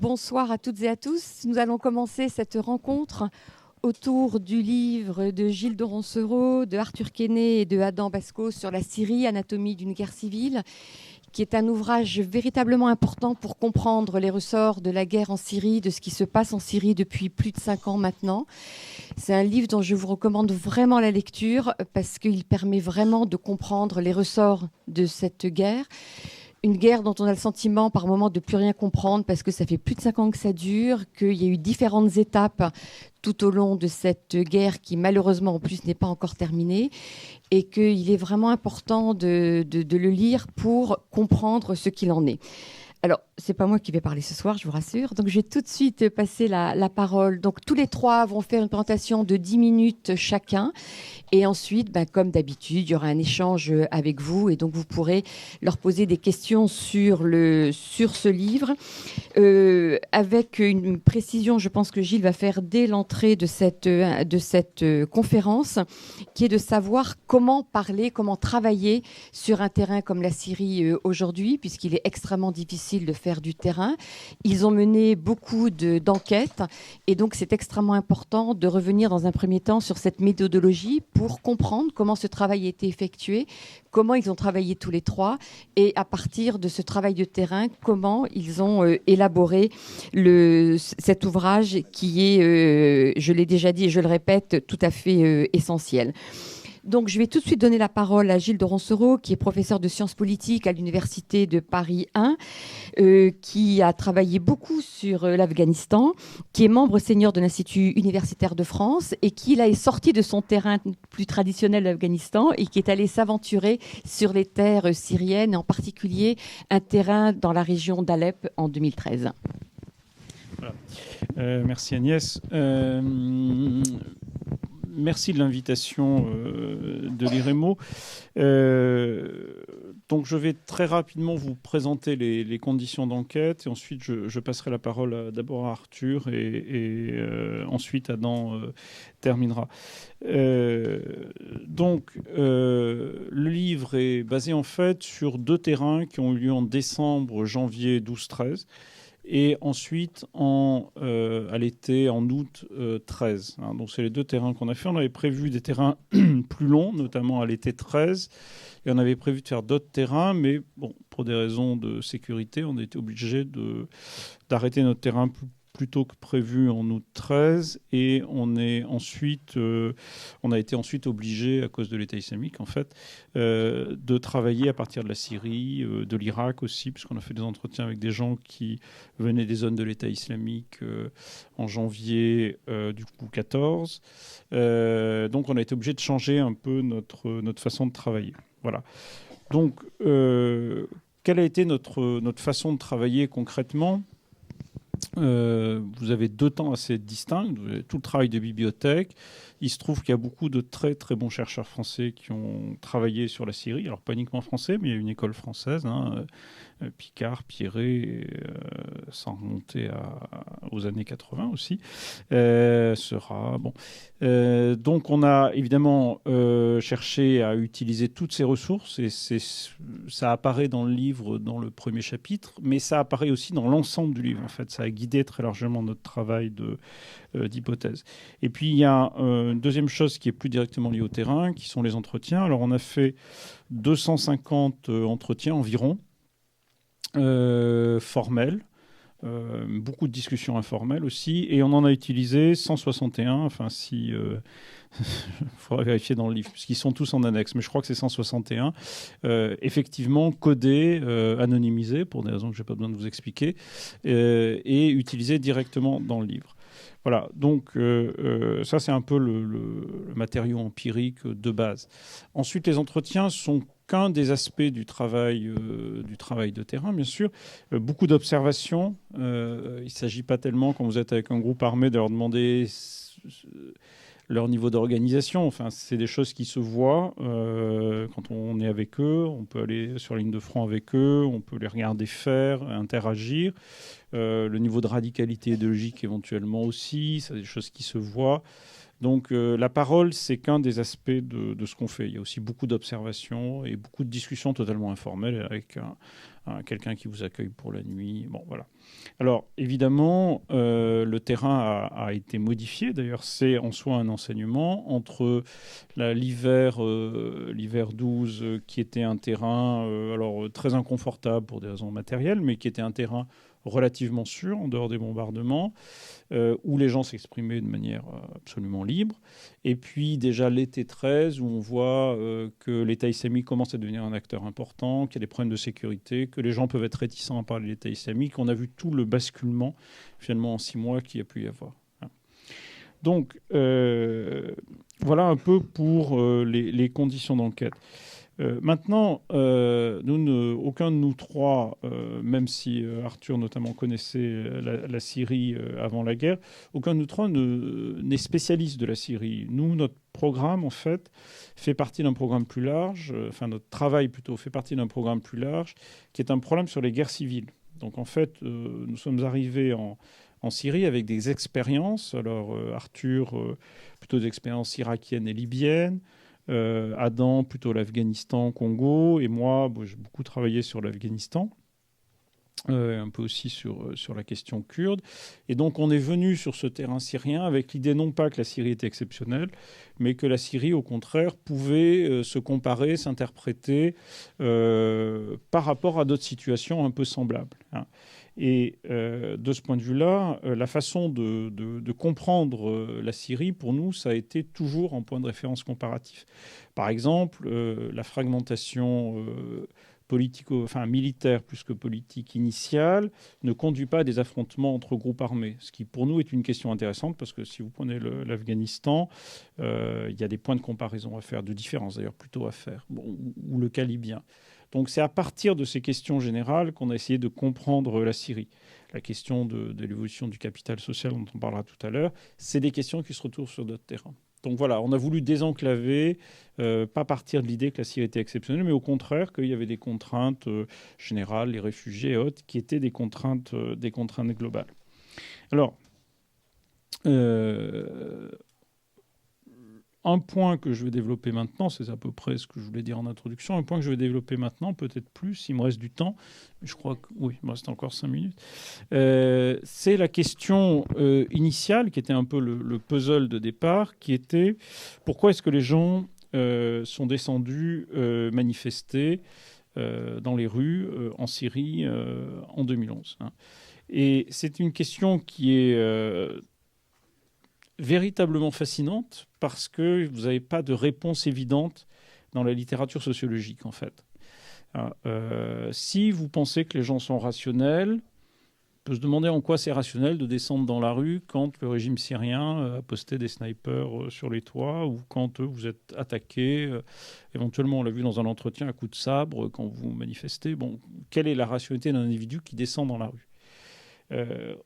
Bonsoir à toutes et à tous. Nous allons commencer cette rencontre autour du livre de Gilles de Roncereau, de Arthur Quesnay et de Adam Basco sur la Syrie, Anatomie d'une guerre civile, qui est un ouvrage véritablement important pour comprendre les ressorts de la guerre en Syrie, de ce qui se passe en Syrie depuis plus de 5 ans maintenant. C'est un livre dont je vous recommande vraiment la lecture parce qu'il permet vraiment de comprendre les ressorts de cette guerre. Une guerre dont on a le sentiment par moments de plus rien comprendre parce que ça fait plus de 5 ans que ça dure, qu'il y a eu différentes étapes tout au long de cette guerre qui malheureusement en plus n'est pas encore terminée et qu'il est vraiment important de le lire pour comprendre ce qu'il en est. Alors, c'est pas moi qui vais parler ce soir, je vous rassure. Donc, je vais tout de suite passer la parole. Donc, tous les trois vont faire une présentation de 10 minutes chacun. Et ensuite, comme d'habitude, il y aura un échange avec vous. Et donc, vous pourrez leur poser des questions sur ce livre. Avec une précision, je pense que Gilles va faire dès l'entrée de cette conférence, qui est de savoir comment parler, comment travailler sur un terrain comme la Syrie aujourd'hui, puisqu'il est extrêmement difficile de faire du terrain. Ils ont mené beaucoup d'enquêtes et donc c'est extrêmement important de revenir dans un premier temps sur cette méthodologie pour comprendre comment ce travail a été effectué, comment ils ont travaillé tous les trois et à partir de ce travail de terrain, comment ils ont élaboré cet ouvrage qui est, je l'ai déjà dit et je le répète, tout à fait essentiel. Donc, je vais tout de suite donner la parole à Gilles de Roncereau, qui est professeur de sciences politiques à l'Université de Paris 1, qui a travaillé beaucoup sur l'Afghanistan, qui est membre senior de l'Institut universitaire de France et qui là, est sorti de son terrain plus traditionnel de l'Afghanistan et qui est allé s'aventurer sur les terres syriennes, en particulier un terrain dans la région d'Alep en 2013. Voilà. Merci Agnès. Merci de l'invitation de l'IREMO. Donc je vais très rapidement vous présenter les conditions d'enquête et ensuite je passerai la parole d'abord à Arthur et ensuite Adam terminera. Donc le livre est basé en fait sur 2 terrains qui ont eu lieu en décembre, janvier 12-13. Et ensuite, à l'été, en août 13. Hein, donc, c'est les 2 terrains qu'on a fait. On avait prévu des terrains plus longs, notamment à l'été 13. Et on avait prévu de faire d'autres terrains. Mais bon, pour des raisons de sécurité, on était obligé d'arrêter notre terrain plus tôt que prévu en août 13. Et on a été ensuite obligé, à cause de l'État islamique, en fait, de travailler à partir de la Syrie, de l'Irak aussi, puisqu'on a fait des entretiens avec des gens qui venaient des zones de l'État islamique en janvier du coup 14. Donc on a été obligé de changer un peu notre façon de travailler. Voilà. Donc, quelle a été notre façon de travailler concrètement ? Vous avez 2 temps assez distincts. Vous avez tout le travail de bibliothèque. Il se trouve qu'il y a beaucoup de très très bons chercheurs français qui ont travaillé sur la Syrie. Alors pas uniquement français, mais il y a une école française, Picard, Pierret, sans remonter aux années 80 aussi. Sera bon. Donc on a évidemment cherché à utiliser toutes ces ressources et ça apparaît dans le livre, dans le premier chapitre, mais ça apparaît aussi dans l'ensemble du livre. En fait, ça a guidé très largement notre travail d'hypothèse. Et puis il y a une deuxième chose qui est plus directement liée au terrain, qui sont les entretiens. Alors on a fait 250 entretiens environ, formels. Beaucoup de discussions informelles aussi, et on en a utilisé 161, enfin si... il faudra vérifier dans le livre, puisqu'ils sont tous en annexe, mais je crois que c'est 161, effectivement codés, anonymisés, pour des raisons que je n'ai pas besoin de vous expliquer, et utilisés directement dans le livre. Voilà, donc ça c'est un peu le matériau empirique de base. Ensuite, les entretiens sont qu'un des aspects du travail de terrain, bien sûr. Beaucoup d'observations. Il ne s'agit pas tellement, quand vous êtes avec un groupe armé, de leur demander leur niveau d'organisation. Enfin, c'est des choses qui se voient quand on est avec eux. On peut aller sur la ligne de front avec eux, on peut les regarder faire, interagir. Le niveau de radicalité idéologique éventuellement aussi, c'est des choses qui se voient. Donc la parole, c'est qu'un des aspects de ce qu'on fait. Il y a aussi beaucoup d'observations et beaucoup de discussions totalement informelles avec quelqu'un qui vous accueille pour la nuit. Bon, voilà. Alors, évidemment, le terrain a été modifié. D'ailleurs, c'est en soi un enseignement entre l'hiver 12, qui était un terrain très inconfortable pour des raisons matérielles, mais qui était un terrain relativement sûr, en dehors des bombardements, où les gens s'exprimaient de manière absolument libre. Et puis déjà l'été 13, où on voit que l'État islamique commence à devenir un acteur important, qu'il y a des problèmes de sécurité, que les gens peuvent être réticents à parler de l'État islamique. On a vu tout le basculement, finalement, en 6 mois qu'il y a pu y avoir. Donc, voilà un peu pour les conditions d'enquête. Maintenant, aucun de nous trois, même si Arthur notamment connaissait la Syrie avant la guerre, aucun de nous trois n'est spécialiste de la Syrie. Nous, notre programme, en fait, fait partie d'un programme plus large, notre travail plutôt fait partie d'un programme plus large, qui est un problème sur les guerres civiles. Donc, en fait, nous sommes arrivés en Syrie avec des expériences. Alors, Arthur, plutôt des expériences irakiennes et libyennes. Adam, plutôt l'Afghanistan, Congo. Et moi, j'ai beaucoup travaillé sur l'Afghanistan. Un peu aussi sur la question kurde. Et donc, on est venu sur ce terrain syrien avec l'idée non pas que la Syrie était exceptionnelle, mais que la Syrie, au contraire, pouvait se comparer, s'interpréter par rapport à d'autres situations un peu semblables. Et de ce point de vue-là, la façon de comprendre la Syrie, pour nous, ça a été toujours un point de référence comparatif. Par exemple, la fragmentation militaire plus que politique initiale ne conduit pas à des affrontements entre groupes armés, ce qui pour nous est une question intéressante parce que si vous prenez l'Afghanistan, il y a des points de comparaison à faire, de différence d'ailleurs plutôt à faire, ou le cas libyen. Donc c'est à partir de ces questions générales qu'on a essayé de comprendre la Syrie. La question de l'évolution du capital social dont on parlera tout à l'heure, c'est des questions qui se retrouvent sur d'autres terrains. Donc voilà, on a voulu désenclaver, pas partir de l'idée que la Syrie était exceptionnelle, mais au contraire qu'il y avait des contraintes générales, les réfugiés et autres, qui étaient des contraintes globales. Alors, un point que je vais développer maintenant, c'est à peu près ce que je voulais dire en introduction, un point que je vais développer maintenant, peut-être plus, il me reste du temps, mais je crois que oui, il me reste encore 5 minutes, c'est la question initiale, qui était un peu le puzzle de départ, qui était pourquoi est-ce que les gens sont descendus manifester dans les rues en Syrie en 2011. Et c'est une question qui est véritablement fascinante parce que vous n'avez pas de réponse évidente dans la littérature sociologique, en fait. Si vous pensez que les gens sont rationnels, on peut se demander en quoi c'est rationnel de descendre dans la rue quand le régime syrien a posté des snipers sur les toits ou quand vous êtes attaqué. Éventuellement, on l'a vu dans un entretien à coups de sabre quand vous manifestez. Bon, quelle est la rationalité d'un individu qui descend dans la rue ?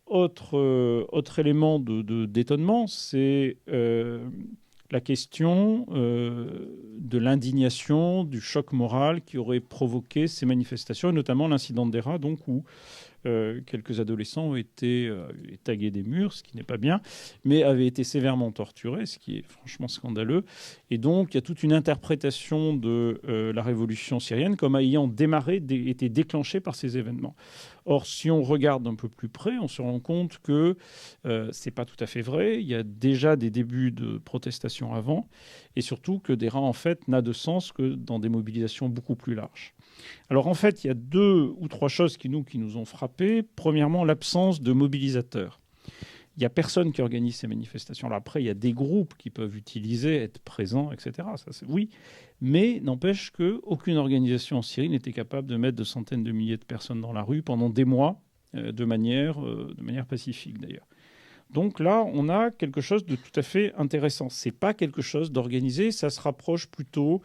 Autre élément d'étonnement, c'est la question de l'indignation, du choc moral qui aurait provoqué ces manifestations, et notamment l'incident de Deraa, donc, où quelques adolescents ont été tagués des murs, ce qui n'est pas bien, mais avaient été sévèrement torturés, ce qui est franchement scandaleux. Et donc, il y a toute une interprétation de la révolution syrienne comme ayant été déclenchée par ces événements. Or, si on regarde un peu plus près, on se rend compte que ce n'est pas tout à fait vrai. Il y a déjà des débuts de protestation avant, et surtout que Deraa, en fait, n'a de sens que dans des mobilisations beaucoup plus larges. Alors, en fait, il y a 2 ou 3 choses qui nous ont frappés. Premièrement, l'absence de mobilisateurs. Il n'y a personne qui organise ces manifestations. Alors après, il y a des groupes qui peuvent utiliser, être présents, etc. Ça, oui, mais n'empêche qu'aucune organisation en Syrie n'était capable de mettre de centaines de milliers de personnes dans la rue pendant des mois, de manière pacifique d'ailleurs. Donc là, on a quelque chose de tout à fait intéressant. Ce n'est pas quelque chose d'organisé, ça se rapproche plutôt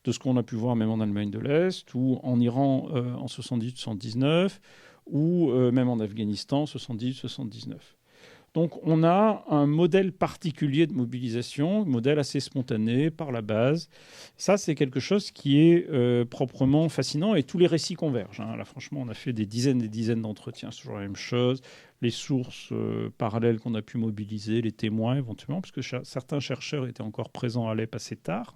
de ce qu'on a pu voir même en Allemagne de l'Est ou en Iran en 78-79 ou même en Afghanistan 78-79. Donc on a un modèle particulier de mobilisation, un modèle assez spontané par la base. Ça, c'est quelque chose qui est proprement fascinant et tous les récits convergent. Là, franchement, on a fait des dizaines et des dizaines d'entretiens, c'est toujours la même chose. Les sources parallèles qu'on a pu mobiliser, les témoins éventuellement, parce que certains chercheurs étaient encore présents à Alep assez tard.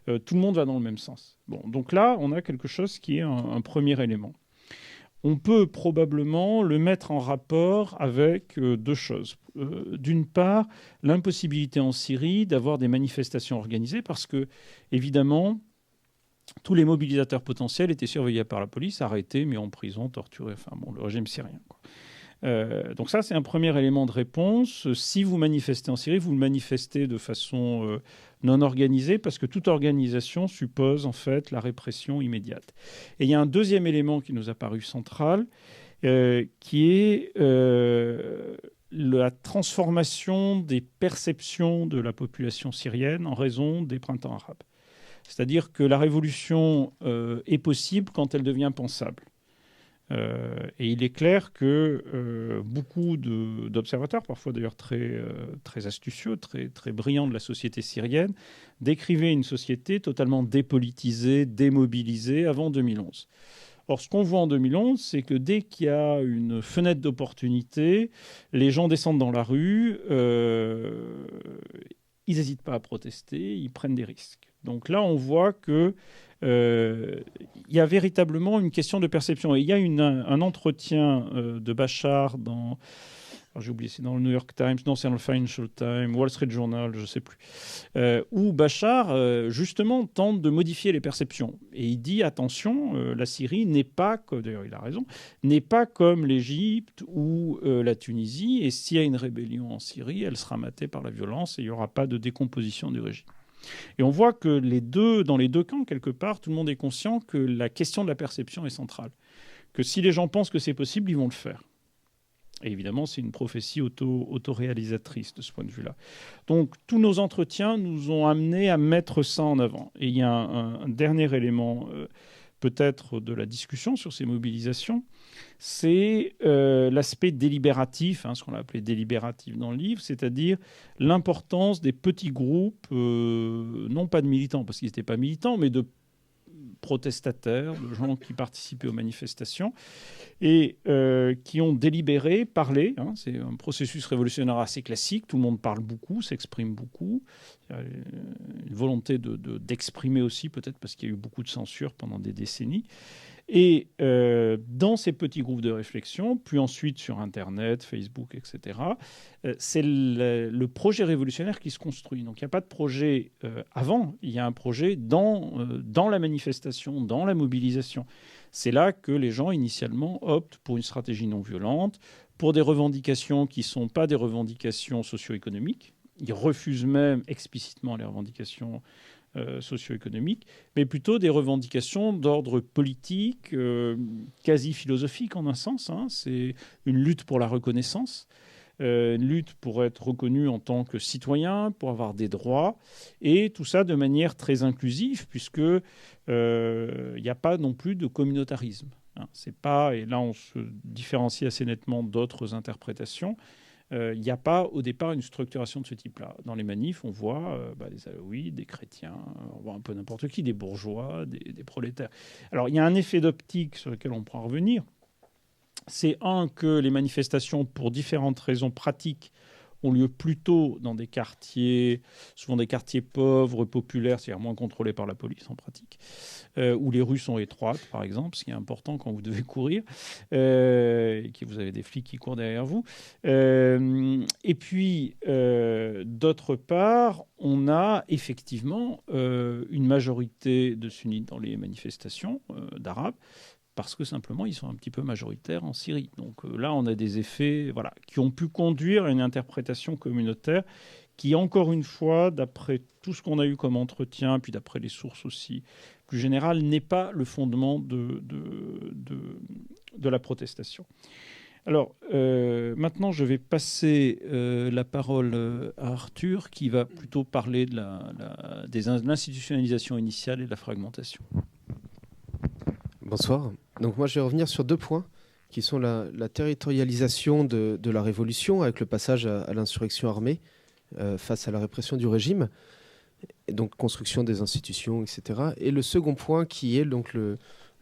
Tout le monde va dans le même sens. Bon, donc là, on a quelque chose qui est un premier élément. On peut probablement le mettre en rapport avec deux choses. D'une part, l'impossibilité en Syrie d'avoir des manifestations organisées parce que, évidemment, tous les mobilisateurs potentiels étaient surveillés par la police, arrêtés, mis en prison, torturés, le régime syrien, quoi. Donc ça, c'est un premier élément de réponse. Si vous manifestez en Syrie, vous le manifestez de façon non organisée parce que toute organisation suppose en fait la répression immédiate. Et il y a un deuxième élément qui nous a paru central, qui est la transformation des perceptions de la population syrienne en raison des printemps arabes. C'est-à-dire que la révolution est possible quand elle devient pensable. Et il est clair que beaucoup d'observateurs, parfois d'ailleurs très astucieux, très brillants de la société syrienne, décrivaient une société totalement dépolitisée, démobilisée avant 2011. Or, ce qu'on voit en 2011, c'est que dès qu'il y a une fenêtre d'opportunité, les gens descendent dans la rue, ils n'hésitent pas à protester, ils prennent des risques. Donc là, on voit que il y a véritablement une question de perception. Et il y a un entretien de Bachar dans... j'ai oublié, c'est dans le New York Times, non, c'est dans le Financial Times, Wall Street Journal, je ne sais plus, où Bachar, justement, tente de modifier les perceptions. Et il dit, attention, la Syrie n'est pas, d'ailleurs il a raison, n'est pas comme l'Égypte ou la Tunisie, et s'il y a une rébellion en Syrie, elle sera matée par la violence et il n'y aura pas de décomposition du régime. Et on voit que dans les deux camps, quelque part, tout le monde est conscient que la question de la perception est centrale. Que si les gens pensent que c'est possible, ils vont le faire. Et évidemment, c'est une prophétie autoréalisatrice de ce point de vue-là. Donc, tous nos entretiens nous ont amenés à mettre ça en avant. Et il y a un dernier élément, peut-être, de la discussion sur ces mobilisations, c'est l'aspect délibératif, ce qu'on a appelé délibératif dans le livre, c'est-à-dire l'importance des petits groupes, non pas de militants, parce qu'ils n'étaient pas militants, mais de protestataires, de gens qui participaient aux manifestations et qui ont délibéré, parlé. C'est un processus révolutionnaire assez classique. Tout le monde parle beaucoup, s'exprime beaucoup. Il y a une volonté d'exprimer aussi, peut-être parce qu'il y a eu beaucoup de censure pendant des décennies. Et dans ces petits groupes de réflexion, puis ensuite sur Internet, Facebook, etc., c'est le projet révolutionnaire qui se construit. Donc il n'y a pas de projet avant, il y a un projet dans la manifestation, dans la mobilisation. C'est là que les gens, initialement, optent pour une stratégie non violente, pour des revendications qui ne sont pas des revendications socio-économiques. Ils refusent même explicitement les revendications socio-économiques, mais plutôt des revendications d'ordre politique, quasi philosophique en un sens. C'est une lutte pour la reconnaissance, une lutte pour être reconnu en tant que citoyen, pour avoir des droits, et tout ça de manière très inclusive, puisque il n'y a pas non plus de communautarisme. C'est pas, et là on se différencie assez nettement d'autres interprétations. Il n'y a pas au départ une structuration de ce type-là. Dans les manifs, on voit des alaouites, des chrétiens, on voit un peu n'importe qui, des bourgeois, des prolétaires. Alors il y a un effet d'optique sur lequel on pourra revenir. C'est que les manifestations, pour différentes raisons pratiques, ont lieu plutôt dans des quartiers, souvent des quartiers pauvres, populaires, c'est-à-dire moins contrôlés par la police en pratique, où les rues sont étroites, par exemple, ce qui est important quand vous devez courir, et que vous avez des flics qui courent derrière vous. Et puis, d'autre part, on a effectivement une majorité de sunnites dans les manifestations d'Arabes, parce que simplement, ils sont un petit peu majoritaires en Syrie. Donc là, on a des effets qui ont pu conduire à une interprétation communautaire qui, encore une fois, d'après tout ce qu'on a eu comme entretien, puis d'après les sources aussi plus générales, n'est pas le fondement de la protestation. Alors, maintenant, je vais passer la parole à Arthur, qui va plutôt parler de l'institutionnalisation initiale et de la fragmentation. Bonsoir. Donc moi, je vais revenir sur deux points qui sont la territorialisation de la révolution avec le passage à l'insurrection armée face à la répression du régime, et donc construction des institutions, etc. Et le second point qui est donc le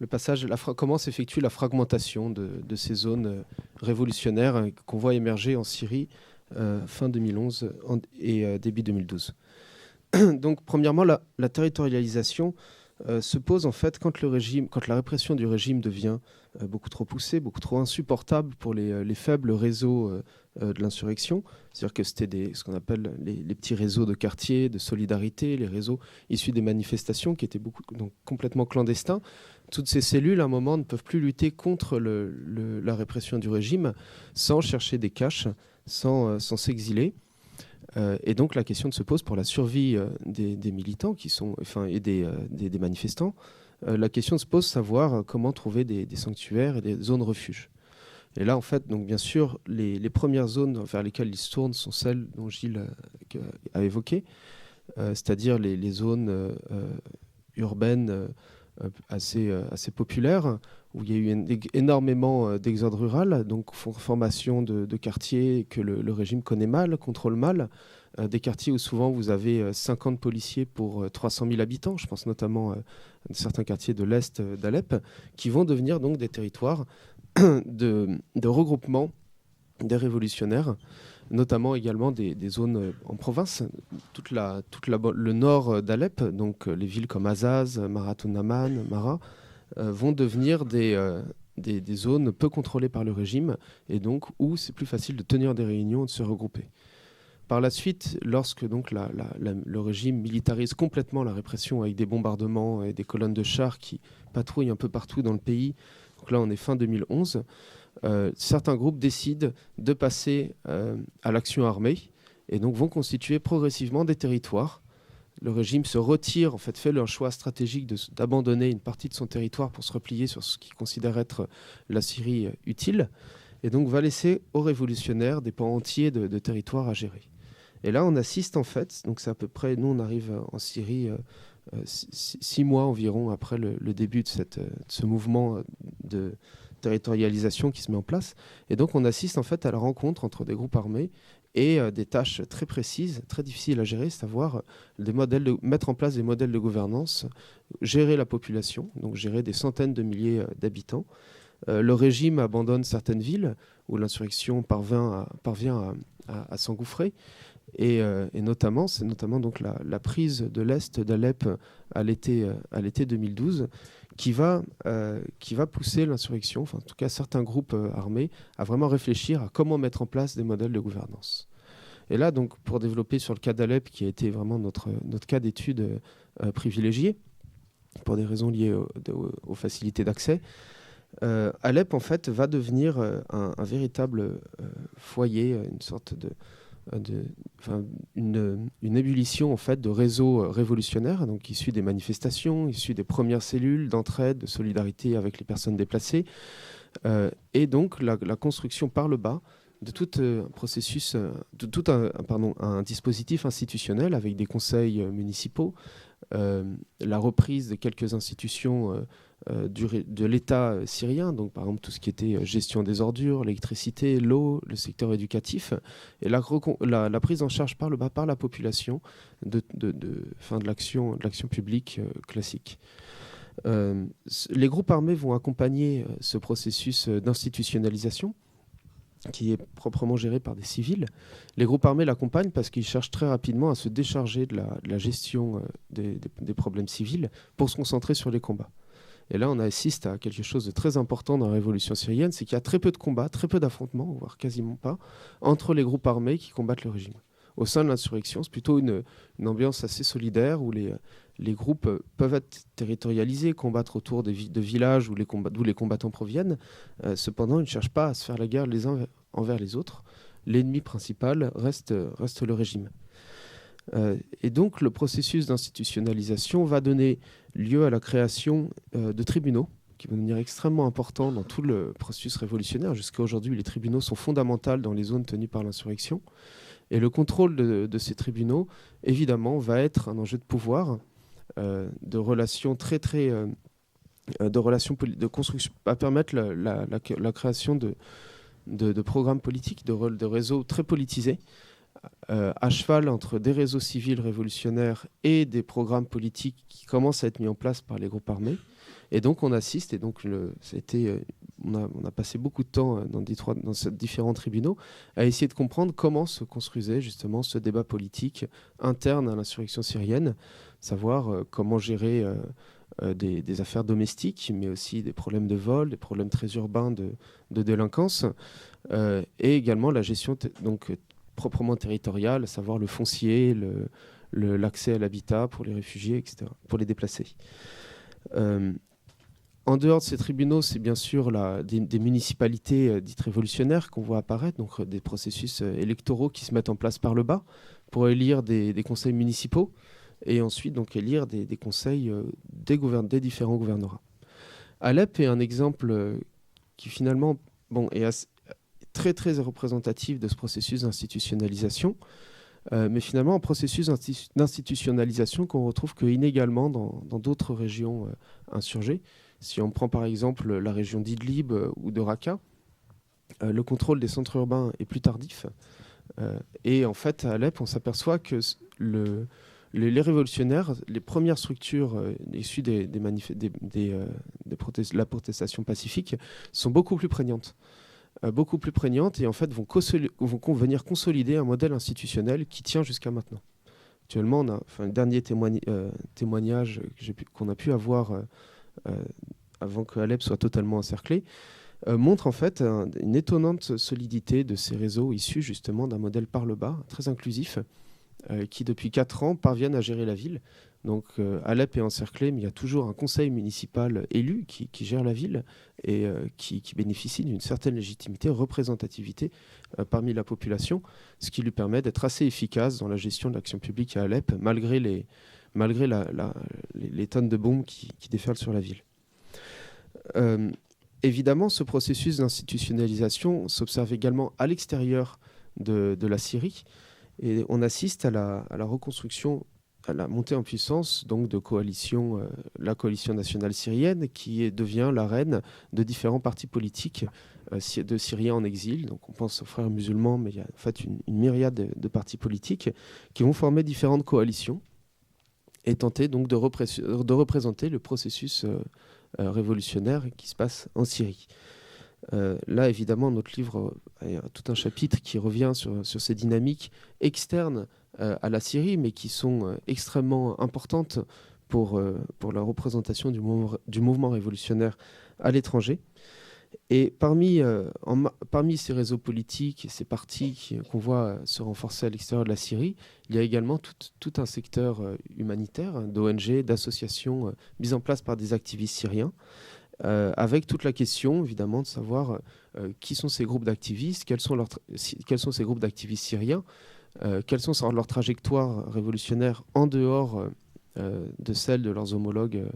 passage, comment s'effectue la fragmentation de ces zones révolutionnaires qu'on voit émerger en Syrie fin 2011 et début 2012. Donc premièrement, la territorialisation se pose en fait quand la répression du régime devient beaucoup trop poussée, beaucoup trop insupportable pour les faibles réseaux de l'insurrection. C'est-à-dire que c'était ce qu'on appelle les petits réseaux de quartier, de solidarité, les réseaux issus des manifestations qui étaient donc complètement clandestins. Toutes ces cellules, à un moment, ne peuvent plus lutter contre la répression du régime sans chercher des caches, sans s'exiler. Et donc la question se pose pour la survie des militants et des manifestants. La question se pose de savoir comment trouver des sanctuaires et des zones refuge. Et là, en fait, donc bien sûr, les premières zones vers lesquelles ils se tournent sont celles dont Gilles a évoquées, c'est-à-dire les zones urbaines assez populaires, où il y a eu énormément d'exode rural, donc formation de quartiers que le régime connaît mal, contrôle mal, des quartiers où souvent vous avez 50 policiers pour 300 000 habitants, je pense notamment à certains quartiers de l'Est d'Alep, qui vont devenir donc des territoires de regroupement des révolutionnaires, notamment également des zones en province, le nord d'Alep, donc les villes comme Azaz, Marat-Naman, Mara, vont devenir des zones peu contrôlées par le régime et donc où c'est plus facile de tenir des réunions et de se regrouper. Par la suite, lorsque donc le régime militarise complètement la répression avec des bombardements et des colonnes de chars qui patrouillent un peu partout dans le pays, donc là on est fin 2011, certains groupes décident de passer à l'action armée et donc vont constituer progressivement des territoires. Le régime se retire, en fait, fait le choix stratégique d'abandonner une partie de son territoire pour se replier sur ce qu'il considère être la Syrie utile, et donc va laisser aux révolutionnaires des pans entiers de territoires à gérer. Et là, on assiste en fait, donc c'est à peu près, nous on arrive en Syrie 6 mois environ après le début de ce mouvement de territorialisation qui se met en place, et donc on assiste en fait à la rencontre entre des groupes armés et des tâches très précises, très difficiles à gérer, c'est à dire mettre en place des modèles de gouvernance, gérer la population, donc gérer des centaines de milliers d'habitants. Le régime abandonne certaines villes où l'insurrection parvient à s'engouffrer, et c'est notamment donc la prise de l'Est d'Alep à l'été 2012 qui va pousser l'insurrection, enfin en tout cas certains groupes armés, à vraiment réfléchir à comment mettre en place des modèles de gouvernance. Et là, donc, pour développer sur le cas d'Alep, qui a été vraiment notre cas d'étude privilégié, pour des raisons liées aux facilités d'accès, Alep, en fait, va devenir un véritable foyer, une sorte une ébullition en fait de réseaux révolutionnaires, donc issus des manifestations, issus des premières cellules d'entraide, de solidarité avec les personnes déplacées, et donc la construction par le bas de tout un processus, un dispositif institutionnel avec des conseils municipaux, la reprise de quelques institutions de l'État syrien, donc par exemple tout ce qui était gestion des ordures, l'électricité, l'eau, le secteur éducatif, et la prise en charge par le bas, par la population de l'action publique classique. Les groupes armés vont accompagner ce processus d'institutionnalisation qui est proprement géré par des civils. Les groupes armés l'accompagnent parce qu'ils cherchent très rapidement à se décharger de la gestion des problèmes civils pour se concentrer sur les combats. Et là, on assiste à quelque chose de très important dans la révolution syrienne, c'est qu'il y a très peu de combats, très peu d'affrontements, voire quasiment pas, entre les groupes armés qui combattent le régime. Au sein de l'insurrection, c'est plutôt une ambiance assez solidaire où les groupes peuvent être territorialisés, combattre autour de villages d'où les combattants proviennent. Cependant, ils ne cherchent pas à se faire la guerre les uns envers les autres. L'ennemi principal reste le régime. Et donc, le processus d'institutionnalisation va donner lieu à la création de tribunaux qui vont devenir extrêmement importants dans tout le processus révolutionnaire. Jusqu'à aujourd'hui, les tribunaux sont fondamentaux dans les zones tenues par l'insurrection. Et le contrôle de ces tribunaux, évidemment, va être un enjeu de pouvoir, de relations très, très de relations de construction, à permettre la création de programmes politiques, de réseaux très politisés, à cheval entre des réseaux civils révolutionnaires et des programmes politiques qui commencent à être mis en place par les groupes armés. Et donc on assiste, et donc on a passé beaucoup de temps dans ces différents tribunaux à essayer de comprendre comment se construisait justement ce débat politique interne à l'insurrection syrienne, savoir comment gérer des affaires domestiques, mais aussi des problèmes de vol, des problèmes très urbains de délinquance, et également la gestion proprement territoriale, à savoir le foncier, l'accès à l'habitat pour les réfugiés, etc., pour les déplacés. En dehors de ces tribunaux, c'est bien sûr des municipalités dites révolutionnaires qu'on voit apparaître, donc des processus électoraux qui se mettent en place par le bas pour élire des conseils municipaux et ensuite donc élire des conseils des différents gouvernorats. Alep est un exemple qui finalement est très très représentatif de ce processus d'institutionnalisation, mais finalement un processus d'institutionnalisation qu'on retrouve que inégalement dans d'autres régions insurgées. Si on prend par exemple la région d'Idlib ou de Raqqa, le contrôle des centres urbains est plus tardif. Et en fait, à Alep, on s'aperçoit que les révolutionnaires, les premières structures issues de la protestation pacifique, sont beaucoup plus prégnantes. Et en fait vont venir consolider un modèle institutionnel qui tient jusqu'à maintenant. Actuellement, le dernier témoignage qu'on a pu avoir avant que Alep soit totalement encerclé, montre en fait une étonnante solidité de ces réseaux issus justement d'un modèle par le bas, très inclusif, qui depuis 4 ans parviennent à gérer la ville. Donc Alep est encerclé, mais il y a toujours un conseil municipal élu qui gère la ville et qui bénéficie d'une certaine légitimité, représentativité parmi la population, ce qui lui permet d'être assez efficace dans la gestion de l'action publique à Alep, malgré les tonnes de bombes qui déferlent sur la ville. Évidemment, ce processus d'institutionnalisation s'observe également à l'extérieur de la Syrie, et on assiste à la reconstruction, à la montée en puissance donc de la coalition nationale syrienne, qui devient l'arène de différents partis politiques de Syriens en exil. Donc on pense aux frères musulmans, mais il y a en fait une myriade de partis politiques qui vont former différentes coalitions et tenter donc de représenter le processus révolutionnaire qui se passe en Syrie. Là, évidemment, notre livre a tout un chapitre qui revient sur ces dynamiques externes à la Syrie, mais qui sont extrêmement importantes pour la représentation du mouvement révolutionnaire à l'étranger. Et parmi ces réseaux politiques et ces partis qu'on voit se renforcer à l'extérieur de la Syrie, il y a également tout un secteur humanitaire, d'ONG, d'associations mises en place par des activistes syriens, avec toute la question, évidemment, de savoir qui sont ces groupes d'activistes, quels sont ces groupes d'activistes syriens, quelles sont leurs trajectoires révolutionnaires en dehors de celles de leurs homologues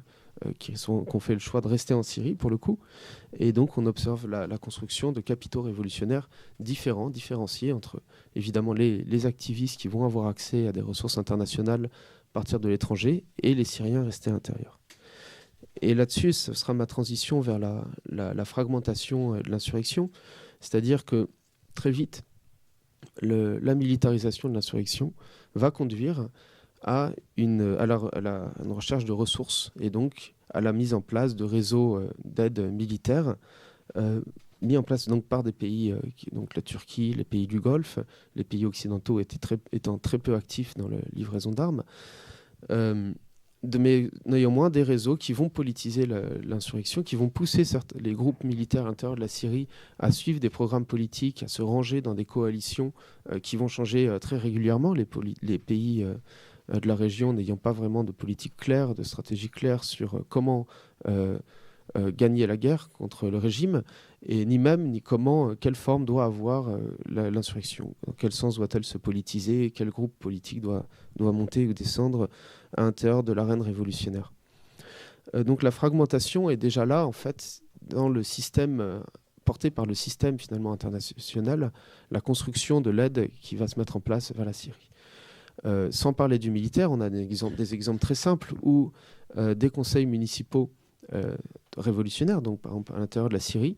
qui ont fait le choix de rester en Syrie, pour le coup. Et donc, on observe la construction de capitaux révolutionnaires différenciés entre, évidemment, les activistes qui vont avoir accès à des ressources internationales à partir de l'étranger et les Syriens restés à l'intérieur. Et là-dessus, ce sera ma transition vers la fragmentation de l'insurrection. C'est-à-dire que, très vite, la militarisation de l'insurrection va conduire à une recherche de ressources et donc à la mise en place de réseaux d'aide militaire mis en place donc par des pays, donc la Turquie, les pays du Golfe, les pays occidentaux étant très peu actifs dans la livraison d'armes, mais néanmoins des réseaux qui vont politiser l'insurrection, qui vont pousser les groupes militaires à l'intérieur de la Syrie à suivre des programmes politiques, à se ranger dans des coalitions qui vont changer très régulièrement, les pays de la région n'ayant pas vraiment de politique claire, de stratégie claire sur comment gagner la guerre contre le régime, et ni quelle forme doit avoir l'insurrection, dans quel sens doit-elle se politiser, quel groupe politique doit monter ou descendre à l'intérieur de l'arène révolutionnaire. Donc la fragmentation est déjà là, en fait, dans le système porté par le système finalement international, la construction de l'aide qui va se mettre en place vers la Syrie. Sans parler du militaire, on a des exemples très simples où des conseils municipaux révolutionnaires, donc par exemple à l'intérieur de la Syrie,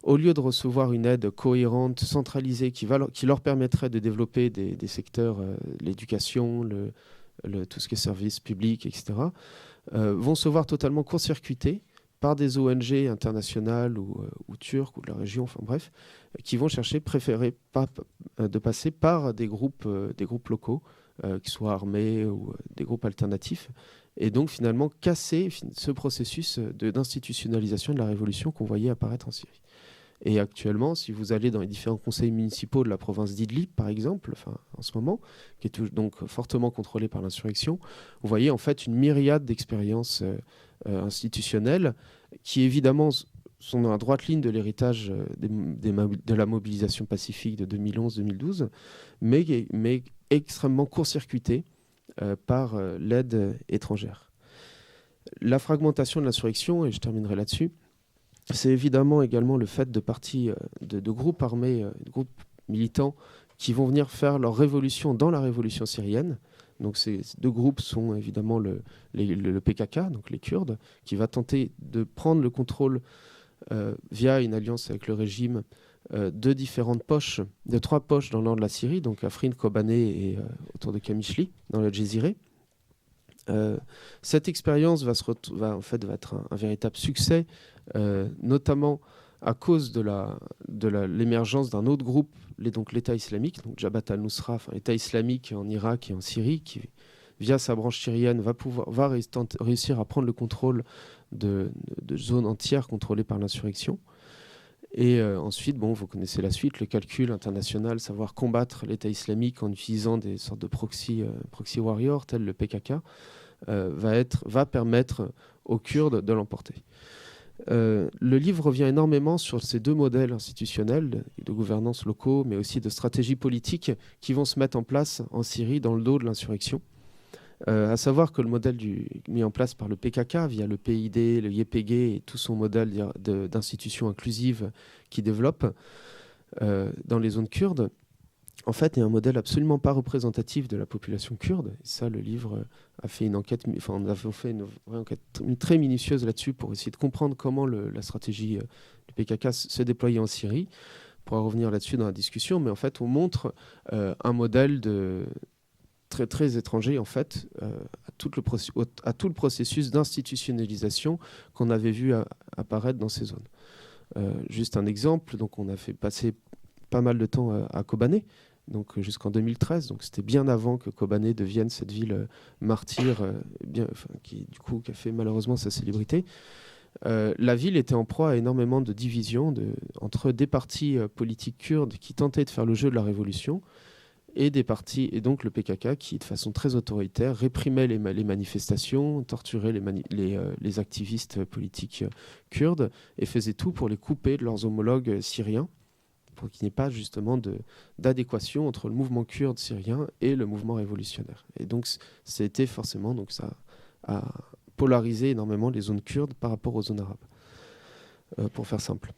au lieu de recevoir une aide cohérente, centralisée, qui leur permettrait de développer des secteurs, l'éducation, tout ce qui est services publics, etc., vont se voir totalement court-circuités par des ONG internationales ou turques ou de la région, enfin bref, qui vont préférer de passer par des groupes locaux, qui soient armés ou des groupes alternatifs, et donc finalement casser ce processus d'institutionnalisation de la révolution qu'on voyait apparaître en Syrie. Et actuellement, si vous allez dans les différents conseils municipaux de la province d'Idlib, par exemple, en ce moment, qui est donc fortement contrôlée par l'insurrection, vous voyez en fait une myriade d'expériences institutionnelles qui évidemment sont dans la droite ligne de l'héritage de la mobilisation pacifique de 2011-2012, mais extrêmement court-circuitées par l'aide étrangère. La fragmentation de l'insurrection, et je terminerai là-dessus, c'est évidemment également le fait de partis, de groupes armés, de groupes militants qui vont venir faire leur révolution dans la révolution syrienne. Donc ces deux groupes sont évidemment le PKK, donc les Kurdes, qui va tenter de prendre le contrôle via une alliance avec le régime de différentes poches, de 3 poches dans le nord de la Syrie, donc Afrin, Kobané et autour de Kamishli, dans le Djezireh. Cette expérience va être un véritable succès, notamment à cause de l'émergence d'un autre groupe, donc l'État islamique, donc Jabhat al-Nusra, État islamique en Irak et en Syrie, qui, via sa branche syrienne, va réussir à prendre le contrôle de zones entières contrôlées par l'insurrection. Et ensuite, vous connaissez la suite, le calcul international, savoir combattre l'État islamique en utilisant des sortes de proxy warriors, tels le PKK, va permettre aux Kurdes de l'emporter. Le livre revient énormément sur ces 2 modèles institutionnels, de gouvernance locaux, mais aussi de stratégies politiques qui vont se mettre en place en Syrie dans le dos de l'insurrection. À savoir que le modèle mis en place par le PKK via le PID, le YPG et tout son modèle d'institutions inclusives qu'il développe dans les zones kurdes, en fait, est un modèle absolument pas représentatif de la population kurde. Et ça, le livre a fait une enquête, on a fait une vraie enquête très minutieuse là-dessus pour essayer de comprendre comment la stratégie du PKK se déployait en Syrie. On pourra revenir là-dessus dans la discussion, mais en fait, on montre un modèle très, très étranger en fait, à tout le processus d'institutionnalisation qu'on avait vu apparaître dans ces zones. Juste un exemple, donc on a fait passer pas mal de temps à Kobané, donc jusqu'en 2013, donc c'était bien avant que Kobané devienne cette ville martyre, qui a fait malheureusement sa célébrité. La ville était en proie à énormément de divisions entre des partis politiques kurdes qui tentaient de faire le jeu de la révolution et des partis, et donc le PKK, qui de façon très autoritaire réprimait les manifestations, torturait les activistes politiques kurdes et faisait tout pour les couper de leurs homologues syriens, pour qu'il n'y ait pas justement d'adéquation entre le mouvement kurde syrien et le mouvement révolutionnaire. Et donc c'était forcément, donc ça a polarisé énormément les zones kurdes par rapport aux zones arabes, pour faire simple.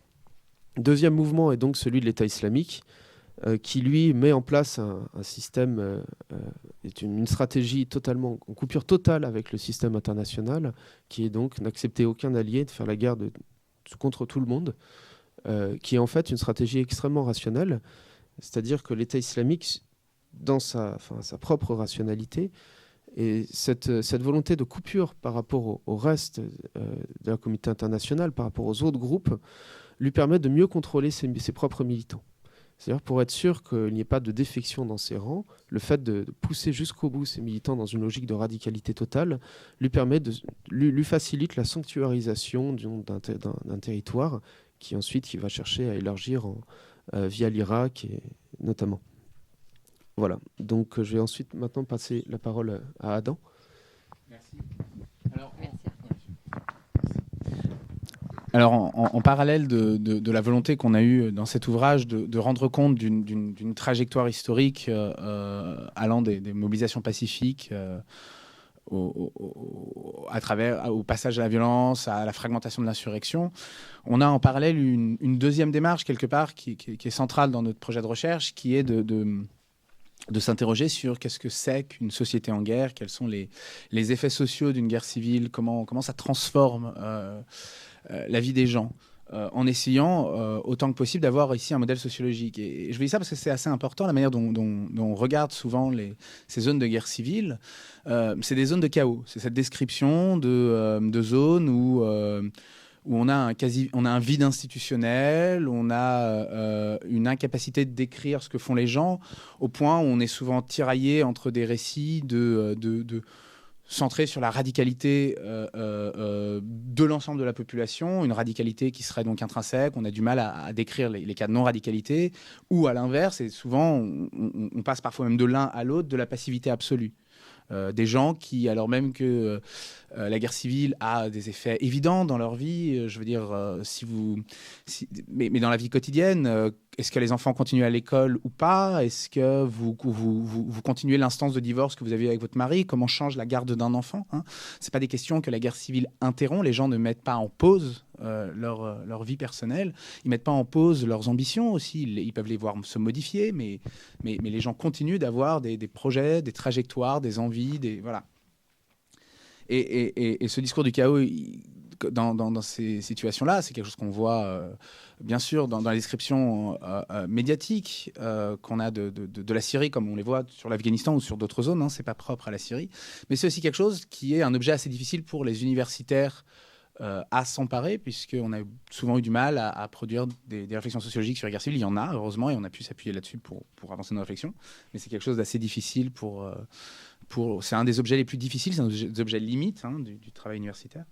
Deuxième mouvement est donc celui de l'État islamique, qui lui met en place un système, une stratégie totalement en coupure totale avec le système international, qui est donc n'accepter aucun allié, de faire la guerre contre tout le monde, qui est en fait une stratégie extrêmement rationnelle, c'est-à-dire que l'État islamique, dans sa propre rationalité, et cette volonté de coupure par rapport au reste de la communauté internationale, par rapport aux autres groupes, lui permet de mieux contrôler ses propres militants. C'est-à-dire, pour être sûr qu'il n'y ait pas de défection dans ses rangs, le fait de pousser jusqu'au bout ses militants dans une logique de radicalité totale lui facilite la sanctuarisation d'un territoire qui va chercher à élargir via l'Irak notamment. Voilà, donc je vais maintenant passer la parole à Adam. Merci. Alors, en parallèle de la volonté qu'on a eue dans cet ouvrage de rendre compte d'une trajectoire historique allant des mobilisations pacifiques au passage à la violence, à la fragmentation de l'insurrection, on a en parallèle une deuxième démarche quelque part qui est centrale dans notre projet de recherche, qui est de s'interroger sur qu'est-ce que c'est qu'une société en guerre, quels sont les effets sociaux d'une guerre civile, comment ça transforme la vie des gens, en essayant autant que possible d'avoir ici un modèle sociologique. Et je vous dis ça parce que c'est assez important, la manière dont on regarde souvent ces zones de guerre civile. C'est des zones de chaos. C'est cette description de zones où on a un vide institutionnel, on a une incapacité de décrire ce que font les gens, au point où on est souvent tiraillé entre des récits centrés sur la radicalité de l'ensemble de la population, une radicalité qui serait donc intrinsèque, on a du mal à décrire les cas de non-radicalité, ou à l'inverse, et souvent on passe parfois même de l'un à l'autre, de la passivité absolue. Des gens qui, alors même que la guerre civile a des effets évidents dans leur vie, je veux dire, mais dans la vie quotidienne, est-ce que les enfants continuent à l'école ou pas? Est-ce que vous continuez l'instance de divorce que vous avez avec votre mari? Comment change la garde d'un enfant, hein? Ce n'est pas des questions que la guerre civile interrompt. Les gens ne mettent pas en pause leur vie personnelle. Ils ne mettent pas en pause leurs ambitions aussi. Ils peuvent les voir se modifier, mais les gens continuent d'avoir des projets, des trajectoires, des envies, voilà. Et ce discours du chaos, dans ces situations-là, c'est quelque chose qu'on voit, bien sûr, dans la description médiatique qu'on a de la Syrie, comme on les voit sur l'Afghanistan ou sur d'autres zones, hein, c'est pas propre à la Syrie. Mais c'est aussi quelque chose qui est un objet assez difficile pour les universitaires à s'emparer, puisqu'on a souvent eu du mal à produire des réflexions sociologiques sur la guerre civile. Il y en a, heureusement, et on a pu s'appuyer là-dessus pour avancer nos réflexions. Mais c'est quelque chose d'assez difficile c'est un des objets les plus difficiles, c'est un des objets limites, hein, du travail universitaire.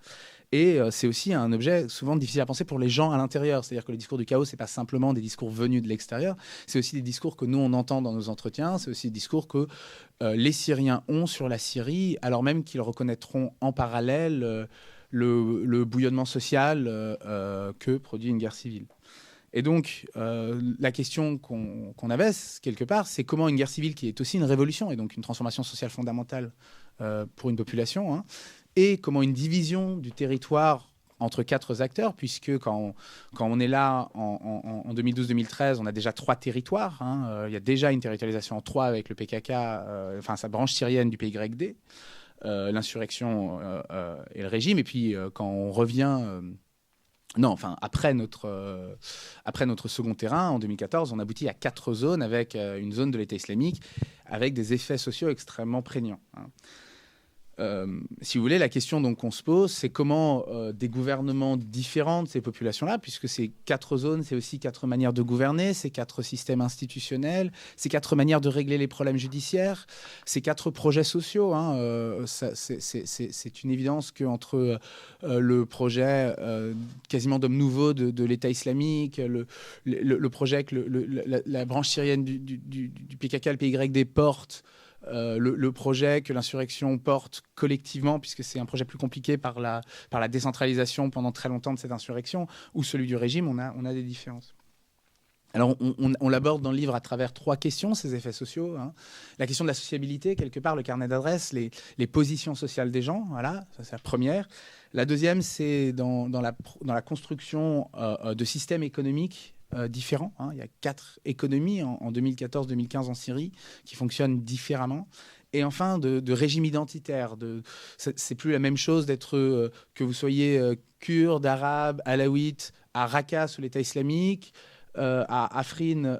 Et c'est aussi un objet souvent difficile à penser pour les gens à l'intérieur. C'est-à-dire que le discours du chaos, ce n'est pas simplement des discours venus de l'extérieur, c'est aussi des discours que nous, on entend dans nos entretiens, c'est aussi des discours que les Syriens ont sur la Syrie, alors même qu'ils reconnaîtront en parallèle le bouillonnement social que produit une guerre civile. Et donc, la question qu'on avait, quelque part, c'est comment une guerre civile qui est aussi une révolution, et donc une transformation sociale fondamentale pour une population, hein, et comment une division du territoire entre 4 acteurs, puisque quand on est là en 2012-2013, on a déjà 3 territoires. Hein, il y a déjà une territorialisation en 3 avec le PKK, sa branche syrienne du PYD, l'insurrection et le régime. Et puis, quand on revient... après notre second terrain, en 2014, on aboutit à 4 zones avec une zone de l'État islamique avec des effets sociaux extrêmement prégnants, hein. Si vous voulez, la question donc qu'on se pose, c'est comment des gouvernements différents de ces populations-là, puisque ces 4 zones, c'est aussi 4 manières de gouverner, c'est 4 systèmes institutionnels, c'est 4 manières de régler les problèmes judiciaires, c'est 4 projets sociaux, hein, c'est une évidence qu'entre le projet quasiment d'homme nouveau de l'État islamique, le projet que la branche syrienne du PKK, le PYD porte, le projet que l'insurrection porte collectivement, puisque c'est un projet plus compliqué par la décentralisation pendant très longtemps de cette insurrection, ou celui du régime, on a des différences. Alors, on l'aborde dans le livre à travers 3 questions, ces effets sociaux, hein. La question de la sociabilité, quelque part, le carnet d'adresses, les positions sociales des gens, voilà, ça c'est la première. La deuxième, c'est dans la construction de systèmes économiques différents, hein. Il y a 4 économies en 2014-2015 en Syrie qui fonctionnent différemment. Et enfin, de régime identitaire. C'est plus la même chose d'être, que vous soyez kurde, arabe, alaouite, à Raqqa sous l'État islamique, à Afrin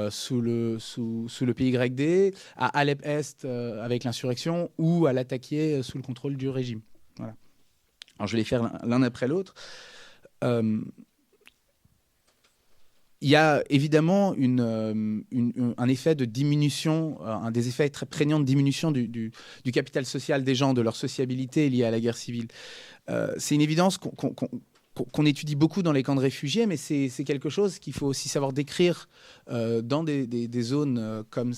sous le PYD, à Alep-Est avec l'insurrection, ou à Latakia sous le contrôle du régime. Voilà. Alors, je vais les faire l'un après l'autre. Il y a évidemment un effet de diminution, un des effets très prégnants de diminution du capital social des gens, de leur sociabilité liée à la guerre civile. C'est une évidence qu'on étudie beaucoup dans les camps de réfugiés, mais c'est quelque chose qu'il faut aussi savoir décrire dans des zones comme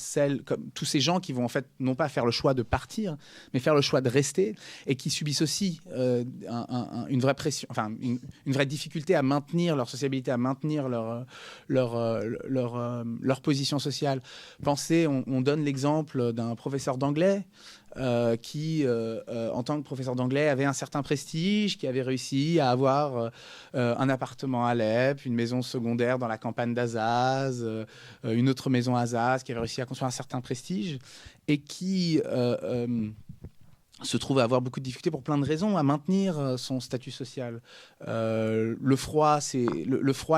tous ces gens qui vont en fait non pas faire le choix de partir, mais faire le choix de rester, et qui subissent aussi une vraie pression, enfin une vraie difficulté à maintenir leur sociabilité, à maintenir leur position sociale. Pensez, on donne l'exemple d'un professeur d'anglais qui, en tant que professeur d'anglais, avait un certain prestige, qui avait réussi à avoir un appartement à Alep, une maison secondaire dans la campagne d'Azaz, une autre maison à Azaz, qui avait réussi à construire un certain prestige, et qui se trouve à avoir beaucoup de difficultés pour plein de raisons à maintenir son statut social. Le froid,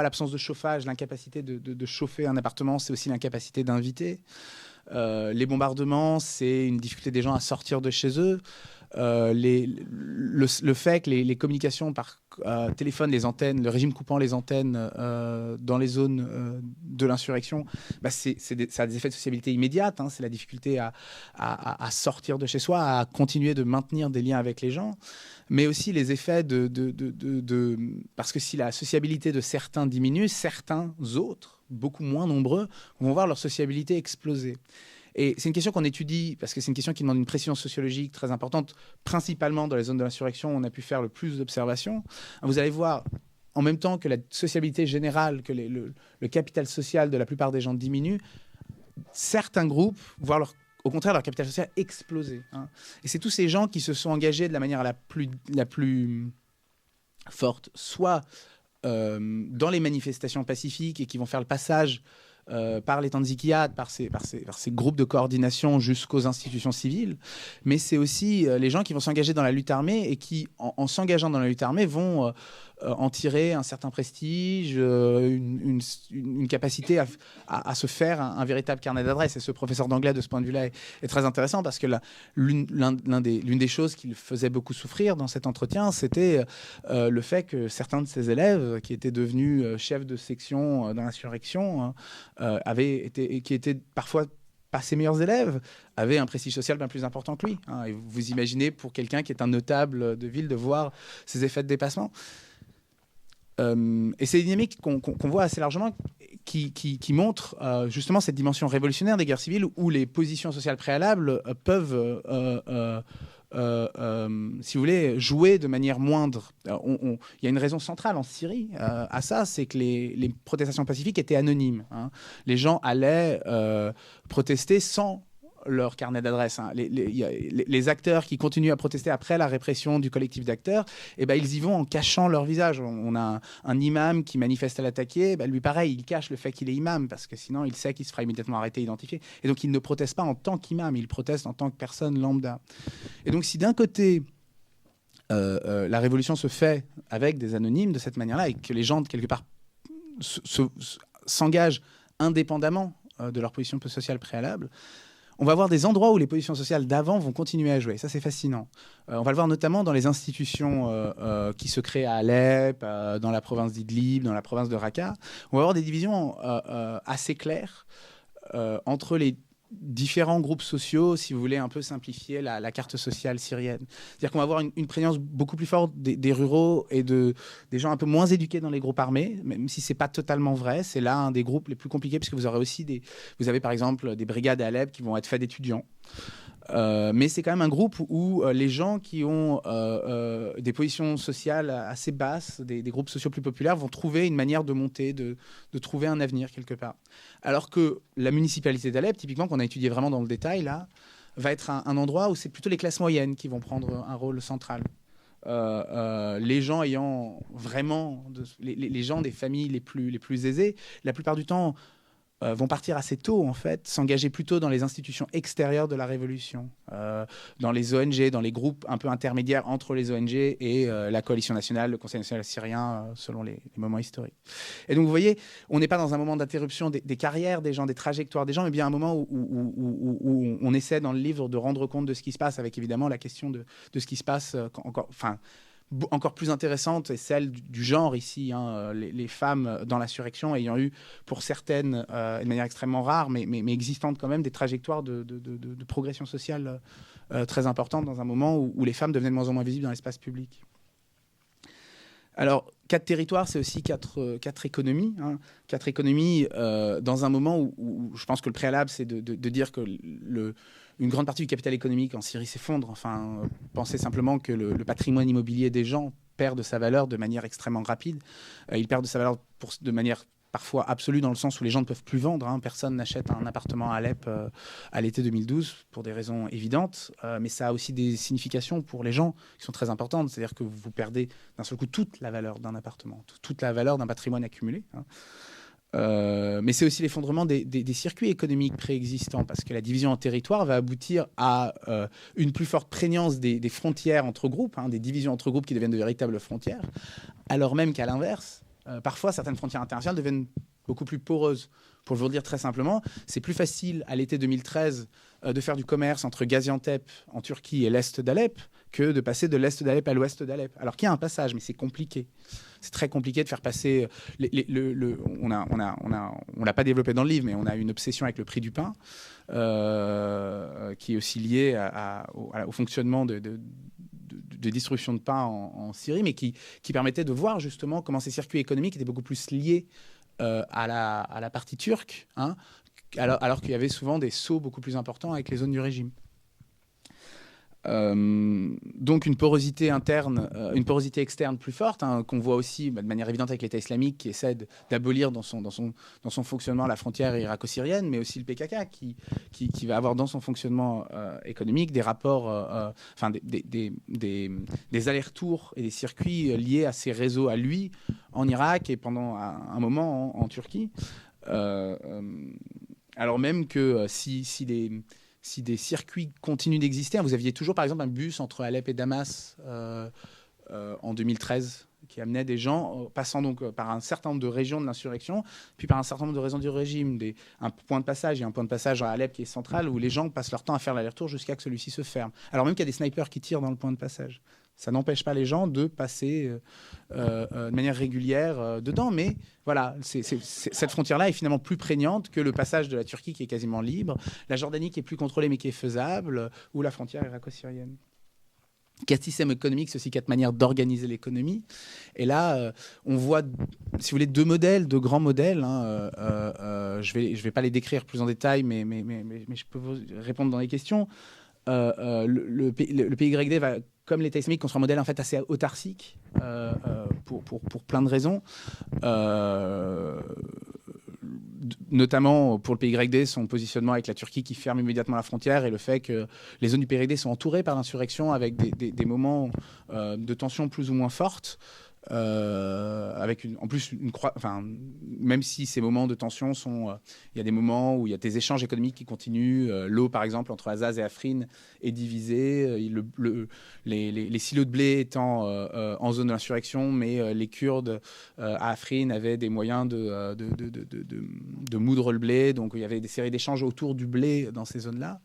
l'absence de chauffage, l'incapacité de chauffer un appartement, c'est aussi l'incapacité d'inviter. Les bombardements, c'est une difficulté des gens à sortir de chez eux. Le fait que les communications par téléphone, les antennes, le régime coupant les antennes dans les zones de l'insurrection, ça a des effets de sociabilité immédiate. C'est la difficulté à sortir de chez soi, à continuer de maintenir des liens avec les gens, mais aussi les effets parce que si la sociabilité de certains diminue, certains autres, beaucoup moins nombreux, vont voir leur sociabilité exploser. Et c'est une question qu'on étudie, parce que c'est une question qui demande une précision sociologique très importante, principalement dans les zones de l'insurrection où on a pu faire le plus d'observations. Vous allez voir, en même temps que la sociabilité générale, que le capital social de la plupart des gens diminue, certains groupes, voire au contraire, leur capital social exploser. Et c'est tous ces gens qui se sont engagés de la manière la plus forte, soit dans les manifestations pacifiques et qui vont faire le passage par les Tanzikiat, par ces groupes de coordination jusqu'aux institutions civiles, mais c'est aussi les gens qui vont s'engager dans la lutte armée et qui, en s'engageant dans la lutte armée, vont en tirer un certain prestige, une capacité à se faire un véritable carnet d'adresses. Et ce professeur d'anglais, de ce point de vue-là, est très intéressant parce que l'une des choses qui le faisait beaucoup souffrir dans cet entretien, c'était le fait que certains de ses élèves, qui étaient devenus chefs de section dans l'insurrection, qui étaient parfois pas ses meilleurs élèves, avaient un prestige social bien plus important que lui. Et vous imaginez, pour quelqu'un qui est un notable de ville, de voir ces effets de dépassement. Et c'est des dynamiques qu'on voit assez largement qui montrent justement cette dimension révolutionnaire des guerres civiles où les positions sociales préalables peuvent, si vous voulez, jouer de manière moindre. Il y a une raison centrale en Syrie à ça, c'est que les protestations pacifiques étaient anonymes. Les gens allaient protester sans leur carnet d'adresse. Les acteurs qui continuent à protester après la répression du collectif d'acteurs, ils y vont en cachant leur visage. On a un imam qui manifeste à l'attaquer, lui pareil, il cache le fait qu'il est imam, parce que sinon il sait qu'il se fera immédiatement arrêter, identifier. Et donc il ne proteste pas en tant qu'imam, il proteste en tant que personne lambda. Et donc si d'un côté, la révolution se fait avec des anonymes de cette manière-là, et que les gens, quelque part, s'engagent indépendamment de leur position sociale préalable, on va voir des endroits où les positions sociales d'avant vont continuer à jouer. Ça, c'est fascinant. On va le voir notamment dans les institutions qui se créent à Alep, dans la province d'Idlib, dans la province de Raqqa. On va avoir des divisions assez claires entre les différents groupes sociaux, si vous voulez un peu simplifier la carte sociale syrienne. C'est-à-dire qu'on va avoir une prégnance beaucoup plus forte des ruraux et des gens un peu moins éduqués dans les groupes armés, même si c'est pas totalement vrai. C'est là un des groupes les plus compliqués, parce que vous aurez aussi vous avez par exemple des brigades à Alep qui vont être faites d'étudiants. Mais c'est quand même un groupe où les gens qui ont des positions sociales assez basses, des groupes sociaux plus populaires, vont trouver une manière de monter, de trouver un avenir quelque part. Alors que la municipalité d'Alep, typiquement, qu'on a étudié vraiment dans le détail, là, va être un endroit où c'est plutôt les classes moyennes qui vont prendre un rôle central. Les gens ayant vraiment... les gens des familles les plus aisées, la plupart du temps... vont partir assez tôt, en fait, s'engager plutôt dans les institutions extérieures de la Révolution, dans les ONG, dans les groupes un peu intermédiaires entre les ONG et la coalition nationale, le Conseil national syrien, selon les moments historiques. Et donc, vous voyez, on n'est pas dans un moment d'interruption des carrières des gens, des trajectoires des gens, mais bien un moment où on essaie, dans le livre, de rendre compte de ce qui se passe, avec évidemment la question de ce qui se passe encore plus intéressante est celle du genre ici, les femmes dans l'insurrection ayant eu pour certaines, de manière extrêmement rare, mais existante quand même, des trajectoires de progression sociale très importantes dans un moment où les femmes devenaient de moins en moins visibles dans l'espace public. Alors, 4 territoires, c'est aussi 4 économies. 4 économies dans un moment où je pense que le préalable, c'est de dire que une grande partie du capital économique en Syrie s'effondre. Enfin, pensez simplement que le patrimoine immobilier des gens perd de sa valeur de manière extrêmement rapide. Il perd de sa valeur de manière parfois absolue dans le sens où les gens ne peuvent plus vendre. Personne n'achète un appartement à Alep à l'été 2012 pour des raisons évidentes. Mais ça a aussi des significations pour les gens qui sont très importantes. C'est-à-dire que vous perdez d'un seul coup toute la valeur d'un appartement, toute la valeur d'un patrimoine accumulé. Mais c'est aussi l'effondrement des circuits économiques préexistants, parce que la division en territoires va aboutir à une plus forte prégnance des frontières entre groupes, des divisions entre groupes qui deviennent de véritables frontières, alors même qu'à l'inverse, parfois certaines frontières internationales deviennent beaucoup plus poreuses. Pour vous le dire très simplement, c'est plus facile à l'été 2013 de faire du commerce entre Gaziantep en Turquie et l'est d'Alep que de passer de l'est d'Alep à l'ouest d'Alep. Alors qu'il y a un passage, mais c'est compliqué. C'est très compliqué de faire passer. On l'a pas développé dans le livre, mais on a une obsession avec le prix du pain, qui est aussi lié au fonctionnement de distribution de pain en Syrie, mais qui permettait de voir justement comment ces circuits économiques étaient beaucoup plus liés à la partie turque, alors qu'il y avait souvent des sauts beaucoup plus importants avec les zones du régime. Donc une porosité interne, une porosité externe plus forte, qu'on voit aussi de manière évidente avec l'État islamique qui essaie d'abolir dans son fonctionnement la frontière irako-syrienne, mais aussi le PKK qui va avoir dans son fonctionnement économique des rapports, des allers-retours et des circuits liés à ses réseaux à lui en Irak et pendant un moment en Turquie. Alors même que si des circuits continuent d'exister, vous aviez toujours par exemple un bus entre Alep et Damas en 2013 qui amenait des gens passant donc par un certain nombre de régions de l'insurrection, puis par un certain nombre de régions du régime, un point de passage. Il y a un point de passage à Alep qui est central où les gens passent leur temps à faire l'aller-retour jusqu'à que celui-ci se ferme. Alors même qu'il y a des snipers qui tirent dans le point de passage. Ça n'empêche pas les gens de passer de manière régulière dedans. Mais voilà, cette frontière-là est finalement plus prégnante que le passage de la Turquie qui est quasiment libre, la Jordanie qui est plus contrôlée mais qui est faisable, ou la frontière irako-syrienne. Quatre systèmes économiques, c'est aussi quatre manières d'organiser l'économie. Et là, on voit, si vous voulez, deux grands modèles. Je vais pas les décrire plus en détail, mais je peux vous répondre dans les questions. Le PYD va, comme l'État islamique, construire un modèle en fait assez autarcique pour plein de raisons. Notamment pour le PYD, son positionnement avec la Turquie qui ferme immédiatement la frontière et le fait que les zones du PYD sont entourées par l'insurrection avec des moments de tension plus ou moins fortes. Avec en plus même si ces moments de tension il y a des moments où il y a des échanges économiques qui continuent. L'eau, par exemple, entre Azaz et Afrin est divisée. Les silos de blé étant en zone de l'insurrection, mais les Kurdes à Afrin avaient des moyens de moudre le blé. Donc il y avait des séries d'échanges autour du blé dans ces zones-là.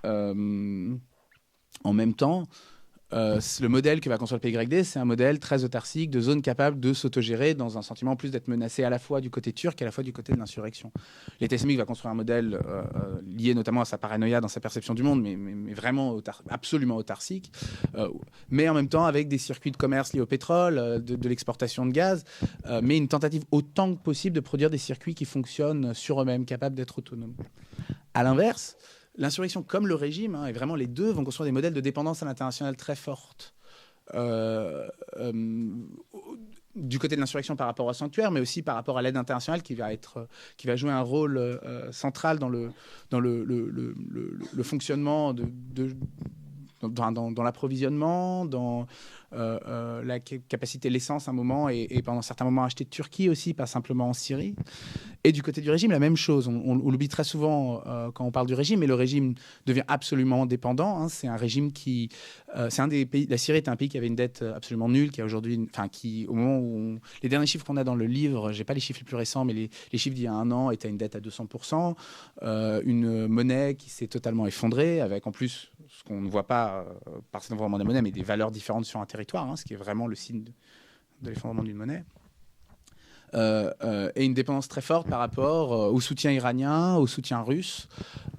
En même temps, le modèle que va construire le PYD, c'est un modèle très autarcique de zones capables de s'autogérer dans un sentiment en plus d'être menacé à la fois du côté turc et à la fois du côté de l'insurrection. L'État islamique va construire un modèle lié notamment à sa paranoïa dans sa perception du monde, mais vraiment absolument autarcique, mais en même temps avec des circuits de commerce liés au pétrole, de l'exportation de gaz, mais une tentative autant que possible de produire des circuits qui fonctionnent sur eux-mêmes, capables d'être autonomes. À l'inverse, l'insurrection comme le régime, et vraiment les deux, vont construire des modèles de dépendance à l'international très fortes. Du côté de l'insurrection par rapport au sanctuaire, mais aussi par rapport à l'aide internationale qui va jouer un rôle central dans le fonctionnement dans l'approvisionnement, dans la capacité l'essence à un moment et pendant certains moments acheter de Turquie aussi, pas simplement en Syrie. Et du côté du régime, la même chose. On l'oublie très souvent quand on parle du régime, mais le régime devient absolument dépendant. C'est un régime c'est un des pays. La Syrie est un pays qui avait une dette absolument nulle, qui a aujourd'hui, au moment où les derniers chiffres qu'on a dans le livre, j'ai pas les chiffres les plus récents, mais les chiffres d'il y a un an étaient à une dette à 200%, une monnaie qui s'est totalement effondrée, avec en plus ce qu'on ne voit pas par cet environnement des monnaies, mais des valeurs différentes sur un territoire, ce qui est vraiment le signe de l'effondrement d'une monnaie. Et une dépendance très forte par rapport au soutien iranien, au soutien russe,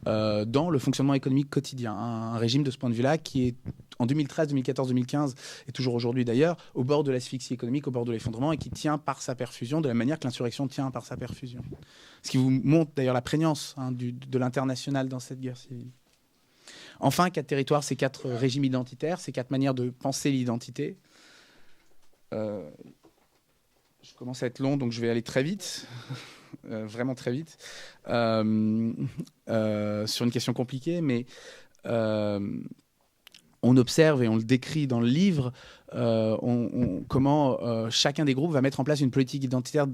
dans le fonctionnement économique quotidien. Un régime de ce point de vue-là qui est en 2013, 2014, 2015, et toujours aujourd'hui d'ailleurs, au bord de l'asphyxie économique, au bord de l'effondrement, et qui tient par sa perfusion, de la manière que l'insurrection tient par sa perfusion. Ce qui vous montre d'ailleurs la prégnance de l'international dans cette guerre civile. Enfin, 4 territoires, c'est 4 régimes identitaires, c'est 4 manières de penser l'identité. Je commence à être long, donc je vais aller très vite, vraiment très vite, sur une question compliquée, mais on observe et on le décrit dans le livre comment chacun des groupes va mettre en place une politique identitaire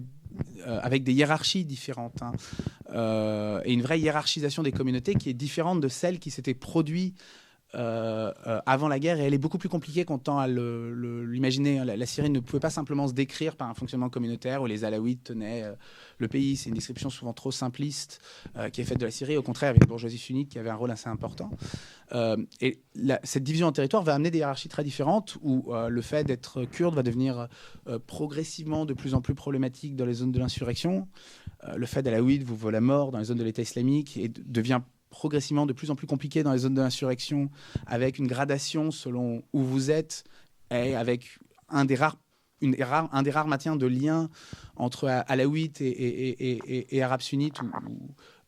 avec des hiérarchies différentes, hein, et une vraie hiérarchisation des communautés qui est différente de celle qui s'était produite avant la guerre, et elle est beaucoup plus compliquée qu'on tend à l'imaginer. La Syrie ne pouvait pas simplement se décrire par un fonctionnement communautaire où les Alaouites tenaient le pays. C'est une description souvent trop simpliste qui est faite de la Syrie. Au contraire, il y avait une bourgeoisie sunnite qui avait un rôle assez important. Et cette division en territoire va amener des hiérarchies très différentes où le fait d'être kurde va devenir progressivement de plus en plus problématique dans les zones de l'insurrection. Le fait d'Alaouite vous vaut la mort dans les zones de l'État islamique et devient progressivement de plus en plus compliqué dans les zones de l'insurrection, avec une gradation selon où vous êtes, et avec un des rares maintiens de liens entre alaouites et arabes sunnites,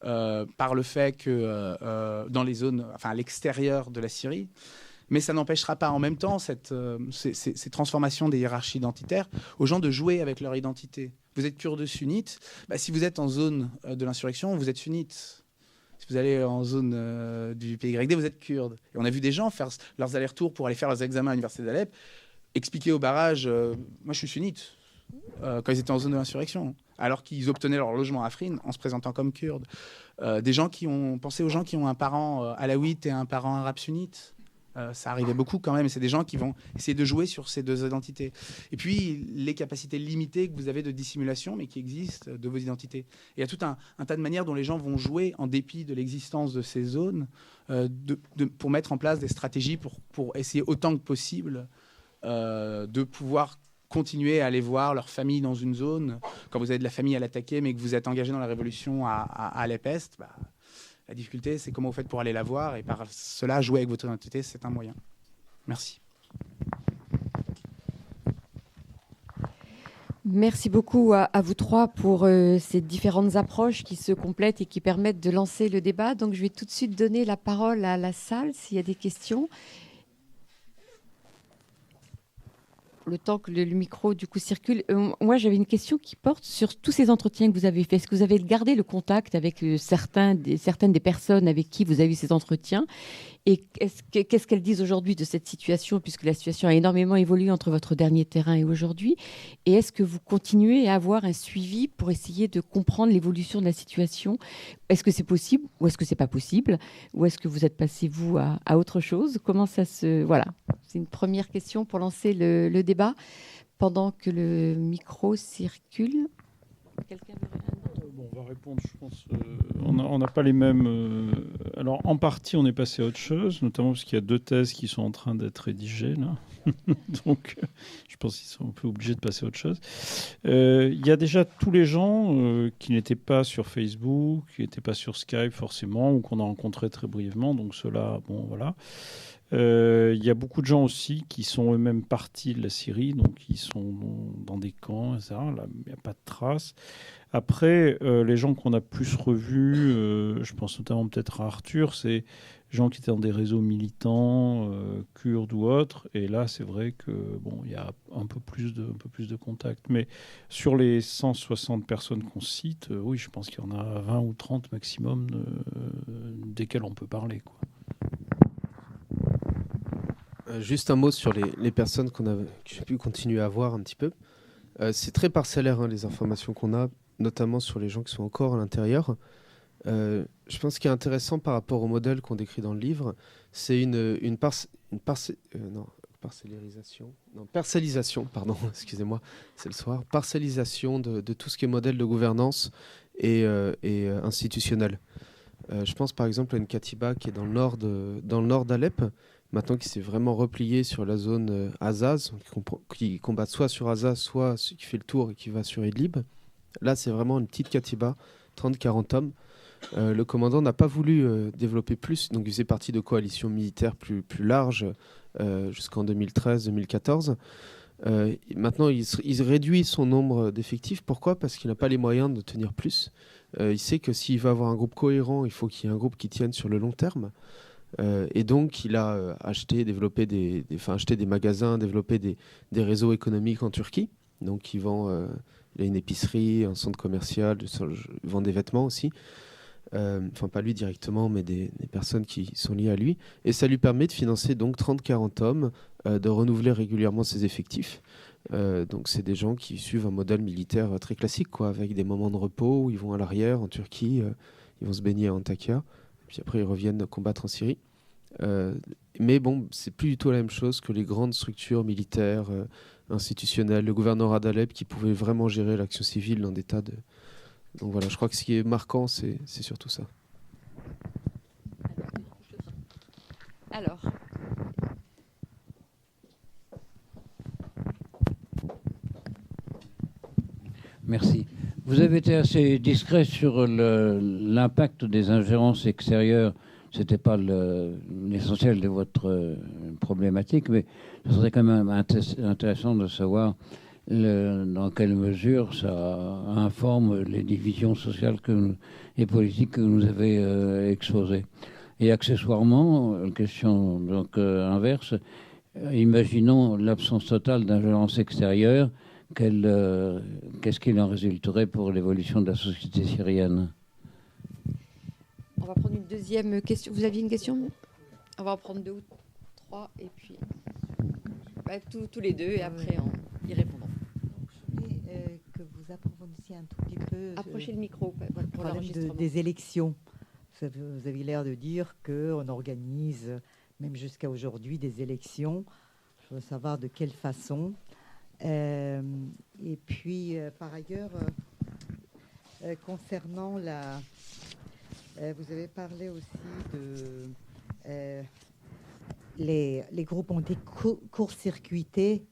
par le fait que dans les zones, enfin à l'extérieur de la Syrie. Mais ça n'empêchera pas en même temps ces transformations des hiérarchies identitaires aux gens de jouer avec leur identité. Vous êtes kurde sunnite, si vous êtes en zone de l'insurrection, vous êtes sunnite. Si vous allez en zone du PYD, vous êtes kurde. Et on a vu des gens faire leurs allers-retours pour aller faire leurs examens à l'université d'Alep, expliquer au barrage moi je suis sunnite, quand ils étaient en zone de l'insurrection, alors qu'ils obtenaient leur logement à Afrin en se présentant comme kurdes. Des gens qui ont pensé aux gens qui ont un parent alaouite et un parent arabe sunnite. Ça arrivait beaucoup quand même, et c'est des gens qui vont essayer de jouer sur ces deux identités. Et puis, les capacités limitées que vous avez de dissimulation, mais qui existent, de vos identités. Et il y a tout un tas de manières dont les gens vont jouer, en dépit de l'existence de ces zones, pour mettre en place des stratégies pour essayer autant que possible de pouvoir continuer à aller voir leur famille dans une zone. Quand vous avez de la famille à l'attaquer, mais que vous êtes engagé dans la révolution à Alep-Est, la difficulté, c'est comment vous faites pour aller la voir, et par cela, jouer avec votre identité, c'est un moyen. Merci. Merci beaucoup à vous trois pour ces différentes approches qui se complètent et qui permettent de lancer le débat. Donc, je vais tout de suite donner la parole à la salle s'il y a des questions. Le temps que le micro du coup circule. Moi, j'avais une question qui porte sur tous ces entretiens que vous avez faits. Est-ce que vous avez gardé le contact avec certaines des personnes avec qui vous avez eu ces entretiens? Et qu'est-ce qu'elles disent aujourd'hui de cette situation, puisque la situation a énormément évolué entre votre dernier terrain et aujourd'hui? Et est-ce que vous continuez à avoir un suivi pour essayer de comprendre l'évolution de la situation? Est-ce que c'est possible ou est-ce que c'est pas possible? Ou est-ce que vous êtes passé, vous, à autre chose? Comment ça se... Voilà, c'est une première question pour lancer le débat. Pendant que le micro circule. Quelqu'un on va répondre, je pense. On n'a pas les mêmes... Alors, en partie, on est passé à autre chose, notamment parce qu'il y a 2 thèses qui sont en train d'être rédigées, là. Donc, je pense qu'ils sont un peu obligés de passer à autre chose. Il y a déjà tous les gens qui n'étaient pas sur Facebook, qui n'étaient pas sur Skype, forcément, ou qu'on a rencontrés très brièvement. Donc, ceux-là, bon, voilà. Il y a beaucoup de gens aussi qui sont eux-mêmes partis de la Syrie, donc ils sont dans des camps, etc. Là, il n'y a pas de traces. Après, les gens qu'on a plus revus, je pense notamment peut-être à Arthur, c'est des gens qui étaient dans des réseaux militants, kurdes ou autres. Et là, c'est vrai que bon, il y a un peu plus de contacts. Mais sur les 160 personnes qu'on cite, oui, je pense qu'il y en a 20 ou 30 maximum desquels on peut parler, quoi. Juste un mot sur les personnes que j'ai pu continuer à voir un petit peu. C'est très parcellaire, hein, les informations qu'on a, notamment sur les gens qui sont encore à l'intérieur. Je pense qu'il est intéressant par rapport au modèle qu'on décrit dans le livre, c'est parcellisation, pardon, excusez-moi, c'est le soir, parcellisation de tout ce qui est modèle de gouvernance et institutionnel. Je pense par exemple à une Katiba qui est dans le nord d'Alep, maintenant qui s'est vraiment replié sur la zone Azaz, qui combat soit sur Azaz, soit qui fait le tour et qui va sur Idlib. Là, c'est vraiment une petite Katiba, 30-40 hommes. Le commandant n'a pas voulu développer plus, donc il faisait partie de coalitions militaires plus larges jusqu'en 2013-2014. Maintenant, il réduit son nombre d'effectifs. Pourquoi ? Parce qu'il n'a pas les moyens de tenir plus. Il sait que s'il veut avoir un groupe cohérent, il faut qu'il y ait un groupe qui tienne sur le long terme. Et donc, il a acheté des magasins, développé des réseaux économiques en Turquie. Donc il a une épicerie, un centre commercial, il vend des vêtements aussi. Enfin pas lui directement, mais des personnes qui sont liées à lui. Et ça lui permet de financer donc 30-40 hommes, de renouveler régulièrement ses effectifs. Donc c'est des gens qui suivent un modèle militaire très classique, quoi, avec des moments de repos où ils vont à l'arrière en Turquie, ils vont se baigner à Antakya, puis après ils reviennent combattre en Syrie. Mais bon, c'est plus du tout la même chose que les grandes structures militaires, institutionnelles, le gouvernorat d'Alep qui pouvait vraiment gérer l'action civile dans des tas de... Donc voilà, je crois que ce qui est marquant, c'est surtout ça. Alors. Merci. Vous avez été assez discret sur l'impact des ingérences extérieures. Ce n'était pas l'essentiel de votre problématique, mais ce serait quand même intéressant de savoir dans quelle mesure ça informe les divisions sociales et politiques que vous avez exposées. Et accessoirement, question donc, inverse, imaginons l'absence totale d'ingérence extérieure. Qu'est-ce qu'il en résulterait pour l'évolution de la société syrienne? On va prendre une deuxième question. Vous aviez une question? On va en prendre 2 ou 3 et puis tous les deux et après y répondrons. Que vous approfondissiez un tout petit peu. Approchez le micro pour l'enregistrement. Des élections. Vous avez l'air de dire qu'on organise, même jusqu'à aujourd'hui, des élections. Je veux savoir de quelle façon. Et puis, par ailleurs, concernant vous avez parlé aussi de... les groupes ont été court-circuités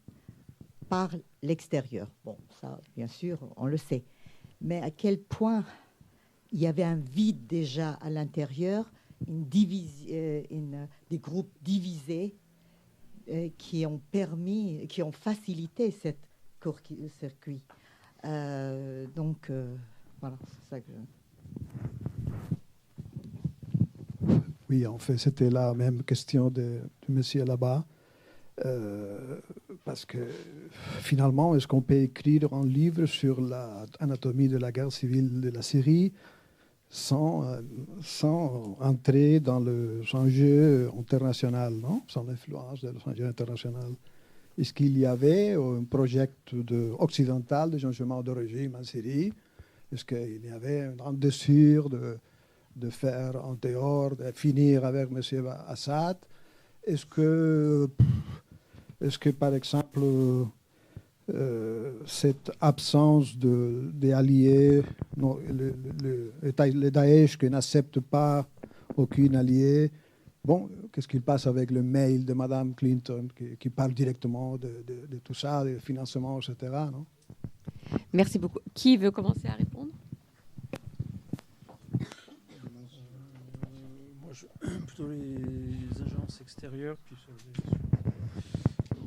par l'extérieur. Bon, ça, bien sûr, on le sait. Mais à quel point il y avait un vide déjà à l'intérieur, des groupes divisés qui ont facilité cette court-circuit. Donc, voilà, c'est ça que Oui, en fait, c'était la même question du monsieur là-bas. Parce que finalement, est-ce qu'on peut écrire un livre sur l'anatomie de la guerre civile de la Syrie sans entrer dans le enjeu international, non? Sans l'influence de l'enjeu international? Est-ce qu'il y avait un projet occidental de changement de régime en Syrie? Est-ce qu'il y avait un grande désir de faire en dehors, de finir avec M. Assad? Est-ce que, par exemple, cette absence des alliés, le Daesh qui n'accepte pas aucun allié, bon, qu'est-ce qu'il passe avec le mail de Mme Clinton qui parle directement de tout ça, des financements, etc. Non? Merci beaucoup. Qui veut commencer à répondre? Plutôt les ingérences extérieures, puis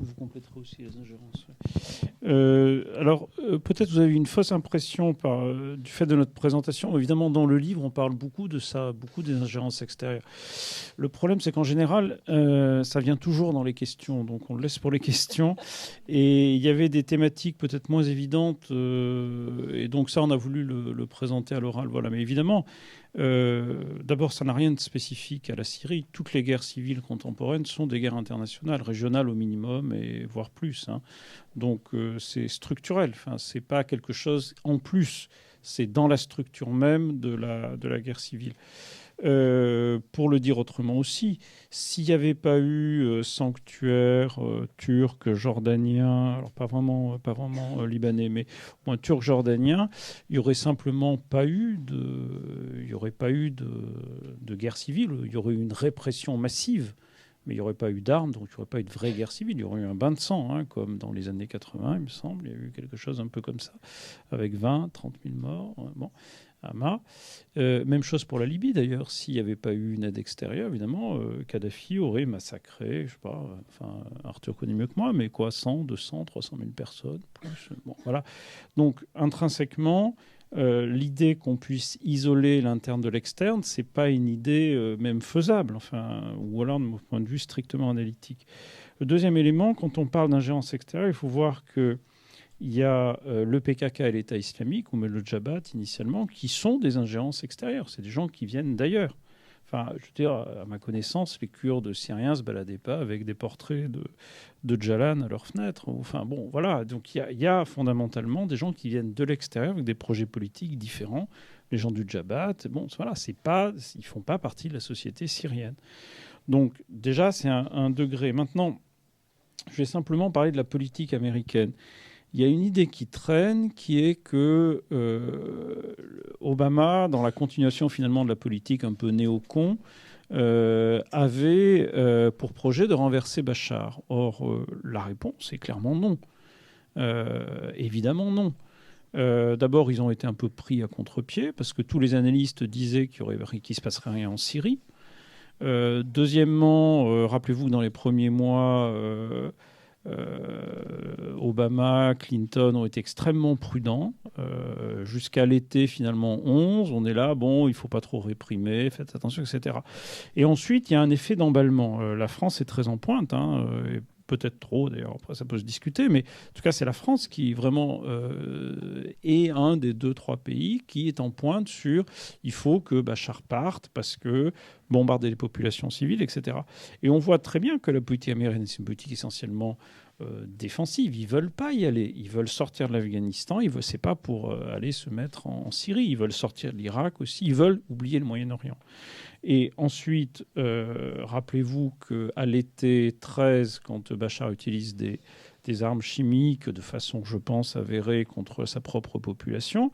vous compléterez aussi les ingérences. Alors, peut-être vous avez eu une fausse impression du fait de notre présentation. Évidemment, dans le livre, on parle beaucoup de ça, beaucoup des ingérences extérieures. Le problème, c'est qu'en général, ça vient toujours dans les questions, donc on le laisse pour les questions. Et il y avait des thématiques peut-être moins évidentes, et donc ça, on a voulu le présenter à l'oral. Voilà. Mais évidemment, d'abord, ça n'a rien de spécifique à la Syrie. Toutes les guerres civiles contemporaines sont des guerres internationales, régionales au minimum, et voire plus. Hein. Donc, c'est structurel. Enfin, c'est pas quelque chose en plus. C'est dans la structure même de la guerre civile. Pour le dire autrement aussi, s'il n'y avait pas eu sanctuaire turc, jordanien, alors pas vraiment libanais, mais au moins turc-jordanien, il n'y aurait simplement pas eu de guerre civile. Il y aurait eu une répression massive, mais il n'y aurait pas eu d'armes, donc il n'y aurait pas eu de vraie guerre civile. Il y aurait eu un bain de sang, hein, comme dans les années 80, il me semble. Il y a eu quelque chose un peu comme ça, avec 20, 30 000 morts. Bon. Hama. Même chose pour la Libye d'ailleurs. S'il n'y avait pas eu une aide extérieure, évidemment, Kadhafi aurait massacré, je sais pas, enfin, Arthur connaît mieux que moi, mais quoi, 100, 200, 300 000 personnes, plus. Bon, voilà. Donc, intrinsèquement, l'idée qu'on puisse isoler l'interne de l'externe, c'est pas une idée même faisable, enfin, ou alors de mon point de vue strictement analytique. Le deuxième élément, quand on parle d'ingérence extérieure, il faut voir que il y a le PKK et l'État islamique, ou même le Jabhat initialement, qui sont des ingérences extérieures. C'est des gens qui viennent d'ailleurs. Enfin, je veux dire, à ma connaissance, les Kurdes syriens ne se baladaient pas avec des portraits de Jalan à leur fenêtre. Enfin, bon, voilà. Donc, il y a fondamentalement des gens qui viennent de l'extérieur avec des projets politiques différents. Les gens du Jabhat, bon, voilà, ils ne font pas partie de la société syrienne. Donc, déjà, c'est un degré. Maintenant, je vais simplement parler de la politique américaine. Il y a une idée qui traîne, qui est que Obama, dans la continuation finalement de la politique un peu néocon, avait pour projet de renverser Bachar. Or, la réponse est clairement non. Évidemment non. D'abord, ils ont été un peu pris à contre-pied, parce que tous les analystes disaient qu'il ne se passerait rien en Syrie. Deuxièmement, rappelez-vous, dans les premiers mois... Obama, Clinton ont été extrêmement prudents. Jusqu'à l'été, finalement, 11, on est là, bon, il ne faut pas trop réprimer, faites attention, etc. Et ensuite, il y a un effet d'emballement. La France est très en pointe, et peut-être trop, d'ailleurs, après ça peut se discuter, mais en tout cas, c'est la France qui vraiment est un des 2-3 pays qui est en pointe sur il faut que Bachar parte parce que bombarder les populations civiles, etc. Et on voit très bien que la politique américaine, c'est une politique essentiellement défensive. Ils ne veulent pas y aller. Ils veulent sortir de l'Afghanistan. Ce n'est pas pour aller se mettre en Syrie. Ils veulent sortir de l'Irak aussi. Ils veulent oublier le Moyen-Orient. Et ensuite, rappelez-vous qu'à l'été 13, quand Bachar utilise des armes chimiques de façon, je pense, avérée contre sa propre population,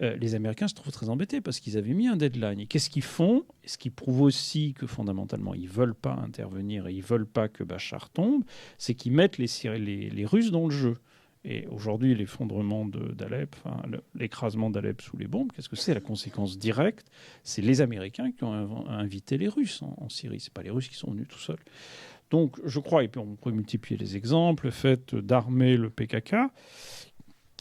les Américains se trouvent très embêtés parce qu'ils avaient mis un deadline. Et qu'est-ce qu'ils font? Ce qui prouve aussi que fondamentalement, ils ne veulent pas intervenir et ils ne veulent pas que Bachar tombe, c'est qu'ils mettent les Russes dans le jeu. Et aujourd'hui, l'effondrement d'Alep, l'écrasement d'Alep sous les bombes, qu'est-ce que c'est? La conséquence directe, c'est les Américains qui ont invité les Russes en Syrie. Ce n'est pas les Russes qui sont venus tout seuls. Donc, je crois, et puis on peut multiplier les exemples, le fait d'armer le PKK,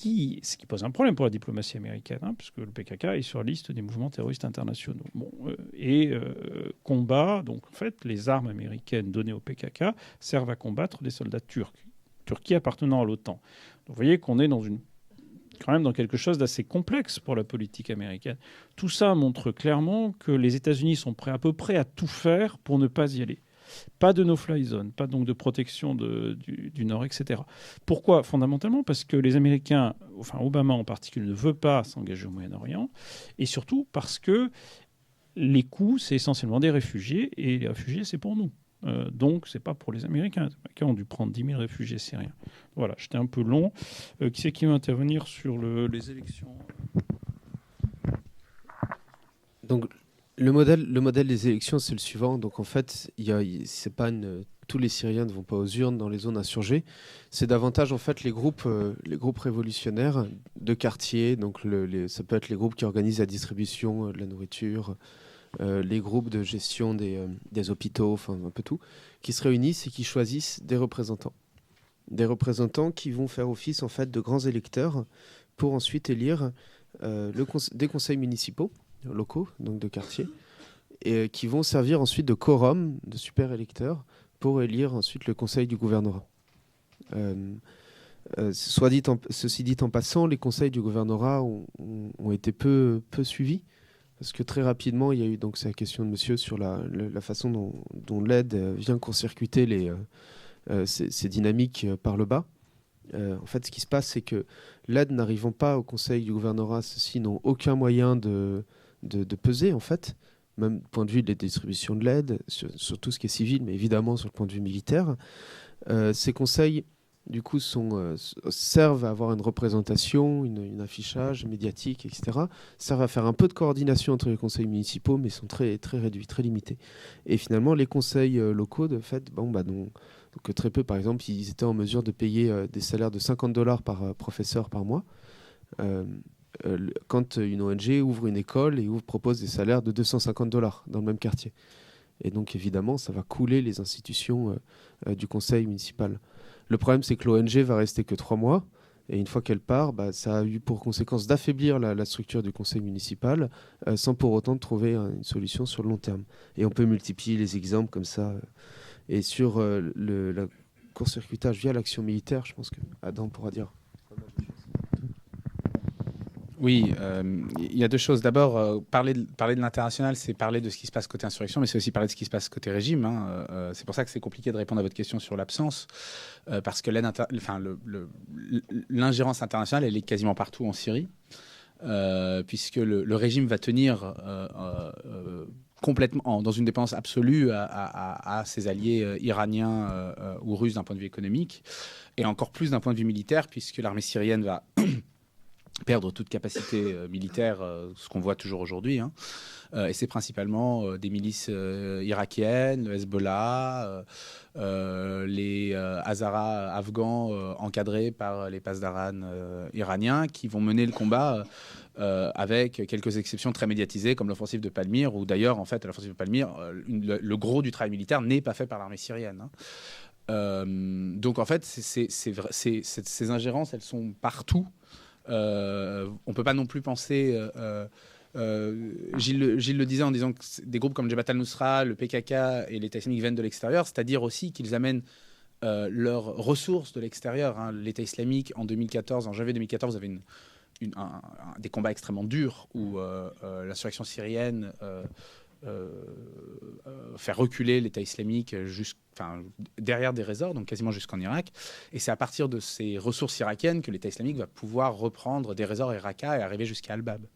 ce qui pose un problème pour la diplomatie américaine, puisque le PKK est sur la liste des mouvements terroristes internationaux. Combat, donc en fait, les armes américaines données au PKK servent à combattre des soldats turcs. Turquie appartenant à l'OTAN. Donc, vous voyez qu'on est quand même dans quelque chose d'assez complexe pour la politique américaine. Tout ça montre clairement que les États-Unis sont prêts à peu près à tout faire pour ne pas y aller. Pas de no-fly zone, pas donc de protection du Nord, etc. Pourquoi? Fondamentalement parce que les Américains, enfin Obama en particulier, ne veut pas s'engager au Moyen-Orient, et surtout parce que les coûts, c'est essentiellement des réfugiés, et les réfugiés, c'est pour nous. Donc, ce n'est pas pour les Américains. Les Américains ont dû prendre 10 000 réfugiés syriens. Voilà, j'étais un peu long. Qui c'est qui va intervenir sur les élections? Donc, le modèle des élections, c'est le suivant. Donc, en fait, c'est pas tous les Syriens ne vont pas aux urnes dans les zones insurgées. C'est davantage, en fait, les groupes révolutionnaires de quartier. Donc, ça peut être les groupes qui organisent la distribution de la nourriture, les groupes de gestion des hôpitaux, enfin un peu tout, qui se réunissent et qui choisissent des représentants. Des représentants qui vont faire office en fait de grands électeurs pour ensuite élire des conseils municipaux locaux, donc de quartier, et qui vont servir ensuite de quorum, de super électeurs, pour élire ensuite le conseil du gouvernorat. Ceci dit en passant, les conseils du gouvernorat ont été peu suivis. Parce que très rapidement, il y a eu, donc c'est la question de monsieur sur la façon dont l'aide vient court-circuiter ces dynamiques par le bas. En fait, ce qui se passe, c'est que l'aide n'arrivant pas au conseil du gouvernorat, ceux-ci n'ont aucun moyen de peser, en fait, même du point de vue de la distribution de l'aide, sur tout ce qui est civil, mais évidemment sur le point de vue militaire. Ces conseils, du coup, servent à avoir une représentation, un affichage médiatique, etc. Servent à faire un peu de coordination entre les conseils municipaux, mais sont très, très réduits, très limités. Et finalement, les conseils locaux, de fait, donc très peu, par exemple, ils étaient en mesure de payer des salaires de $50 par professeur par mois. Quand une ONG ouvre une école et propose des salaires de $250 dans le même quartier. Et donc, évidemment, ça va couler les institutions du conseil municipal. Le problème, c'est que l'ONG va rester que 3 mois. Et une fois qu'elle part, ça a eu pour conséquence d'affaiblir la structure du conseil municipal sans pour autant trouver une solution sur le long terme. Et on peut multiplier les exemples comme ça. Et sur le court-circuitage via l'action militaire, je pense que Adam pourra dire. Oui, il y a deux choses. D'abord, parler de l'international, c'est parler de ce qui se passe côté insurrection, mais c'est aussi parler de ce qui se passe côté régime. C'est pour ça que c'est compliqué de répondre à votre question sur l'absence, parce que l'ingérence internationale, elle est quasiment partout en Syrie, puisque le régime va tenir complètement dans une dépendance absolue à ses alliés iraniens ou russes d'un point de vue économique, et encore plus d'un point de vue militaire, puisque l'armée syrienne va perdre toute capacité militaire, ce qu'on voit toujours aujourd'hui. Et c'est principalement des milices irakiennes, le Hezbollah, les Hazaras afghans encadrés par les Pasdaran iraniens qui vont mener le combat avec quelques exceptions très médiatisées comme l'offensive de Palmyre, où d'ailleurs, en fait, à l'offensive de Palmyre, le gros du travail militaire n'est pas fait par l'armée syrienne. Donc en fait, ces ingérences, elles sont partout. On ne peut pas non plus penser... Gilles le disait en disant que des groupes comme Jabhat al-Nusra, le PKK et l'État islamique viennent de l'extérieur, c'est-à-dire aussi qu'ils amènent leurs ressources de l'extérieur. L'État islamique, en janvier 2014, avait des combats extrêmement durs où l'insurrection syrienne fait reculer l'État islamique derrière des résorts, donc quasiment jusqu'en Irak. Et c'est à partir de ces ressources irakiennes que l'État islamique va pouvoir reprendre des résorts et Raqqa et arriver jusqu'à Al-Bab.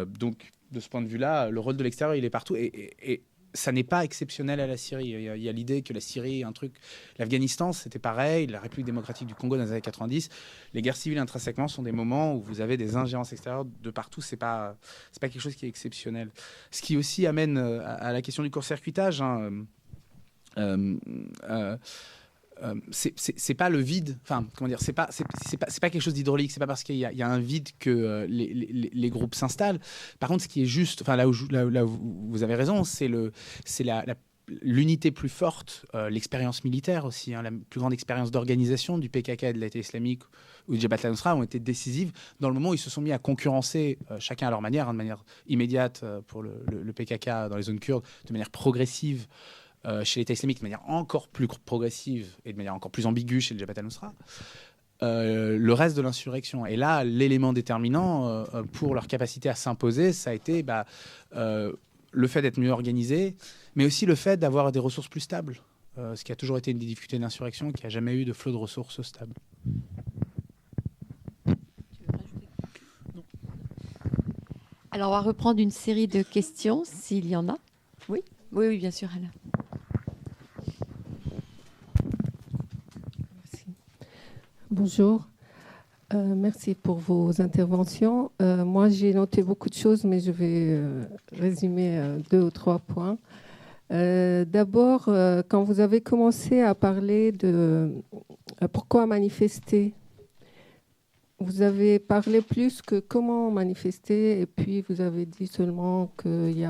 Donc, de ce point de vue-là, le rôle de l'extérieur, il est partout. Et ça n'est pas exceptionnel à la Syrie. Il y a l'idée que la Syrie est un truc... L'Afghanistan, c'était pareil. La République démocratique du Congo dans les années 90. Les guerres civiles intrinsèquement sont des moments où vous avez des ingérences extérieures de partout. C'est pas quelque chose qui est exceptionnel. Ce qui aussi amène à la question du court-circuitage. C'est pas le vide, enfin comment dire, c'est pas quelque chose d'hydraulique, c'est pas parce qu'il y a un vide que les groupes s'installent. Par contre, ce qui est juste, enfin là où vous avez raison, c'est l'unité plus forte, l'expérience militaire aussi, la plus grande expérience d'organisation du PKK et de l'État islamique ou du Jabhat al-Nusra ont été décisives dans le moment où ils se sont mis à concurrencer chacun à leur manière, de manière immédiate pour le PKK dans les zones kurdes, de manière progressive chez l'État islamique, de manière encore plus progressive et de manière encore plus ambiguë chez le Jabhat al-Nusra, le reste de l'insurrection. Et là, l'élément déterminant pour leur capacité à s'imposer, ça a été le fait d'être mieux organisé, mais aussi le fait d'avoir des ressources plus stables, ce qui a toujours été une des difficultés de l'insurrection, qui n'a jamais eu de flot de ressources stables. Alors, on va reprendre une série de questions, s'il y en a. Oui, oui, bien sûr, Alain. Bonjour, merci pour vos interventions. Moi, j'ai noté beaucoup de choses, mais je vais résumer 2 ou 3 points. D'abord, quand vous avez commencé à parler de pourquoi manifester, vous avez parlé plus que comment manifester, et puis vous avez dit seulement qu'il y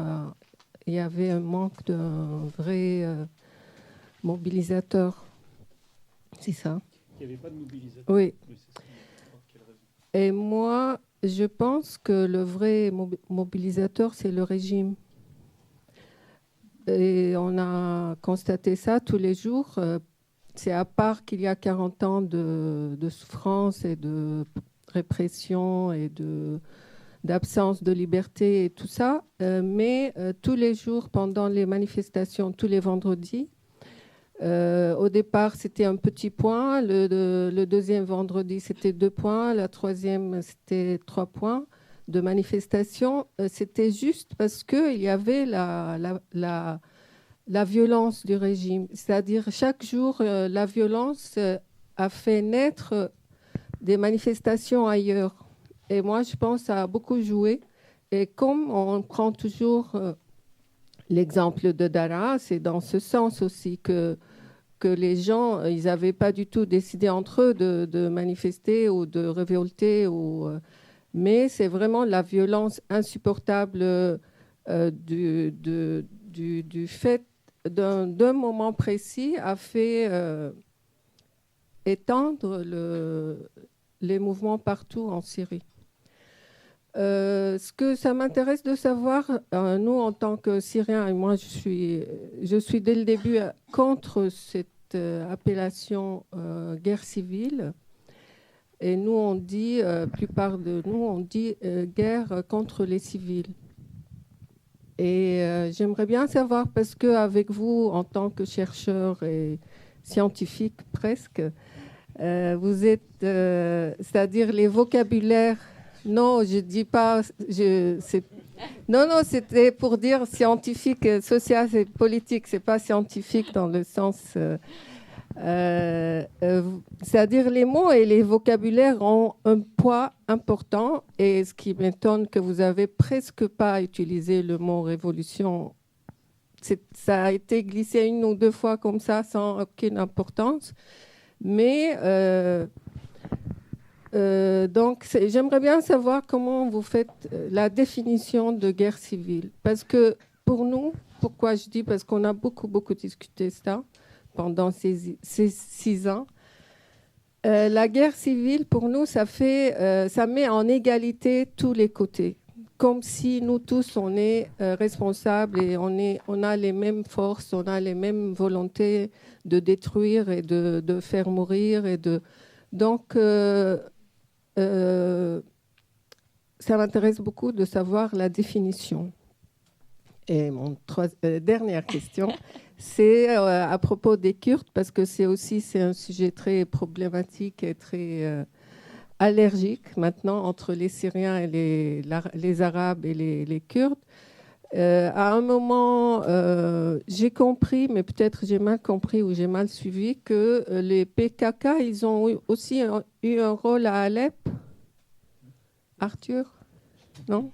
avait un manque d'un vrai mobilisateur. C'est ça? Il n'y avait pas de mobilisateur. Oui. Et moi, je pense que le vrai mobilisateur, c'est le régime. Et on a constaté ça tous les jours. C'est à part qu'il y a 40 ans de souffrance et de répression et d'absence de liberté et tout ça. Mais tous les jours, pendant les manifestations, tous les vendredis, au départ, c'était un petit point. Le deuxième vendredi, c'était 2 points. La troisième, c'était 3 points de manifestation. C'était juste parce qu'il y avait la violence du régime. C'est-à-dire, chaque jour, la violence a fait naître des manifestations ailleurs. Et moi, je pense que ça a beaucoup joué. Et comme on prend toujours... l'exemple de Daraa, c'est dans ce sens aussi que les gens, ils n'avaient pas du tout décidé entre eux de manifester ou de révolter. Mais c'est vraiment la violence insupportable du fait d'un moment précis a fait étendre les mouvements partout en Syrie. Ce que ça m'intéresse de savoir, nous en tant que Syriens, et moi je suis dès le début contre cette appellation guerre civile. Et nous, on dit, plupart de nous, on dit guerre contre les civils. Et j'aimerais bien savoir, parce qu'avec vous, en tant que chercheur et scientifique presque, vous êtes, c'est-à-dire les vocabulaires. Non, je dis pas. Non, c'était pour dire scientifique, social et politique. C'est pas scientifique dans le sens. C'est-à-dire les mots et les vocabulaires ont un poids important. Et ce qui m'étonne, que vous avez presque pas utilisé le mot révolution. Ça a été glissé 1 ou 2 fois comme ça, sans aucune importance. Mais donc, j'aimerais bien savoir comment vous faites la définition de guerre civile. Parce que pour nous, pourquoi je dis, parce qu'on a beaucoup discuté ça pendant ces 6 ans. La guerre civile, pour nous, ça met en égalité tous les côtés. Comme si nous tous, on est responsables et on a les mêmes forces, on a les mêmes volontés de détruire et de faire mourir. Donc, ça m'intéresse beaucoup de savoir la définition. Et mon dernière question, c'est à propos des Kurdes, parce que c'est un sujet très problématique et très allergique maintenant entre les Syriens et les Arabes et les Kurdes. À un moment, j'ai compris, mais peut-être j'ai mal compris ou j'ai mal suivi, que les PKK, ils ont aussi eu un rôle à Alep. Arthur ? Non ?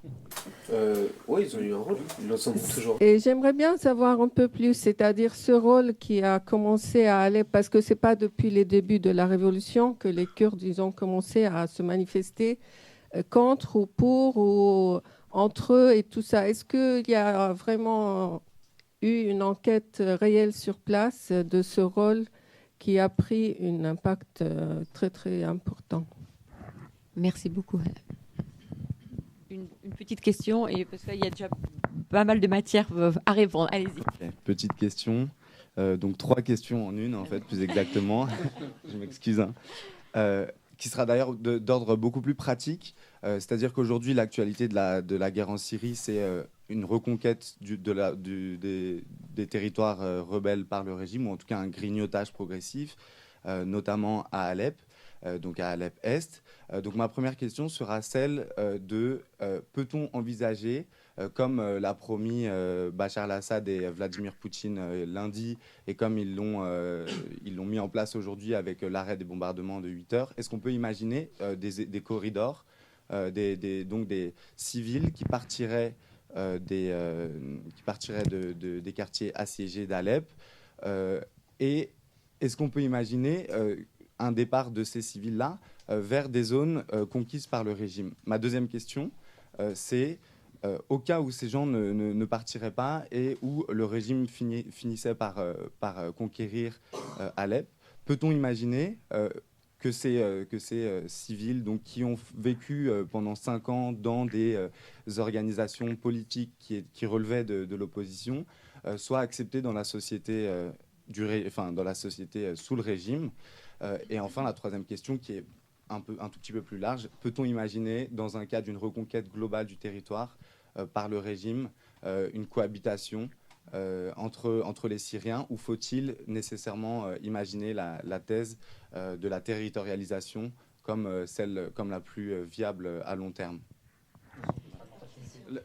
Oui, ils ont eu un rôle, ils le sont toujours. Et j'aimerais bien savoir un peu plus, c'est-à-dire ce rôle qui a commencé à Alep, parce que ce n'est pas depuis les débuts de la révolution que les Kurdes ils ont commencé à se manifester contre ou pour ou entre eux et tout ça. Est-ce qu'il y a vraiment eu une enquête réelle sur place de ce rôle qui a pris un impact très important ? Merci beaucoup. Une petite question, et parce qu'il y a déjà pas mal de matière à répondre. Allez-y. Okay. Petite question. Donc 3 questions en une, en fait, plus exactement. Je m'excuse. Qui sera d'ailleurs d'ordre beaucoup plus pratique. C'est-à-dire qu'aujourd'hui, l'actualité de la guerre en Syrie, c'est une reconquête des territoires rebelles par le régime, ou en tout cas un grignotage progressif, notamment à Alep. Donc à Alep-Est. Donc ma première question sera celle de peut-on envisager, comme l'a promis Bachar al-Assad et Vladimir Poutine lundi, et comme ils l'ont mis en place aujourd'hui avec l'arrêt des bombardements de 8 heures, est-ce qu'on peut imaginer des corridors, donc des civils qui partiraient, des quartiers assiégés d'Alep, et est-ce qu'on peut imaginer un départ de ces civils-là vers des zones conquises par le régime. Ma deuxième question, c'est au cas où ces gens ne partiraient pas et où le régime finissait par conquérir Alep, peut-on imaginer que ces civils, donc, qui ont vécu pendant 5 ans dans des organisations politiques qui relevaient de l'opposition, soient acceptés dans la société, dans la société sous le régime? Et enfin, la troisième question, qui est un tout petit peu plus large, peut-on imaginer, dans un cas d'une reconquête globale du territoire par le régime, une cohabitation entre les Syriens, ou faut-il nécessairement imaginer la thèse de la territorialisation comme la plus viable à long terme?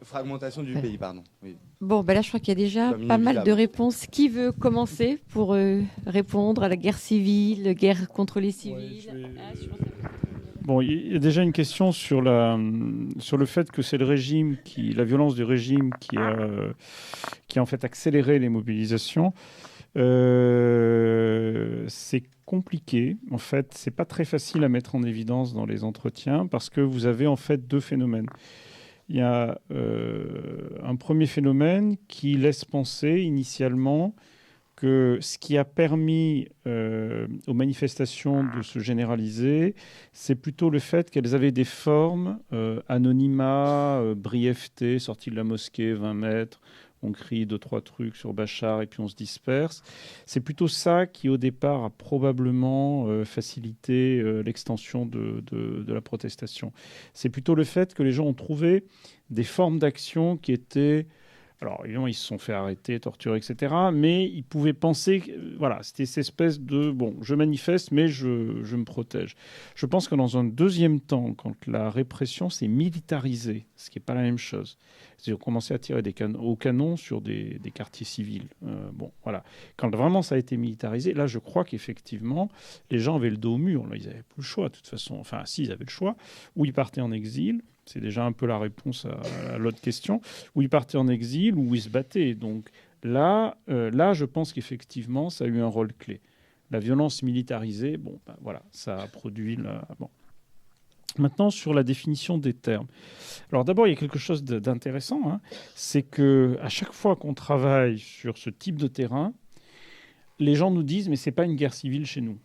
Fragmentation du pays, pardon. Oui. Bon, là, je crois qu'il y a déjà pas mal de réponses. Qui veut commencer pour répondre à la guerre civile, guerre contre les civils? Bon, il y a déjà une question sur le fait que c'est le régime la violence du régime qui a en fait accéléré les mobilisations. C'est compliqué. En fait, c'est pas très facile à mettre en évidence dans les entretiens, parce que vous avez en fait 2 phénomènes. Il y a un premier phénomène qui laisse penser initialement que ce qui a permis aux manifestations de se généraliser, c'est plutôt le fait qu'elles avaient des formes, anonymat, brièveté, sortie de la mosquée, 20 mètres, on crie 2-3 trucs sur Bachar et puis on se disperse. C'est plutôt ça qui, au départ, a probablement facilité l'extension de la protestation. C'est plutôt le fait que les gens ont trouvé des formes d'action qui étaient... Alors, évidemment, ils se sont fait arrêter, torturer, etc. Mais ils pouvaient penser... Voilà, c'était cette espèce de... Bon, je manifeste, mais je me protège. Je pense que dans un deuxième temps, quand la répression s'est militarisée, ce qui n'est pas la même chose, c'est-à-dire qu'on commençait à tirer au canon sur des quartiers civils. Bon, voilà. Quand vraiment ça a été militarisé, là, je crois qu'effectivement, les gens avaient le dos au mur. Là, ils n'avaient plus le choix, de toute façon. Enfin, si, ils avaient le choix. Ou ils partaient en exil. C'est déjà un peu la réponse à l'autre question. Où ils partaient en exil, ou ils se battaient. Donc là, je pense qu'effectivement, ça a eu un rôle clé. La violence militarisée, bon, ben, voilà, ça a produit... Bon. Maintenant, sur la définition des termes. Alors d'abord, il y a quelque chose d'intéressant, hein, c'est qu'à chaque fois qu'on travaille sur ce type de terrain, les gens nous disent « mais ce n'est pas une guerre civile chez nous ».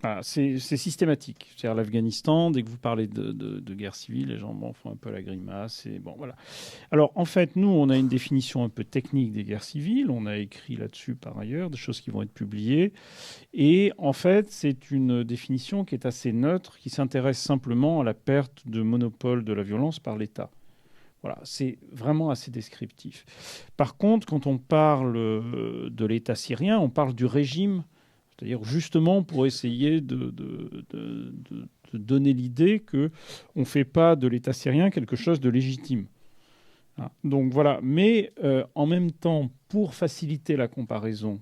Voilà, c'est systématique. C'est-à-dire l'Afghanistan, dès que vous parlez de guerre civile, les gens font un peu la grimace. Et bon, voilà. Alors, en fait, nous, on a une définition un peu technique des guerres civiles. On a écrit là-dessus, par ailleurs, des choses qui vont être publiées. Et en fait, c'est une définition qui est assez neutre, qui s'intéresse simplement à la perte de monopole de la violence par l'État. Voilà, c'est vraiment assez descriptif. Par contre, quand on parle de l'État syrien, on parle du régime. C'est-à-dire justement pour essayer de donner l'idée qu'on ne fait pas de l'État syrien quelque chose de légitime. Donc voilà. Mais en même temps, pour faciliter la comparaison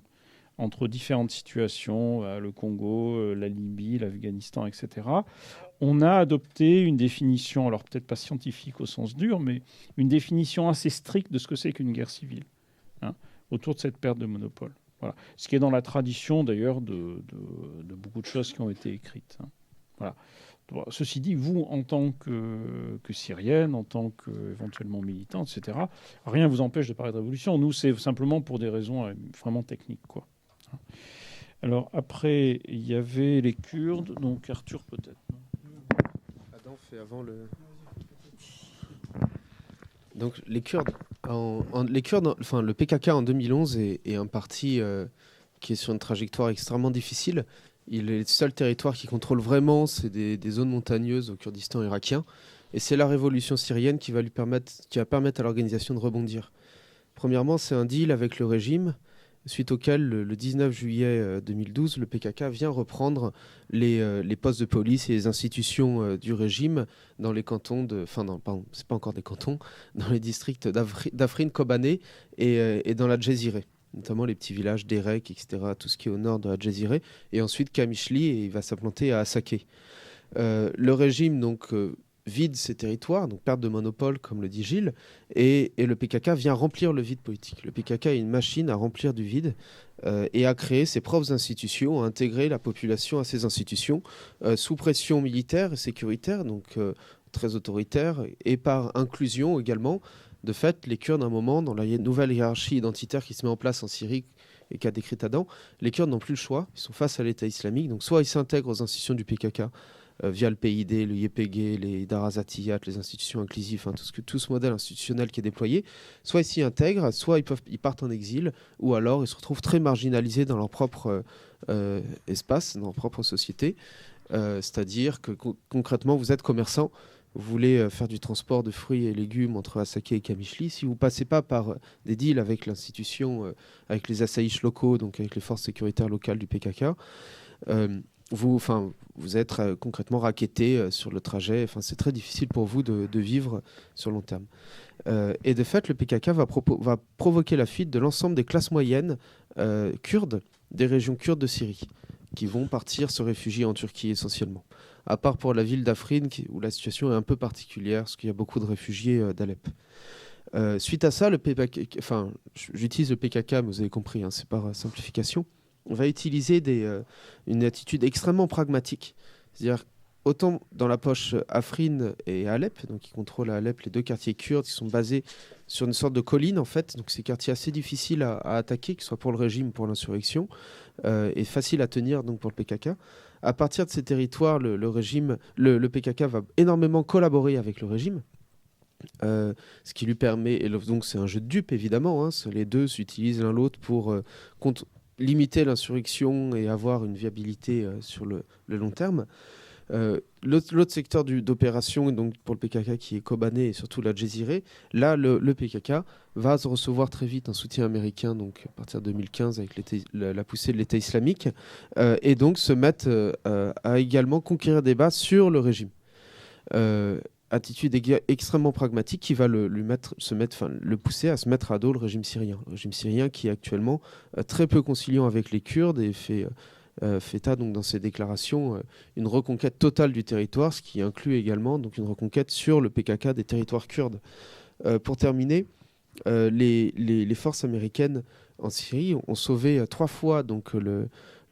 entre différentes situations, le Congo, la Libye, l'Afghanistan, etc., on a adopté une définition, alors peut-être pas scientifique au sens dur, mais une définition assez stricte de ce que c'est qu'une guerre civile, autour de cette perte de monopole. Voilà. Ce qui est dans la tradition d'ailleurs de beaucoup de choses qui ont été écrites. Voilà. Ceci dit, vous, en tant que Syrienne, en tant qu'éventuellement militante, etc., rien ne vous empêche de parler de révolution. Nous, c'est simplement pour des raisons vraiment techniques, quoi. Alors après, il y avait les Kurdes, donc Arthur peut-être. Adam fait avant le... Donc les Kurdes, le PKK en 2011 est un parti qui est sur une trajectoire extrêmement difficile. Il est le seul territoire qui contrôle vraiment, c'est des zones montagneuses au Kurdistan irakien. Et c'est la révolution syrienne qui va permettre à l'organisation de rebondir. Premièrement, c'est un deal avec le régime, suite auquel le 19 juillet 2012, le PKK vient reprendre les postes de police et les institutions du régime dans les cantons c'est pas encore des cantons, dans les districts d'Afrin, Kobané et dans la Djezireh, notamment les petits villages d'Erek, etc., tout ce qui est au nord de la Djezireh, et ensuite Kamishli, et il va s'implanter à Assaké. Le régime, donc... vide ces territoires, donc perte de monopole, comme le dit Gilles, et le PKK vient remplir le vide politique. Le PKK est une machine à remplir du vide et à créer ses propres institutions, à intégrer la population à ces institutions, sous pression militaire et sécuritaire, donc très autoritaire, et par inclusion également. De fait, les Kurdes, à un moment, dans la nouvelle hiérarchie identitaire qui se met en place en Syrie et qu'a décrite Adam, les Kurdes n'ont plus le choix, ils sont face à l'État islamique, donc soit ils s'intègrent aux institutions du PKK, via le PID, le YPG, les Darazatiyat, les institutions inclusives, tout ce modèle institutionnel qui est déployé, soit ils s'y intègrent, soit ils partent en exil, ou alors ils se retrouvent très marginalisés dans leur propre espace, dans leur propre société. C'est-à-dire que concrètement, vous êtes commerçant, vous voulez faire du transport de fruits et légumes entre Assaké et Kamishli. Si vous ne passez pas par des deals avec l'institution, avec les assaïches locaux, donc avec les forces sécuritaires locales du PKK, vous êtes concrètement racketté sur le trajet. C'est très difficile pour vous de vivre sur le long terme. Et de fait, le PKK va provoquer la fuite de l'ensemble des classes moyennes kurdes, des régions kurdes de Syrie, qui vont partir se réfugier en Turquie essentiellement. À part pour la ville d'Afrin, où la situation est un peu particulière, parce qu'il y a beaucoup de réfugiés d'Alep. Suite à ça, j'utilise le PKK, mais vous avez compris, c'est par simplification. On va utiliser une attitude extrêmement pragmatique. C'est-à-dire, autant dans la poche Afrin et Alep, donc qui contrôlent à Alep les deux quartiers kurdes qui sont basés sur une sorte de colline, en fait. Donc, c'est des quartiers assez difficiles à attaquer, que ce soit pour le régime ou pour l'insurrection, et facile à tenir donc, pour le PKK. À partir de ces territoires, le PKK va énormément collaborer avec le régime. Ce qui lui permet, et donc c'est un jeu de dupes évidemment, hein, les deux s'utilisent l'un l'autre pour limiter l'insurrection et avoir une viabilité sur le long terme. L'autre secteur d'opération, donc pour le PKK, qui est Kobané et surtout la Djezireh, là le PKK va recevoir très vite un soutien américain, donc à partir de 2015 avec la poussée de l'État islamique, et donc se mettent à également conquérir des bases sur le régime. Attitude extrêmement pragmatique qui va le pousser à se mettre à dos le régime syrien. Le régime syrien qui est actuellement très peu conciliant avec les Kurdes et fait état donc dans ses déclarations une reconquête totale du territoire, ce qui inclut également donc une reconquête sur le PKK des territoires kurdes. Pour terminer, les forces américaines en Syrie ont sauvé 3 fois donc le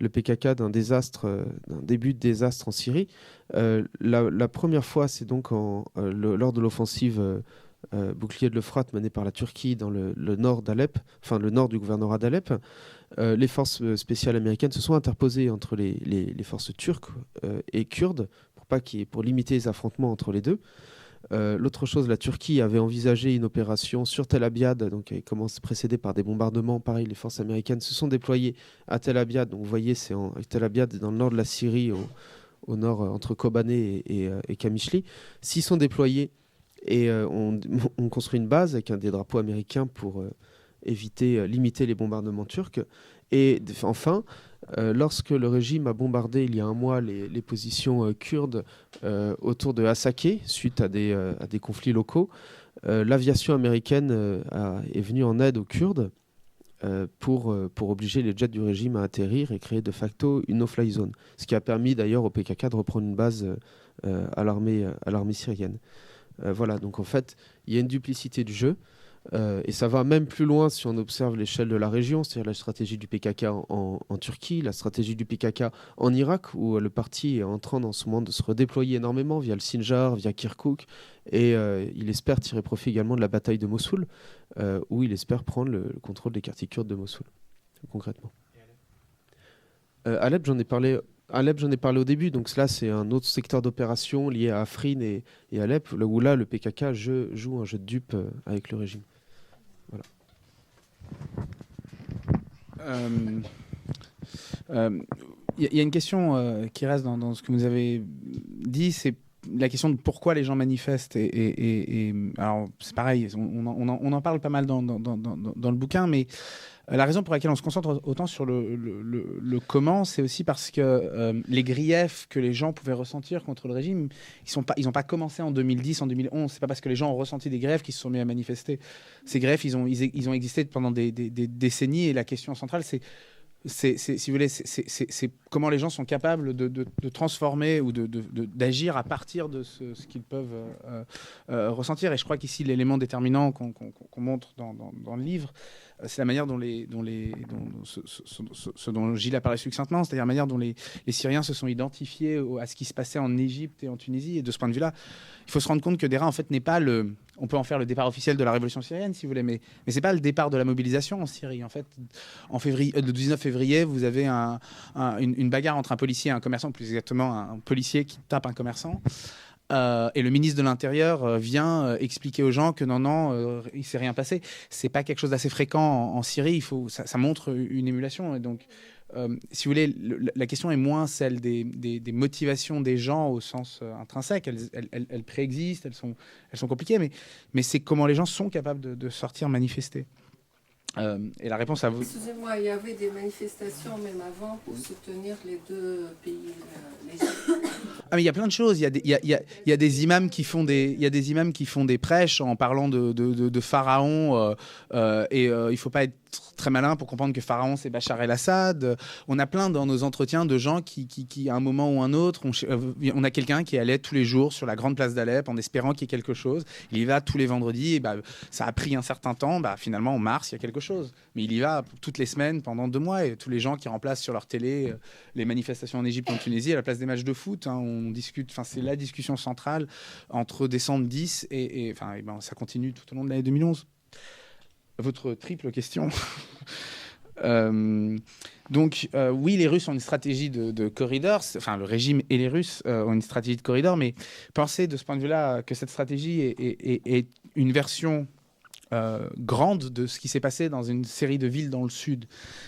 PKK d'un début de désastre en Syrie. La première fois, c'est donc lors de l'offensive bouclier de l'Euphrate menée par la Turquie dans le nord d'Alep, enfin le nord du gouvernorat d'Alep. Les forces spéciales américaines se sont interposées entre les forces turques et kurdes pour limiter les affrontements entre les deux. L'autre chose, la Turquie avait envisagé une opération sur Tel Abyad, donc elle commence précédée par des bombardements. Pareil, les forces américaines se sont déployées à Tel Abyad. Donc vous voyez, Tel Abyad dans le nord de la Syrie, au nord entre Kobané et Kamishli. S'y sont déployés et on construit une base avec des drapeaux américains pour limiter les bombardements turcs. Et enfin, lorsque le régime a bombardé il y a un mois les positions kurdes autour de Hasakeh, suite à des conflits locaux, l'aviation américaine est venue en aide aux Kurdes pour obliger les jets du régime à atterrir et créer de facto une no-fly zone. Ce qui a permis d'ailleurs au PKK de reprendre une base à l'armée syrienne. Voilà, donc en fait, il y a une duplicité du jeu. Et ça va même plus loin si on observe l'échelle de la région, c'est-à-dire la stratégie du PKK en Turquie, la stratégie du PKK en Irak, où le parti est en train en ce moment de se redéployer énormément via le Sinjar, via Kirkuk, et il espère tirer profit également de la bataille de Mossoul, où il espère prendre le contrôle des quartiers kurdes de Mossoul, concrètement. Alep, j'en ai parlé au début, donc là c'est un autre secteur d'opération lié à Afrin et Alep, où là le PKK joue un jeu de dupes avec le régime. Voilà. Y a une question qui reste dans ce que vous avez dit, c'est la question de pourquoi les gens manifestent. Et alors c'est pareil, on en parle pas mal dans le bouquin, mais la raison pour laquelle on se concentre autant sur le comment, c'est aussi parce que les griefs que les gens pouvaient ressentir contre le régime, ils n'ont pas commencé en 2010, en 2011. C'est pas parce que les gens ont ressenti des griefs qu'ils se sont mis à manifester. Ces griefs, ils ont existé pendant des décennies, et la question centrale, c'est si vous voulez, c'est comment les gens sont capables de transformer ou d'agir à partir de ce qu'ils peuvent ressentir. Et je crois qu'ici, l'élément déterminant qu'on montre dans le livre, c'est la manière dont Gilles a parlé succinctement, c'est-à-dire la manière dont les Syriens se sont identifiés à ce qui se passait en Égypte et en Tunisie. Et de ce point de vue-là, il faut se rendre compte que Deraa, en fait, n'est pas on peut en faire le départ officiel de la révolution syrienne, si vous voulez, mais c'est pas le départ de la mobilisation en Syrie. En fait, le 19 février, vous avez une bagarre entre un policier et un commerçant, plus exactement un policier qui tape un commerçant. Et le ministre de l'Intérieur vient expliquer aux gens que non, il ne s'est rien passé. C'est pas quelque chose d'assez fréquent en Syrie. Ça montre une émulation. Et donc, si vous voulez, la question est moins celle des motivations des gens au sens intrinsèque. Elles préexistent, elles sont compliquées, mais c'est comment les gens sont capables de sortir manifester. Et la réponse à vous. Excusez-moi, il y avait des manifestations même avant pour soutenir les deux pays. Mais il y a plein de choses. Il y a des imams qui font des prêches en parlant de Pharaon. Il faut pas être très malin pour comprendre que Pharaon, c'est Bachar el-Assad. On a plein dans nos entretiens de gens qui à un moment ou un autre, on a quelqu'un qui allait tous les jours sur la grande place d'Alep en espérant qu'il y ait quelque chose. Il y va tous les vendredis. Et ça a pris un certain temps. Finalement, en mars, il y a quelque chose. Mais il y va toutes les semaines pendant 2 mois. Et tous les gens qui remplacent sur leur télé les manifestations en Égypte, en Tunisie, à la place des matchs de foot, on discute. C'est la discussion centrale entre décembre 10 et ça continue tout au long de l'année 2011. Votre triple question. Donc, oui, les Russes ont une stratégie de corridor, enfin le régime et les Russes ont une stratégie de corridor, mais pensez de ce point de vue-là que cette stratégie est une version grande de ce qui s'est passé dans une série de villes dans le sud.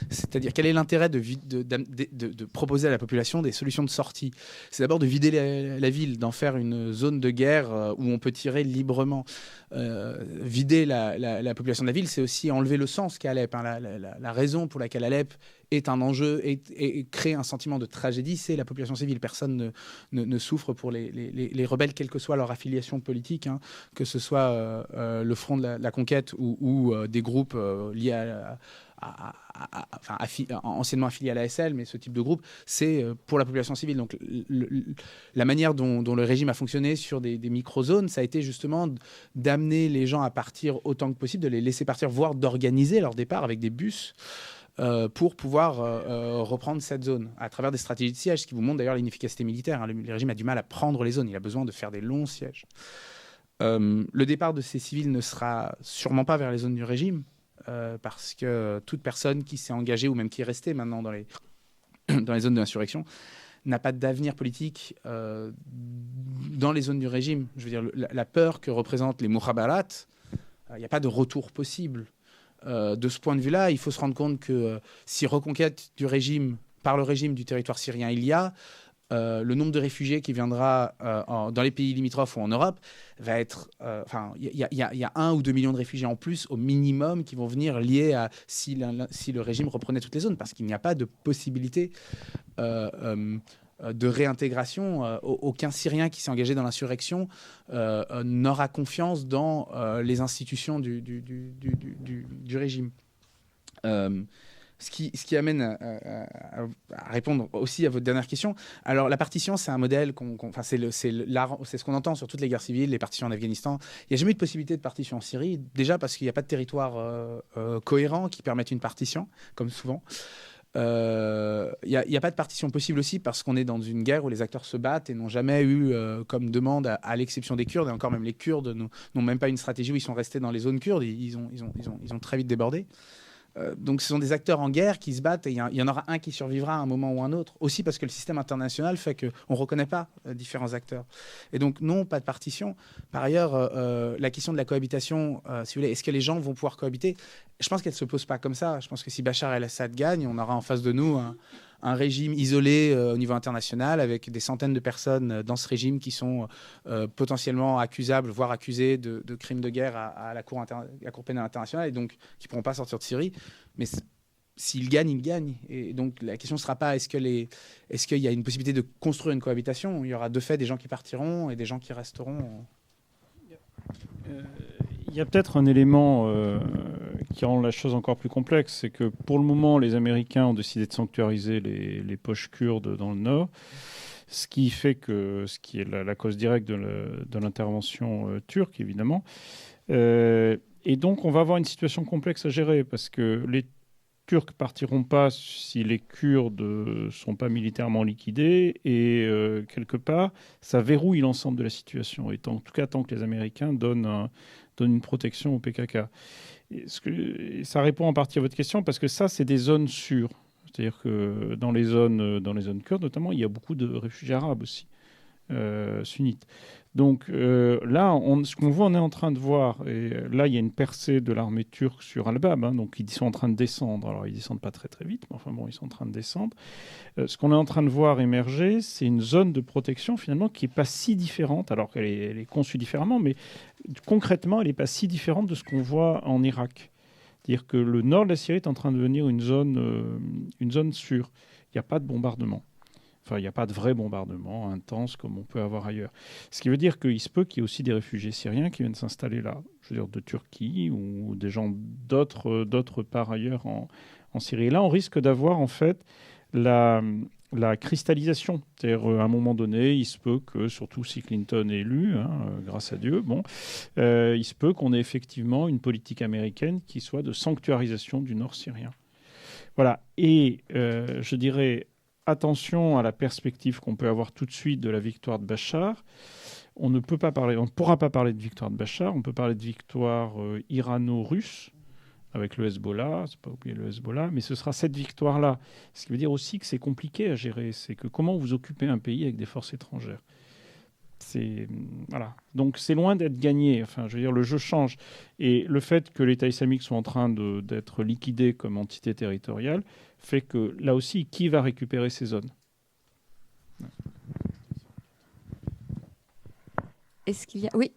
C'est-à-dire, quel est l'intérêt de proposer à la population des solutions de sortie? C'est d'abord de vider la ville, d'en faire une zone de guerre où on peut tirer librement. Vider la population de la ville, c'est aussi enlever le sens qu'à Alep. Hein. La raison pour laquelle Alep est un enjeu et crée un sentiment de tragédie, c'est la population civile. Personne ne souffre pour les rebelles, quelle que soit leur affiliation politique, hein, que ce soit le Front de la Conquête ou des groupes liés anciennement affiliés à l'ASL, mais ce type de groupe, c'est pour la population civile. Donc la manière dont le régime a fonctionné sur des micro-zones, ça a été justement d'amener les gens à partir autant que possible, de les laisser partir, voire d'organiser leur départ avec des bus pour pouvoir reprendre cette zone à travers des stratégies de siège, ce qui vous montre d'ailleurs l'inefficacité militaire. Hein. Le régime a du mal à prendre les zones, il a besoin de faire des longs sièges. Le départ de ces civils ne sera sûrement pas vers les zones du régime, parce que toute personne qui s'est engagée ou même qui est restée maintenant dans les zones de l'insurrection n'a pas d'avenir politique dans les zones du régime. Je veux dire, la peur que représentent les mukhabarat, il n'y a pas de retour possible. De ce point de vue-là, il faut se rendre compte que si reconquête du régime, par le régime du territoire syrien, il y a le nombre de réfugiés qui viendra dans les pays limitrophes ou en Europe va être... Il y a 1 ou 2 millions de réfugiés en plus au minimum qui vont venir liés à si le régime reprenait toutes les zones, parce qu'il n'y a pas de possibilité de réintégration. Aucun Syrien qui s'est engagé dans l'insurrection n'aura confiance dans les institutions du régime. Ce qui amène à répondre aussi à votre dernière question. Alors, la partition, c'est un modèle, c'est ce qu'on entend sur toutes les guerres civiles, les partitions en Afghanistan. Il n'y a jamais eu de possibilité de partition en Syrie, déjà parce qu'il n'y a pas de territoire cohérent qui permette une partition, comme souvent. Il n'y a pas de partition possible aussi parce qu'on est dans une guerre où les acteurs se battent et n'ont jamais eu comme demande, à l'exception des Kurdes, et encore même les Kurdes n'ont même pas une stratégie où ils sont restés dans les zones kurdes, ils ont très vite débordé. Donc ce sont des acteurs en guerre qui se battent et il y en aura un qui survivra à un moment ou un autre. Aussi parce que le système international fait qu'on ne reconnaît pas différents acteurs. Et donc non, pas de partition. Par ailleurs, la question de la cohabitation, si vous voulez, est-ce que les gens vont pouvoir cohabiter? Je pense qu'elle ne se pose pas comme ça. Je pense que si Bachar el-Assad gagne, on aura en face de nous un régime isolé au niveau international avec des centaines de personnes dans ce régime qui sont potentiellement accusables, voire accusées de crimes de guerre à la Cour pénale internationale et donc qui ne pourront pas sortir de Syrie. Mais s'ils gagnent, ils gagnent. Et donc la question ne sera pas est-ce qu'il y a une possibilité de construire une cohabitation? Il y aura de fait des gens qui partiront et des gens qui resteront. Il y a peut-être un élément qui rend la chose encore plus complexe, c'est que pour le moment, les Américains ont décidé de sanctuariser les poches kurdes dans le nord, ce qui est la cause directe de l'intervention turque, évidemment. Et donc, on va avoir une situation complexe à gérer, parce que les Turcs partiront pas si les Kurdes ne sont pas militairement liquidés, et quelque part, ça verrouille l'ensemble de la situation, et en tout cas, tant que les Américains donnent une protection au PKK. Et ça répond en partie à votre question, parce que ça, c'est des zones sûres. C'est-à-dire que dans les zones kurdes, notamment, il y a beaucoup de réfugiés arabes aussi, sunnites. Donc là, ce qu'on voit, on est en train de voir, et là, il y a une percée de l'armée turque sur Al-Bab, hein, donc ils sont en train de descendre. Alors, ils ne descendent pas très très vite, mais enfin bon, ils sont en train de descendre. Ce qu'on est en train de voir émerger, c'est une zone de protection, finalement, qui n'est pas si différente, alors qu'elle est conçue différemment, mais concrètement, elle n'est pas si différente de ce qu'on voit en Irak. C'est-à-dire que le nord de la Syrie est en train de devenir une zone sûre. Il n'y a pas de bombardement. Enfin, il n'y a pas de vrai bombardement intense comme on peut avoir ailleurs. Ce qui veut dire qu'il se peut qu'il y ait aussi des réfugiés syriens qui viennent s'installer là. Je veux dire, de Turquie ou des gens d'autres parts ailleurs en Syrie. Et là, on risque d'avoir en fait la cristallisation. C'est-à-dire, à un moment donné, il se peut que, surtout si Clinton est élu, grâce à Dieu, il se peut qu'on ait effectivement une politique américaine qui soit de sanctuarisation du nord syrien. Voilà. Et je dirais... Attention à la perspective qu'on peut avoir tout de suite de la victoire de Bachar. On ne pourra pas parler de victoire de Bachar, on peut parler de victoire irano-russe avec le Hezbollah, c'est pas oublier le Hezbollah, mais ce sera cette victoire-là. Ce qui veut dire aussi que c'est compliqué à gérer, c'est que comment vous occupez un pays avec des forces étrangères. Voilà. Donc c'est loin d'être gagné. Enfin, je veux dire, le jeu change. Et le fait que l'État islamique soit en train d'être liquidé comme entité territoriale fait que, là aussi, qui va récupérer ces zones? Est-ce qu'il y a... Oui.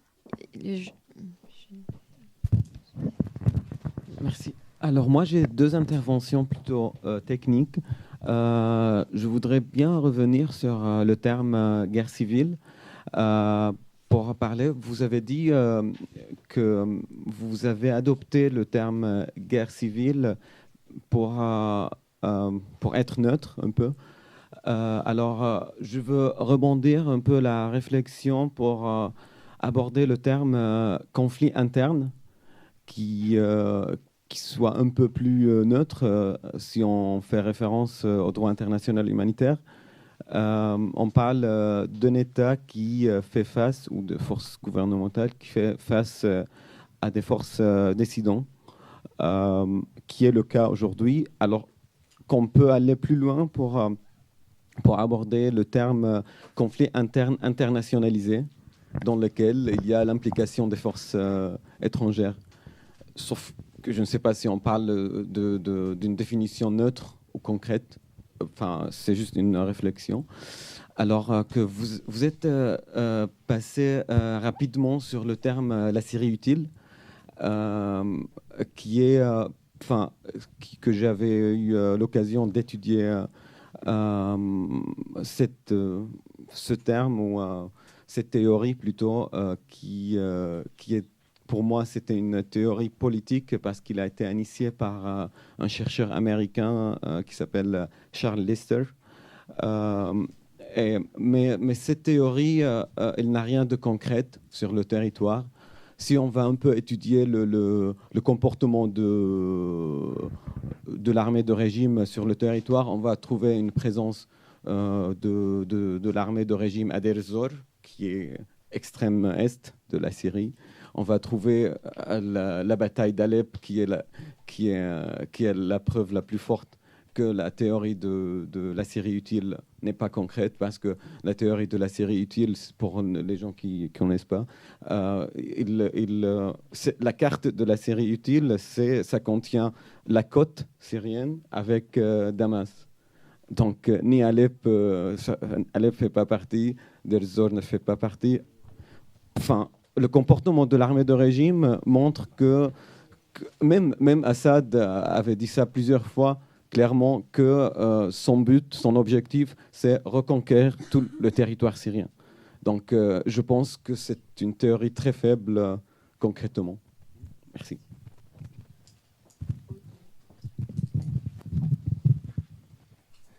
Merci. Alors moi, j'ai deux interventions plutôt techniques. Je voudrais bien revenir sur le terme guerre civile. Pour parler, vous avez dit que vous avez adopté le terme guerre civile pour être neutre un peu. Alors, je veux rebondir un peu la réflexion pour aborder le terme conflit interne qui soit un peu plus neutre si on fait référence au droit international humanitaire. On parle d'un État qui fait face, ou de forces gouvernementales qui fait face à des forces dissidentes, qui est le cas aujourd'hui. Alors qu'on peut aller plus loin pour aborder le terme conflit interne internationalisé, dans lequel il y a l'implication des forces étrangères. Sauf que je ne sais pas si on parle d'une définition neutre ou concrète. Enfin, c'est juste une réflexion. Alors que vous êtes passé rapidement sur le terme la Syrie utile, qui est, que j'avais eu l'occasion d'étudier ce terme ou cette théorie plutôt, qui est, pour moi, c'était une théorie politique parce qu'il a été initié par un chercheur américain qui s'appelle Charles Lister. Mais cette théorie, elle n'a rien de concret sur le territoire. Si on va un peu étudier le comportement de l'armée de régime sur le territoire, on va trouver une présence de l'armée de régime à Deir ez-Zor, qui est extrême est de la Syrie. On va trouver la bataille d'Alep, qui est la preuve la plus forte que la théorie de la Syrie utile n'est pas concrète, parce que la théorie de la Syrie utile, pour les gens qui ne connaissent pas, la carte de la Syrie utile, ça contient la côte syrienne avec Damas. Donc, ni Alep ne fait pas partie, Deir ez-Zor ne fait pas partie. Enfin, le comportement de l'armée de régime montre que même Assad avait dit ça plusieurs fois, clairement, que son but, son objectif, c'est reconquérir tout le territoire syrien. Donc, je pense que c'est une théorie très faible, concrètement. Merci.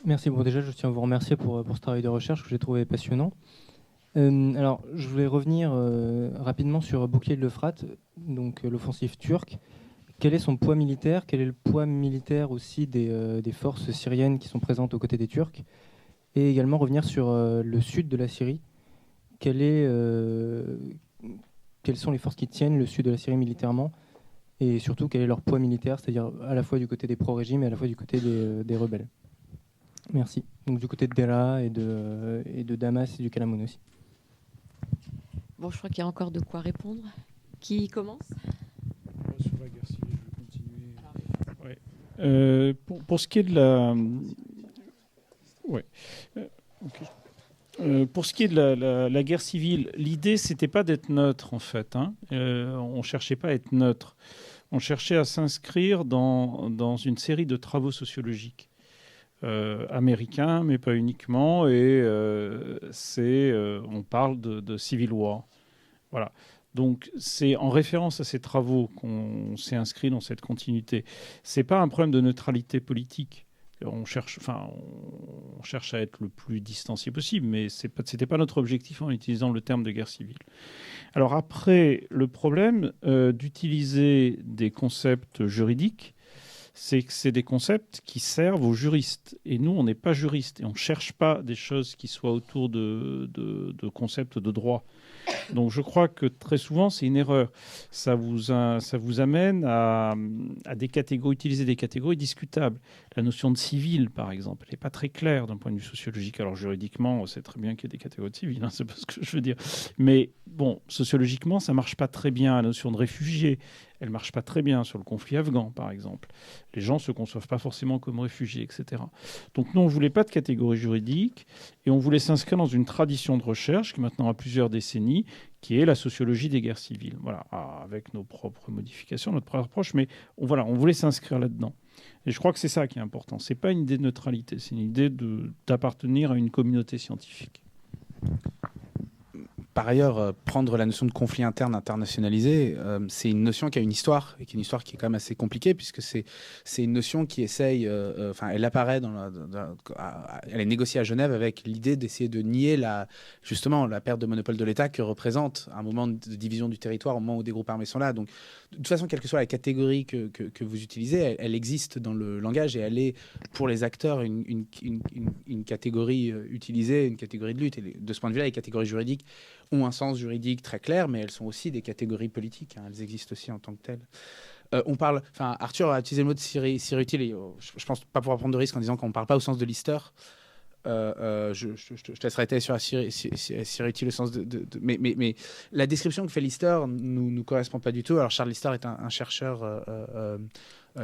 Merci. Bon, déjà, je tiens à vous remercier pour ce travail de recherche que j'ai trouvé passionnant. Alors, je voulais revenir rapidement sur Bouclier de l'Euphrate, donc l'offensive turque. Quel est son poids militaire? Quel est le poids militaire aussi des forces syriennes qui sont présentes aux côtés des Turcs? Et également revenir sur le sud de la Syrie. Quelles sont les forces qui tiennent le sud de la Syrie militairement? Et surtout, quel est leur poids militaire, c'est-à-dire à la fois du côté des pro-régimes et à la fois du côté des rebelles? Merci. Donc du côté de Deraa et de Damas et du Kalamoun aussi. Bon, je crois qu'il y a encore de quoi répondre. Qui commence? Sur la guerre civile, je vais continuer. Ouais. Pour ce qui est de la... Ouais. Okay. Pour ce qui est de la guerre civile, l'idée, c'était pas d'être neutre, en fait. On cherchait pas à être neutre. On cherchait à s'inscrire dans une série de travaux sociologiques. Américains, mais pas uniquement, et on parle de civil war. Voilà. Donc c'est en référence à ces travaux qu'on s'est inscrit dans cette continuité. C'est pas un problème de neutralité politique. On cherche à être le plus distancié possible, mais c'était pas notre objectif en utilisant le terme de guerre civile. Alors après, le problème d'utiliser des concepts juridiques, c'est que c'est des concepts qui servent aux juristes. Et nous, on n'est pas juristes et on ne cherche pas des choses qui soient autour de concepts de droit. Donc je crois que très souvent, c'est une erreur. Ça vous amène à utiliser des catégories discutables. La notion de civil, par exemple, elle n'est pas très claire d'un point de vue sociologique. Alors juridiquement, on sait très bien qu'il y a des catégories de civil, c'est pas ce que je veux dire. Mais bon, sociologiquement, ça ne marche pas très bien. La notion de réfugié, elle ne marche pas très bien sur le conflit afghan, par exemple. Les gens ne se conçoivent pas forcément comme réfugiés, etc. Donc nous, on ne voulait pas de catégorie juridique et on voulait s'inscrire dans une tradition de recherche qui maintenant a plusieurs décennies, qui est la sociologie des guerres civiles. Voilà, avec nos propres modifications, notre propre approche, mais on voulait s'inscrire là-dedans. Et je crois que c'est ça qui est important. Ce n'est pas une idée de neutralité, c'est une idée d'appartenir à une communauté scientifique. Par ailleurs, prendre la notion de conflit interne internationalisé, c'est une notion qui a une histoire, et qui est une histoire qui est quand même assez compliquée, puisque c'est une notion qui essaye, elle apparaît elle est négociée à Genève avec l'idée d'essayer de nier justement la perte de monopole de l'État que représente un moment de division du territoire au moment où des groupes armés sont là. Donc, de toute façon, quelle que soit la catégorie que vous utilisez, elle existe dans le langage et elle est, pour les acteurs, une catégorie utilisée, une catégorie de lutte. Et de ce point de vue-là, les catégories juridiques ont un sens juridique très clair, mais elles sont aussi des catégories politiques. Elles existent aussi en tant que telles. Arthur a utilisé le mot de Syrie utile. Et, je pense pas pouvoir prendre de risque en disant qu'on ne parle pas au sens de Lister. Je te laisserai étaler sur la Syrie utile, le sens mais la description que fait Lister nous correspond pas du tout. Alors Charles Lister est un chercheur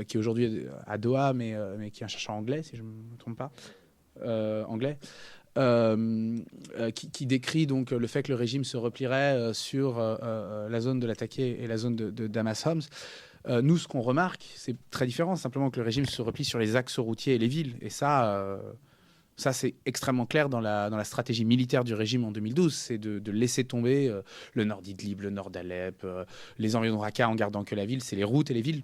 qui est aujourd'hui à Doha, mais qui est un chercheur anglais, si je ne me trompe pas, anglais. Qui décrit donc le fait que le régime se replierait sur la zone de l'attaqué et la zone de Damas-Homs. Nous, ce qu'on remarque, c'est très différent, simplement que le régime se replie sur les axes routiers et les villes. Et ça c'est extrêmement clair dans la stratégie militaire du régime en 2012, c'est de laisser tomber le nord d'Idlib, le nord d'Alep, les environs de Raqqa en gardant que la ville, c'est les routes et les villes.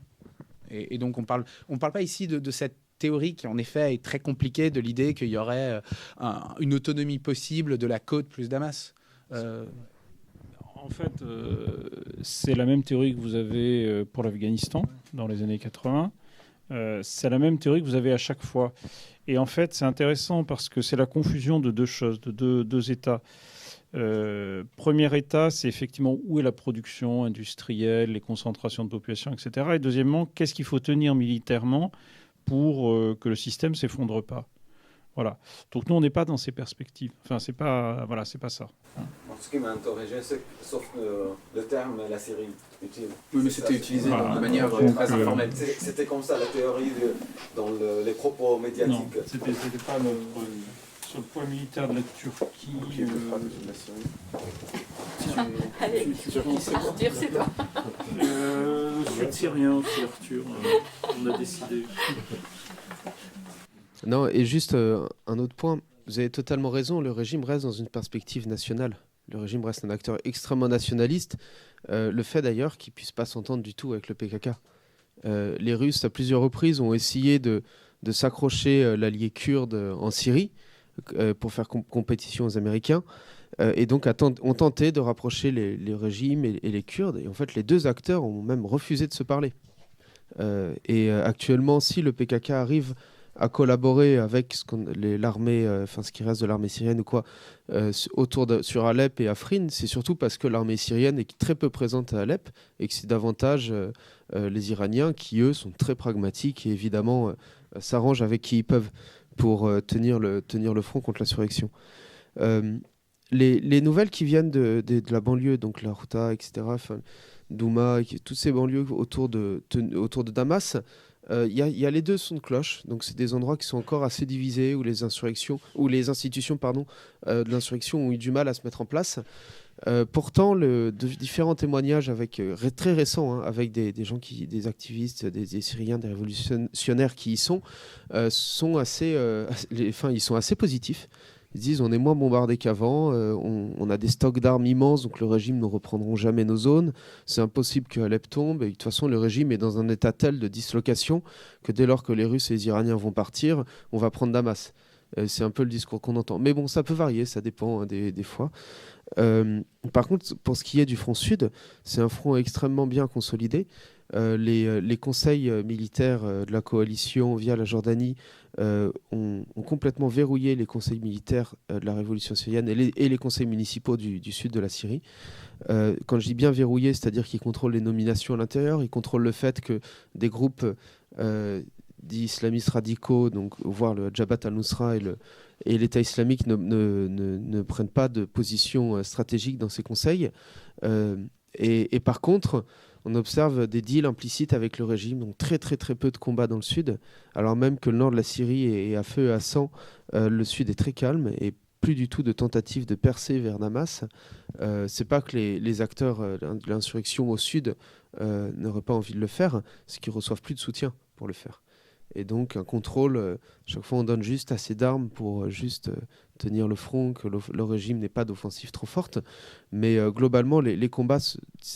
Et donc on parle pas ici de cette théorie qui en effet est très compliquée, de l'idée qu'il y aurait une autonomie possible de la côte plus Damas. En fait, c'est la même théorie que vous avez pour l'Afghanistan dans les années 80. C'est la même théorie que vous avez à chaque fois. Et en fait, c'est intéressant parce que c'est la confusion de deux choses, de deux états. Premier état, c'est effectivement où est la production industrielle, les concentrations de population, etc. Et deuxièmement, qu'est-ce qu'il faut tenir militairement pour que le système ne s'effondre pas. Voilà. Donc nous, on n'est pas dans ces perspectives. Enfin, c'est pas ça. Ce qui m'a interrogé, c'est sauf le terme la Syrie utile. Oui, mais c'était utilisé de manière très informelle. C'était comme ça la théorie dans les propos médiatiques. Non, c'était pas sur le point militaire de la Turquie. Allez, Arthur, c'est toi. Sud syrien aussi, Arthur. On a décidé. Non, et juste un autre point. Vous avez totalement raison, le régime reste dans une perspective nationale. Le régime reste un acteur extrêmement nationaliste. Le fait d'ailleurs qu'il ne puisse pas s'entendre du tout avec le PKK. Les Russes, à plusieurs reprises, ont essayé de s'accrocher l'allié kurde en Syrie pour faire compétition aux Américains. Et donc ont tenté de rapprocher les régimes et les Kurdes. Et en fait, les deux acteurs ont même refusé de se parler. Actuellement, si le PKK arrive à collaborer avec l'armée, ce qui reste de l'armée syrienne ou quoi, sur Alep et Afrin, c'est surtout parce que l'armée syrienne est très peu présente à Alep et que c'est davantage les Iraniens qui, eux, sont très pragmatiques et évidemment s'arrangent avec qui ils peuvent pour tenir le front contre l'insurrection. Les nouvelles qui viennent de la banlieue, donc la Ghouta, etc., Douma, toutes ces banlieues autour de Damas, il y a les deux sons de cloche, donc c'est des endroits qui sont encore assez divisés, où les institutions de l'insurrection ont eu du mal à se mettre en place. Pourtant, différents témoignages très récents, avec des gens des activistes, des Syriens, des révolutionnaires qui y sont assez positifs. Ils disent on est moins bombardé qu'avant, on a des stocks d'armes immenses, donc le régime ne reprendront jamais nos zones. C'est impossible que Alep tombe. Et de toute façon, le régime est dans un état tel de dislocation que dès lors que les Russes et les Iraniens vont partir, on va prendre Damas. C'est un peu le discours qu'on entend. Mais bon, ça peut varier, ça dépend des fois. Par contre, pour ce qui est du front sud, c'est un front extrêmement bien consolidé. Les conseils militaires de la coalition via la Jordanie ont complètement verrouillé les conseils militaires de la révolution syrienne et les conseils municipaux du sud de la Syrie. Quand je dis bien verrouillé, c'est-à-dire qu'ils contrôlent les nominations à l'intérieur, ils contrôlent le fait que des groupes dits islamistes radicaux, donc voire le Jabhat al-Nusra et l'État islamique ne prennent pas de position stratégique dans ces conseils. Et par contre, on observe des deals implicites avec le régime, donc très très très peu de combats dans le sud, alors même que le nord de la Syrie est à feu et à sang. Le sud est très calme et plus du tout de tentatives de percer vers Damas. C'est pas que les acteurs de l'insurrection au sud n'auraient pas envie de le faire, c'est qu'ils reçoivent plus de soutien pour le faire. Et donc un contrôle, chaque fois on donne juste assez d'armes pour juste tenir le front, que le régime n'ait pas d'offensive trop forte. Mais globalement, les combats,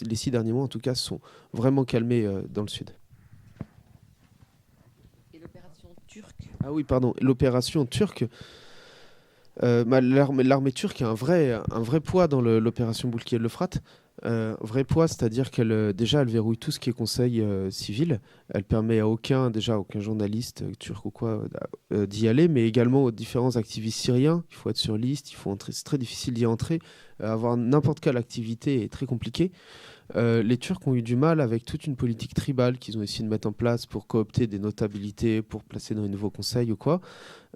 les 6 derniers mois en tout cas, sont vraiment calmés dans le sud. Et l'opération turque? Ah oui, pardon, l'opération turque. L'armée turque a un vrai poids dans l'opération Bouclier de l'Euphrate. Vrai poids, c'est-à-dire qu'elle verrouille tout ce qui est conseil civil. Elle permet à aucun journaliste turc ou quoi d'y aller, mais également aux différents activistes syriens. Il faut être sur liste, il faut entrer. C'est très difficile d'y entrer. Avoir n'importe quelle activité est très compliqué. Les Turcs ont eu du mal avec toute une politique tribale qu'ils ont essayé de mettre en place pour coopter des notabilités, pour placer dans les nouveaux conseils ou quoi.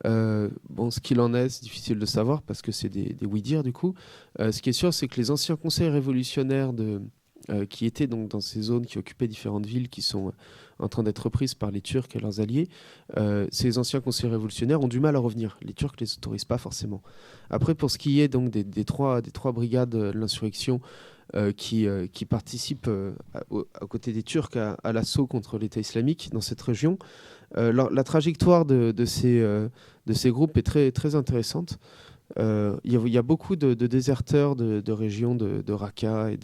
Ce qu'il en est, c'est difficile de savoir parce que c'est des oui-dire du coup. Ce qui est sûr, c'est que les anciens conseils révolutionnaires qui étaient donc dans ces zones, qui occupaient différentes villes, qui sont en train d'être reprises par les Turcs et leurs alliés, ces anciens conseils révolutionnaires ont du mal à revenir. Les Turcs ne les autorisent pas forcément. Après, pour ce qui est donc des trois brigades de l'insurrection qui participent à côté des Turcs à l'assaut contre l'État islamique dans cette région, la trajectoire de ces groupes est très, très intéressante. Il y a beaucoup de déserteurs de régions de Raqqa et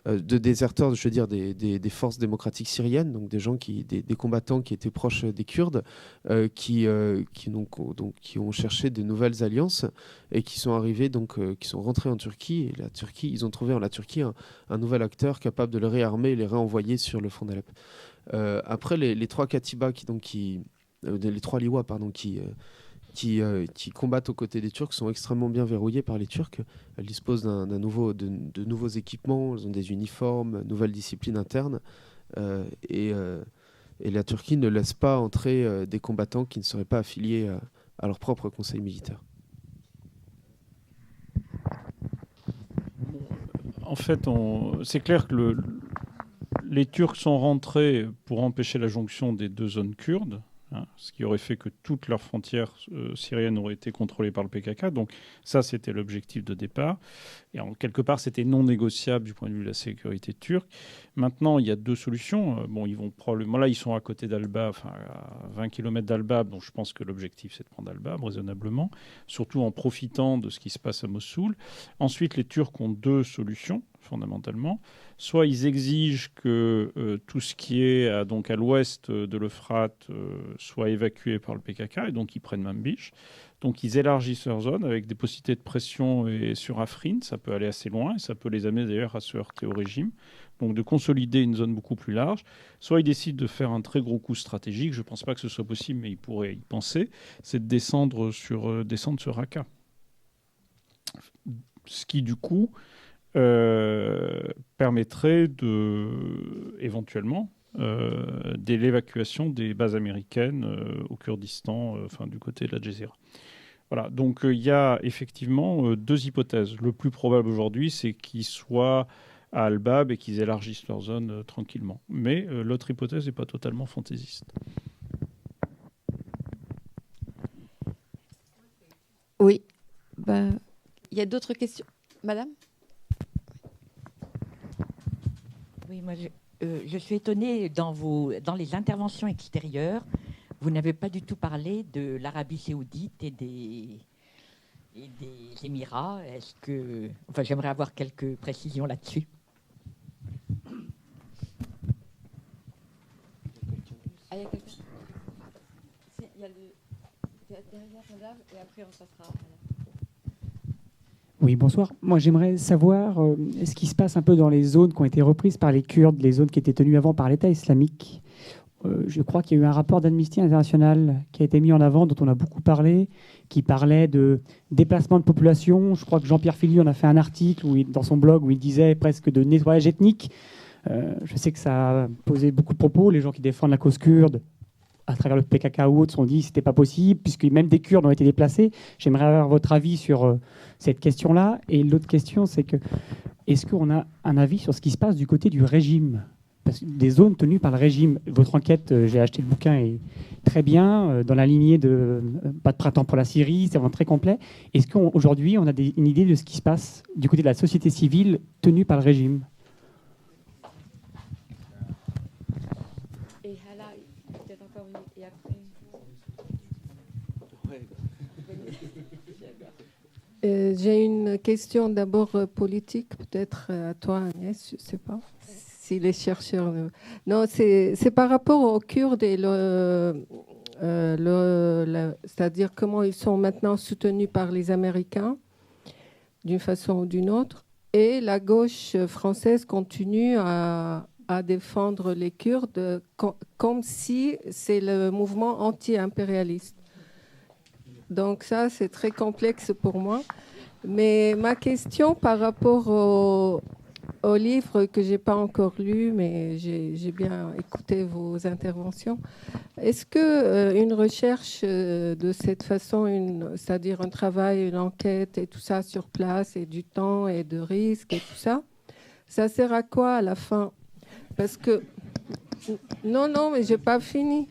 de déserteurs, je veux dire, des forces démocratiques syriennes, donc des gens des combattants qui étaient proches des Kurdes, qui ont cherché de nouvelles alliances et qui sont arrivés, qui sont rentrés en Turquie. Et ils ont trouvé en la Turquie un nouvel acteur capable de les réarmer et les réenvoyer sur le front d'Alep. Après, les trois Katiba, les trois Liwa, pardon, qui combattent aux côtés des Turcs sont extrêmement bien verrouillées par les Turcs. Elles disposent de nouveaux équipements, elles ont des uniformes, nouvelles disciplines internes. Et la Turquie ne laisse pas entrer des combattants qui ne seraient pas affiliés à leur propre conseil militaire. En fait, c'est clair que les Turcs sont rentrés pour empêcher la jonction des deux zones kurdes, ce qui aurait fait que toutes leurs frontières syriennes auraient été contrôlées par le PKK. Donc ça, c'était l'objectif de départ. Et en quelque part, c'était non négociable du point de vue de la sécurité turque. Maintenant, il y a deux solutions. Ils vont probablement... Là, ils sont à côté d'Al-Bab, à 20 km d'Al-Bab. Donc je pense que l'objectif, c'est de prendre Al-Bab, raisonnablement, surtout en profitant de ce qui se passe à Mossoul. Ensuite, les Turcs ont deux solutions, fondamentalement. Soit ils exigent que tout ce qui est donc à l'ouest de l'Euphrate soit évacué par le PKK, et donc ils prennent Manbij. Donc ils élargissent leur zone avec des possibilités de pression sur Afrin. Ça peut aller assez loin et ça peut les amener d'ailleurs à se heurter au régime. Donc de consolider une zone beaucoup plus large. Soit ils décident de faire un très gros coup stratégique. Je ne pense pas que ce soit possible, mais ils pourraient y penser. C'est de descendre sur Raqqa. Ce qui du coup permettrait éventuellement de l'évacuation des bases américaines au Kurdistan, du côté de la Jazira. Voilà, donc il y a effectivement deux hypothèses. Le plus probable aujourd'hui, c'est qu'ils soient à Al-Bab et qu'ils élargissent leur zone tranquillement. Mais l'autre hypothèse n'est pas totalement fantaisiste. Oui. Il y a d'autres questions. Madame ? Oui, moi, je suis étonnée dans les interventions extérieures. Vous n'avez pas du tout parlé de l'Arabie saoudite et des Émirats. J'aimerais avoir quelques précisions là-dessus. Ah, il y a quelqu'un ? Il y a derrière madame et après on passera. Oui, bonsoir. Moi, j'aimerais savoir ce qui se passe un peu dans les zones qui ont été reprises par les Kurdes, les zones qui étaient tenues avant par l'État islamique. Je crois qu'il y a eu un rapport d'Amnesty International qui a été mis en avant, dont on a beaucoup parlé, qui parlait de déplacement de population. Je crois que Jean-Pierre Philly en a fait un article dans son blog où il disait presque de nettoyage ethnique. Je sais que ça a posé beaucoup de propos. Les gens qui défendent la cause kurde, à travers le PKK ou autres, se sont dit que ce n'était pas possible, puisque même des Kurdes ont été déplacés. J'aimerais avoir votre avis sur cette question-là. Et l'autre question, c'est que est-ce qu'on a un avis sur ce qui se passe du côté du régime ? Parce que des zones tenues par le régime. Votre enquête, j'ai acheté le bouquin, est très bien, dans la lignée de Pas de printemps pour la Syrie, c'est vraiment très complet. Est-ce qu'aujourd'hui, on a une idée de ce qui se passe du côté de la société civile tenue par le régime ? Et Hala, peut-être encore une, et après. J'ai une question d'abord politique, peut-être à toi Agnès, je ne sais pas si les chercheurs... Non, c'est par rapport aux Kurdes et c'est-à-dire comment ils sont maintenant soutenus par les Américains, d'une façon ou d'une autre, et la gauche française continue à défendre les Kurdes comme si c'est le mouvement anti-impérialiste. Donc ça, c'est très complexe pour moi. Mais ma question par rapport au livre que je n'ai pas encore lu, mais j'ai bien écouté vos interventions, est-ce qu'une recherche de cette façon, c'est-à-dire un travail, une enquête et tout ça sur place, et du temps et de risques et tout ça, ça sert à quoi à la fin? Parce que... Non, mais je n'ai pas fini.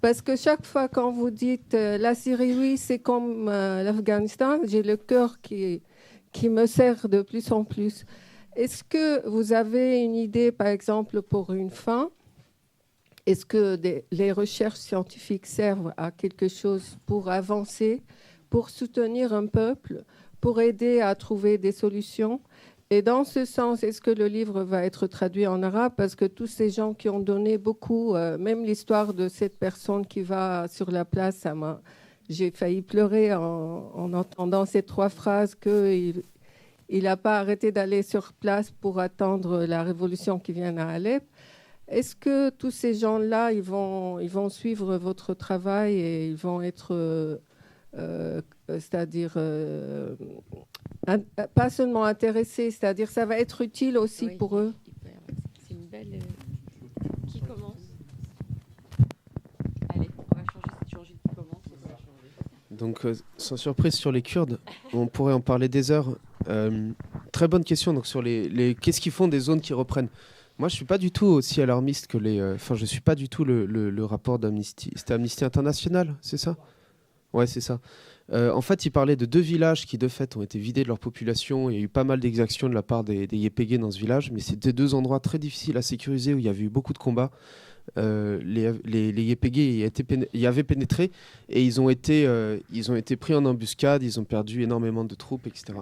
Parce que chaque fois quand vous dites la Syrie, oui, c'est comme l'Afghanistan, j'ai le cœur qui me serre de plus en plus. Est-ce que vous avez une idée, par exemple, pour une fin? Est-ce que les recherches scientifiques servent à quelque chose pour avancer, pour soutenir un peuple, pour aider à trouver des solutions? Et dans ce sens, est-ce que le livre va être traduit en arabe? Parce que tous ces gens qui ont donné beaucoup, même l'histoire de cette personne qui va sur la place, j'ai failli pleurer en entendant ces 3 phrases qu'il n'a pas arrêté d'aller sur place pour attendre la révolution qui vient à Alep. Est-ce que tous ces gens-là, ils vont suivre votre travail et ils vont être... c'est-à-dire pas seulement intéressés, c'est-à-dire ça va être utile aussi pour eux. C'est une belle... Qui commence? Allez, on va changer, c'est toujours Gilles qui commence. Donc, sans surprise sur les Kurdes, on pourrait en parler des heures. Très bonne question. Donc, sur qu'est-ce qu'ils font des zones qui reprennent? Moi, je suis pas du tout aussi alarmiste que je suis pas du tout le rapport d'Amnesty. C'était Amnesty International, c'est ça? Ouais, c'est ça. En fait, il parlait de 2 villages qui, de fait, ont été vidés de leur population. Il y a eu pas mal d'exactions de la part des YPG dans ce village, mais c'était 2 endroits très difficiles à sécuriser où il y avait eu beaucoup de combats. Les YPG y avaient pénétré et ils ont été pris en embuscade, ils ont perdu énormément de troupes, etc.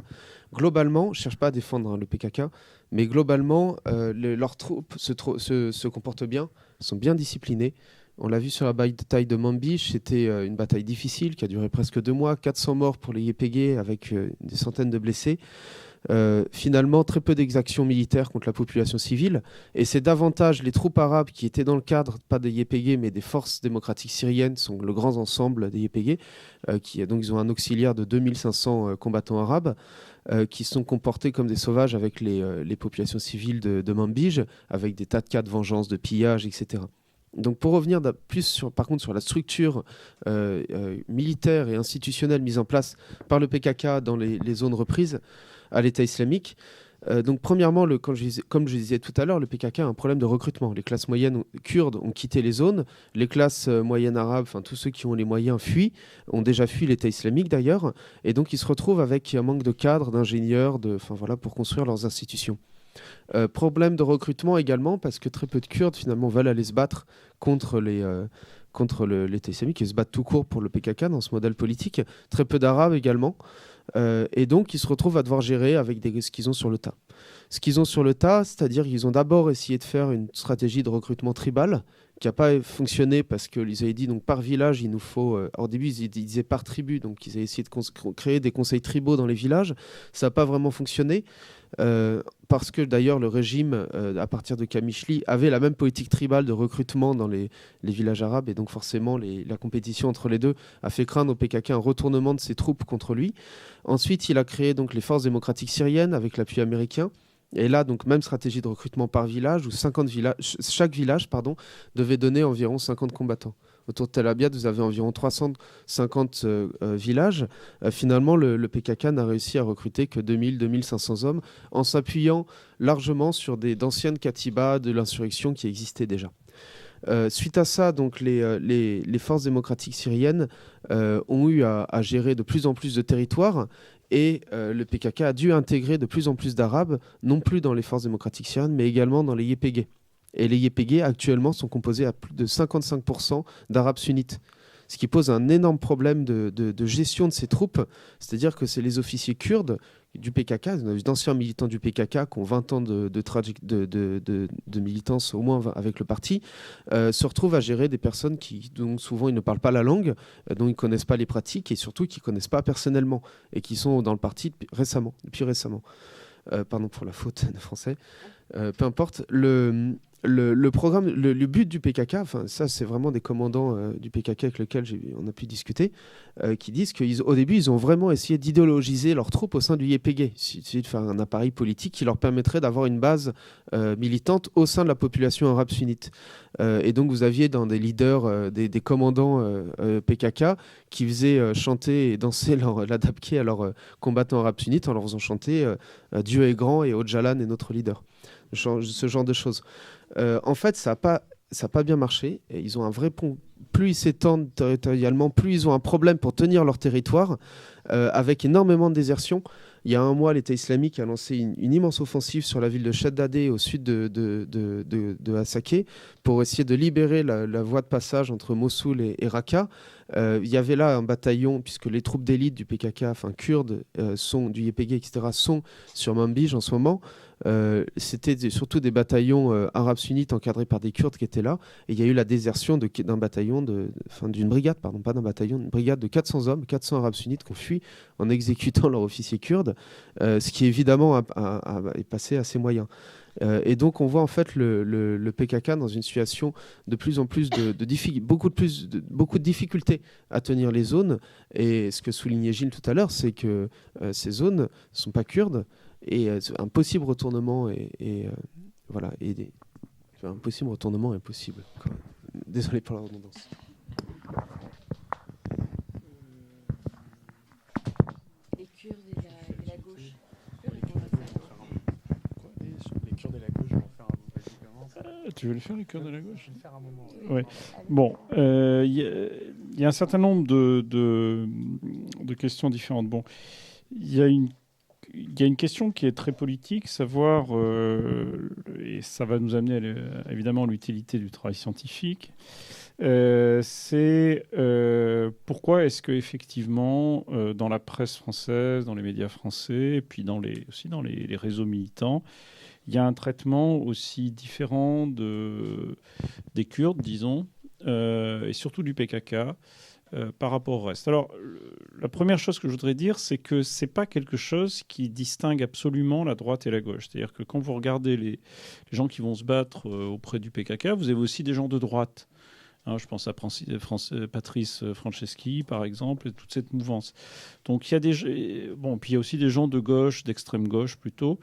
Globalement, je ne cherche pas à défendre le PKK, mais globalement, leurs troupes se comportent bien, sont bien disciplinées. On l'a vu sur la bataille de Manbij, c'était une bataille difficile qui a duré presque 2 mois, 400 morts pour les YPG avec des centaines de blessés. Finalement, très peu d'exactions militaires contre la population civile. Et c'est davantage les troupes arabes qui étaient dans le cadre, pas des YPG, mais des forces démocratiques syriennes, sont le grand ensemble des YPG, donc ils ont un auxiliaire de 2500 combattants arabes, qui sont comportés comme des sauvages avec les populations civiles de Manbij, avec des tas de cas de vengeance, de pillage, etc. Donc pour revenir par contre sur la structure militaire et institutionnelle mise en place par le PKK dans les zones reprises à l'État islamique, donc premièrement, comme je disais tout à l'heure, le PKK a un problème de recrutement. Les classes moyennes kurdes ont quitté les zones, les classes moyennes arabes, enfin tous ceux qui ont les moyens fuient, ont déjà fui l'État islamique d'ailleurs, et donc ils se retrouvent avec un manque de cadres, d'ingénieurs, pour construire leurs institutions. Problème de recrutement également, parce que très peu de Kurdes finalement veulent aller se battre contre l'État islamique et se battent tout court pour le PKK dans ce modèle politique. Très peu d'Arabes également. Et donc, ils se retrouvent à devoir gérer avec ce qu'ils ont sur le tas. Ce qu'ils ont sur le tas, c'est-à-dire qu'ils ont d'abord essayé de faire une stratégie de recrutement tribal qui n'a pas fonctionné parce qu'ils avaient dit donc par village, il nous faut... au début, ils disaient par tribu, donc ils avaient essayé de créer des conseils tribaux dans les villages. Ça n'a pas vraiment fonctionné parce que d'ailleurs le régime, à partir de Qamishli, avait la même politique tribale de recrutement dans les villages arabes et donc forcément la compétition entre les deux a fait craindre au PKK un retournement de ses troupes contre lui. Ensuite, il a créé donc les forces démocratiques syriennes avec l'appui américain. Et là, donc, même stratégie de recrutement par village, où chaque village devait donner environ 50 combattants. Autour de Tel Abyad, vous avez environ 350 villages. Finalement, le PKK n'a réussi à recruter que 2000-2500 hommes, en s'appuyant largement sur d'anciennes katibas de l'insurrection qui existaient déjà. Suite à ça, donc, les forces démocratiques syriennes ont eu à gérer de plus en plus de territoires. Et le PKK a dû intégrer de plus en plus d'Arabes, non plus dans les forces démocratiques syriennes, mais également dans les YPG. Et les YPG, actuellement, sont composés à plus de 55% d'Arabes sunnites. Ce qui pose un énorme problème de gestion de ces troupes. C'est-à-dire que c'est les officiers kurdes du PKK, d'anciens militants du PKK qui ont 20 ans de militance au moins avec le parti, se retrouvent à gérer des personnes dont souvent ils ne parlent pas la langue, dont ils ne connaissent pas les pratiques et surtout qui ne connaissent pas personnellement et qui sont dans le parti depuis récemment. Pardon pour la faute de français. Peu importe. Le programme, le but du PKK, enfin ça c'est vraiment des commandants du PKK avec lesquels on a pu discuter, qui disent qu'au début ils ont vraiment essayé d'idéologiser leurs troupes au sein du YPG, essayer de faire un appareil politique qui leur permettrait d'avoir une base militante au sein de la population arabe sunnite. Et donc vous aviez dans des leaders, des commandants PKK qui faisaient chanter et danser la dabke à leurs combattants arabes sunnites en leur faisant chanter Dieu est grand et Ojalan est notre leader. Ce genre de choses. En fait, ça n'a pas bien marché. Et ils ont un vrai pont. Plus ils s'étendent territorialement, plus ils ont un problème pour tenir leur territoire, avec énormément de désertion. Il y a un mois, l'État islamique a lancé une immense offensive sur la ville de Shaddadeh, au sud de Hasakeh, pour essayer de libérer la voie de passage entre Mossoul et Raqqa. Il y avait là un bataillon, puisque les troupes d'élite du PKK, enfin kurdes, du YPG, etc., sont sur Manbij en ce moment. C'était surtout des bataillons arabes sunnites encadrés par des Kurdes qui étaient là. Et il y a eu la désertion d'une brigade de 400 hommes, 400 arabes sunnites qui ont fui en exécutant leurs officiers kurdes, ce qui évidemment est passé assez moyen. Et donc on voit en fait le PKK dans une situation de plus en plus beaucoup de difficultés à tenir les zones. Et ce que soulignait Gilles tout à l'heure, c'est que ces zones ne sont pas kurdes. Et un possible retournement un possible retournement est impossible. Désolé pour la redondance. Les Kurdes et la gauche. Les Kurdes et la gauche vont faire un... Tu veux le faire, les Kurdes et la gauche ? Je vais le faire un moment. Ouais. Bon, il y a un certain nombre de questions différentes. Bon, il y a une question qui est très politique, savoir, et ça va nous amener évidemment à l'utilité du travail scientifique, c'est pourquoi est-ce qu'effectivement, dans la presse française, dans les médias français, et puis aussi dans les réseaux militants, il y a un traitement aussi différent des Kurdes, disons, et surtout du PKK, par rapport au reste. Alors, la première chose que je voudrais dire, c'est que ce n'est pas quelque chose qui distingue absolument la droite et la gauche. C'est-à-dire que quand vous regardez les gens qui vont se battre auprès du PKK, vous avez aussi des gens de droite. Je pense à Patrice Franceschi, par exemple, et toute cette mouvance. Donc, puis il y a aussi des gens de gauche, d'extrême gauche plutôt.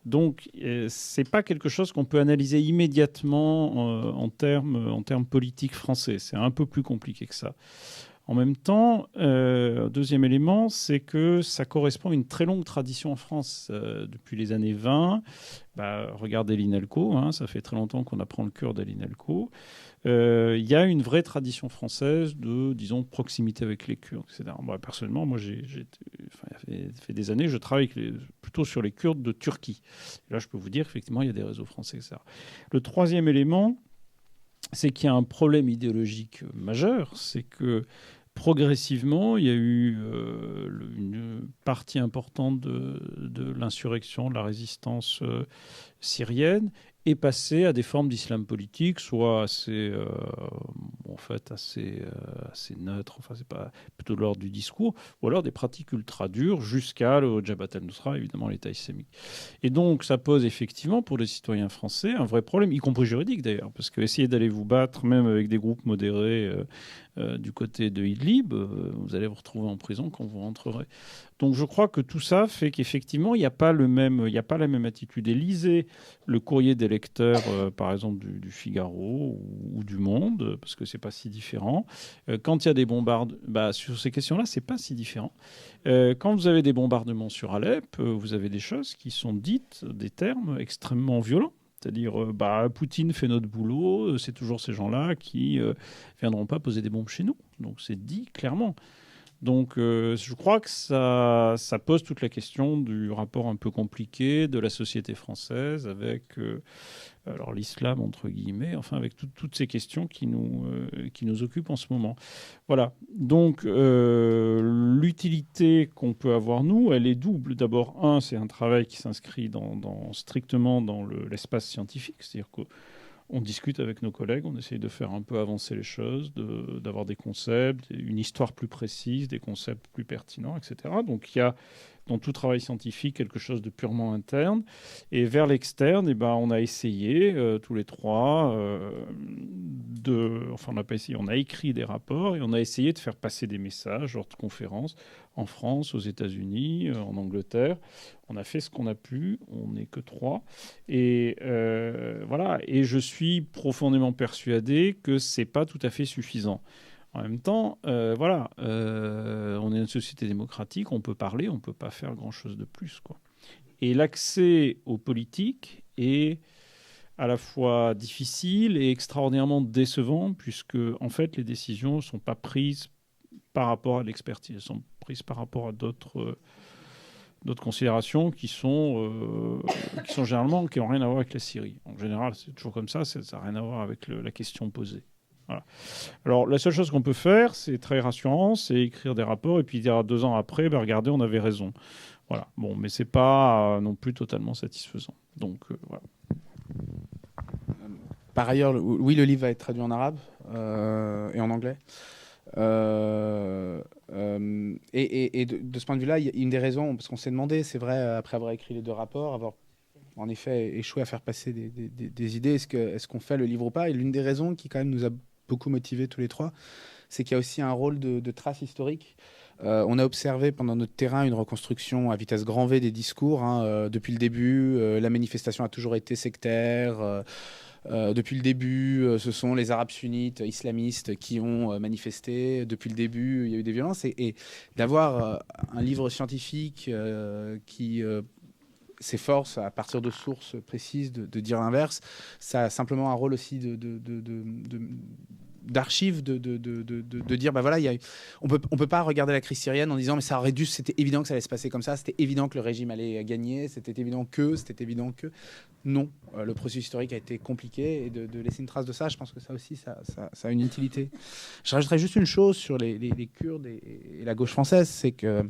Donc, ce n'est pas quelque chose qu'on peut analyser immédiatement en termes politiques français. C'est un peu plus compliqué que ça. En même temps, deuxième élément, c'est que ça correspond à une très longue tradition en France. Depuis les années 20, regardez l'INALCO, ça fait très longtemps qu'on apprend le kurde à l'INALCO. Il y a une vraie tradition française de, disons, proximité avec les Kurdes, etc. Personnellement, moi, j'ai fait des années, je travaille plutôt sur les Kurdes de Turquie. Et là, je peux vous dire qu'effectivement, il y a des réseaux français, etc. Le troisième élément, c'est qu'il y a un problème idéologique majeur, c'est que progressivement, il y a eu une partie importante de l'insurrection, de la résistance syrienne, est passée à des formes d'islam politique, soit assez, assez neutres, enfin c'est pas plutôt de l'ordre du discours, ou alors des pratiques ultra dures jusqu'à le Jabhat al-Nusra, évidemment l'État islamique. Et donc ça pose effectivement pour les citoyens français un vrai problème, y compris juridique d'ailleurs, parce que essayer d'aller vous battre, même avec des groupes modérés du côté de Idlib, vous allez vous retrouver en prison quand vous rentrerez. Donc je crois que tout ça fait qu'effectivement, il n'y a pas la même attitude. Et lisez le courrier des lecteurs, par exemple, du Figaro ou du Monde, parce que c'est pas si différent. Quand il y a des bombardements, sur ces questions-là, c'est pas si différent. Quand vous avez des bombardements sur Alep, vous avez des choses qui sont dites, des termes extrêmement violents. C'est-à-dire, Poutine fait notre boulot, c'est toujours ces gens-là qui viendront pas poser des bombes chez nous. Donc c'est dit clairement. Donc je crois que ça pose toute la question du rapport un peu compliqué de la société française avec alors l'islam entre guillemets, enfin avec toutes ces questions qui nous occupent en ce moment. Voilà. Donc l'utilité qu'on peut avoir nous, elle est double. D'abord, c'est un travail qui s'inscrit strictement dans l'espace scientifique, c'est-à-dire que on discute avec nos collègues, on essaye de faire un peu avancer les choses, d'avoir des concepts, une histoire plus précise, des concepts plus pertinents, etc. Donc il y a dans tout travail scientifique quelque chose de purement interne. Et vers l'externe, on a essayé, tous les trois, on n'a pas essayé, on a écrit des rapports et on a essayé de faire passer des messages lors de conférences en France, aux États-Unis, en Angleterre. On a fait ce qu'on a pu, on n'est que 3. Et voilà. Et je suis profondément persuadé que c'est pas tout à fait suffisant. En même temps, on est une société démocratique, on peut parler, on ne peut pas faire grand-chose de plus, quoi. Et l'accès aux politiques est à la fois difficile et extraordinairement décevant, puisque en fait, les décisions ne sont pas prises par rapport à l'expertise, elles sont prises par rapport à d'autres considérations qui sont généralement, qui n'ont rien à voir avec la Syrie. En général, c'est toujours comme ça n'a rien à voir avec la question posée. Voilà. Alors, la seule chose qu'on peut faire, c'est très rassurant, c'est écrire des rapports et puis dire 2 ans après, regardez, on avait raison. Voilà. Bon, mais c'est pas non plus totalement satisfaisant. Donc, voilà. Par ailleurs, oui, le livre va être traduit en arabe et en anglais. Et de ce point de vue-là, il y a une des raisons, parce qu'on s'est demandé, c'est vrai, après avoir écrit les 2 rapports, avoir en effet échoué à faire passer des idées, est-ce qu'on fait le livre ou pas? Et l'une des raisons qui quand même nous a beaucoup motivés tous les 3, c'est qu'il y a aussi un rôle de trace historique. On a observé pendant notre terrain une reconstruction à vitesse grand V des discours. Depuis le début, la manifestation a toujours été sectaire. Depuis le début, ce sont les Arabes sunnites islamistes qui ont manifesté. Depuis le début, il y a eu des violences. Et d'avoir un livre scientifique qui s'efforce, à partir de sources précises, de dire l'inverse, ça a simplement un rôle aussi d'archives, de dire on peut pas regarder la crise syrienne en disant mais ça aurait dû, c'était évident que ça allait se passer comme ça, c'était évident que le régime allait gagner, c'était évident que non, le processus historique a été compliqué et de laisser une trace de ça, je pense que ça aussi ça a une utilité. Je rajouterais juste une chose sur les Kurdes et la gauche française, c'est que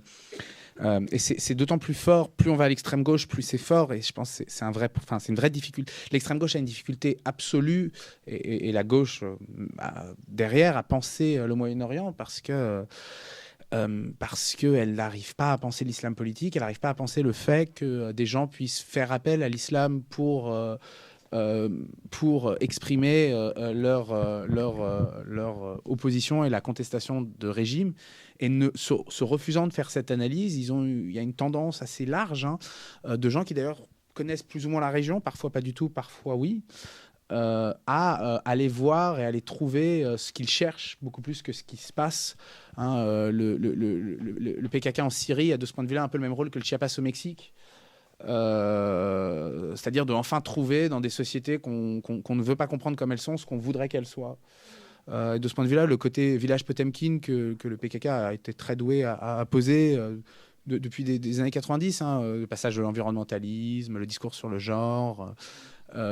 et c'est d'autant plus fort, plus on va à l'extrême gauche, plus c'est fort. Et je pense que c'est une vraie difficulté. L'extrême gauche a une difficulté absolue et la gauche derrière a pensé le Moyen-Orient parce qu'elle n'arrive pas à penser l'islam politique, elle n'arrive pas à penser le fait que des gens puissent faire appel à l'islam pour exprimer leur opposition et la contestation de régime. Et se refusant de faire cette analyse, il y a une tendance assez large de gens qui d'ailleurs connaissent plus ou moins la région, parfois pas du tout, parfois oui, à aller voir et aller trouver ce qu'ils cherchent beaucoup plus que ce qui se passe. Le PKK en Syrie a de ce point de vue-là un peu le même rôle que le Chiapas au Mexique. C'est-à-dire de enfin trouver dans des sociétés qu'on ne veut pas comprendre comme elles sont ce qu'on voudrait qu'elles soient. De ce point de vue-là, le côté village Potemkin que le PKK a été très doué à poser depuis des années 90, le passage de l'environnementalisme, le discours sur le genre,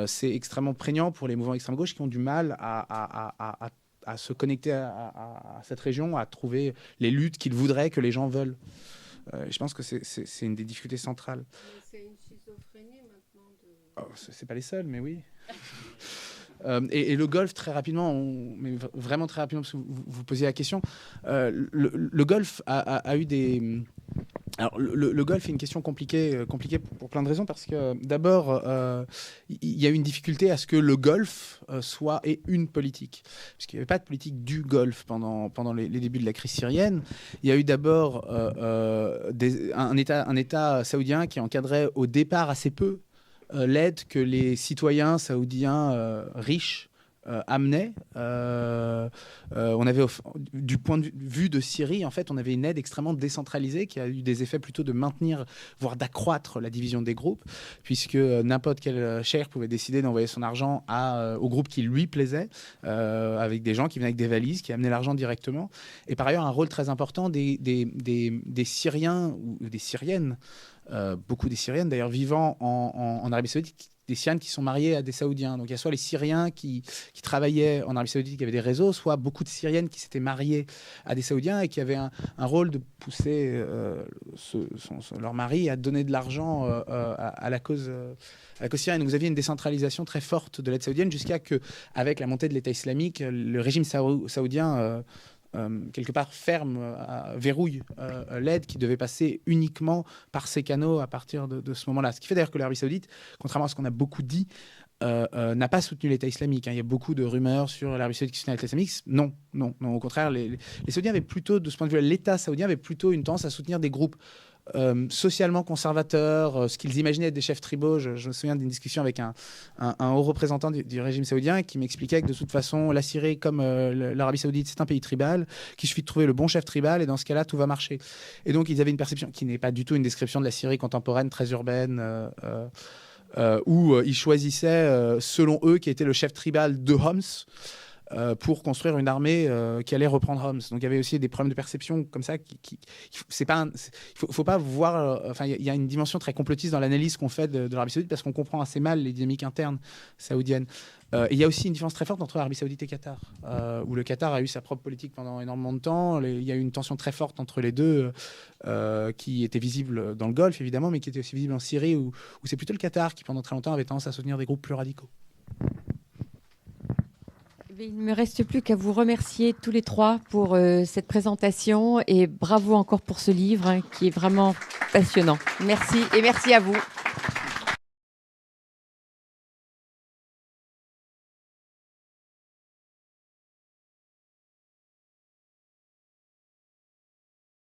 c'est extrêmement prégnant pour les mouvements extrême-gauche qui ont du mal à à se connecter à cette région, à trouver les luttes qu'ils voudraient que les gens veulent. Je pense que c'est une des difficultés centrales. C'est une schizophrénie maintenant. C'est pas les seuls, mais oui. Et le golf, très rapidement, mais vraiment très rapidement, parce que vous posiez la question, le golf a eu des... Alors, le golf est une question compliquée pour plein de raisons, parce que d'abord, il y a eu une difficulté à ce que le golf ait une politique. Parce qu'il n'y avait pas de politique du golf pendant les débuts de la crise syrienne. Il y a eu d'abord un État saoudien qui encadrait au départ assez peu l'aide que les citoyens saoudiens riches amenaient. On avait, du point de vue de Syrie, en fait, on avait une aide extrêmement décentralisée qui a eu des effets plutôt de maintenir, voire d'accroître la division des groupes, puisque n'importe quel cheikh pouvait décider d'envoyer son argent au groupe qui lui plaisait, avec des gens qui venaient avec des valises, qui amenaient l'argent directement. Et par ailleurs, un rôle très important des Syriens ou des Syriennes, beaucoup des Syriennes d'ailleurs vivant en Arabie Saoudite, des Syriennes qui sont mariées à des Saoudiens. Donc il y a soit les Syriens qui travaillaient en Arabie Saoudite, qui avaient des réseaux, soit beaucoup de Syriennes qui s'étaient mariées à des Saoudiens et qui avaient un rôle de pousser leur mari à donner de l'argent à la cause syrienne. Donc vous aviez une décentralisation très forte de l'aide saoudienne jusqu'à que, avec la montée de l'État islamique, le régime saoudien quelque part verrouille l'aide qui devait passer uniquement par ces canaux à partir de ce moment-là. Ce qui fait d'ailleurs que l'Arabie Saoudite, contrairement à ce qu'on a beaucoup dit, n'a pas soutenu l'État islamique. Il y a beaucoup de rumeurs sur l'Arabie Saoudite qui soutenait l'État islamique. Non. Au contraire, les Saoudiens avaient plutôt, de ce point de vue, l'État saoudien avait plutôt une tendance à soutenir des groupes socialement conservateurs, ce qu'ils imaginaient être des chefs tribaux. Je me souviens d'une discussion avec un haut représentant du régime saoudien qui m'expliquait que de toute façon, la Syrie, comme l'Arabie Saoudite, c'est un pays tribal, qu'il suffit de trouver le bon chef tribal et dans ce cas-là, tout va marcher. Et donc, ils avaient une perception qui n'est pas du tout une description de la Syrie contemporaine, très urbaine, où ils choisissaient, selon eux, qui était le chef tribal de Homs, pour construire une armée qui allait reprendre Homs. Donc il y avait aussi des problèmes de perception comme ça. Faut pas voir. Enfin, il y a une dimension très complotiste dans l'analyse qu'on fait de l'Arabie Saoudite parce qu'on comprend assez mal les dynamiques internes saoudiennes. Et il y a aussi une différence très forte entre l'Arabie Saoudite et Qatar, où le Qatar a eu sa propre politique pendant énormément de temps. Il y a eu une tension très forte entre les deux, qui était visible dans le Golfe évidemment, mais qui était aussi visible en Syrie, où c'est plutôt le Qatar qui pendant très longtemps avait tendance à soutenir des groupes plus radicaux. Il ne me reste plus qu'à vous remercier tous les trois pour cette présentation et bravo encore pour ce livre qui est vraiment passionnant. Merci et merci à vous.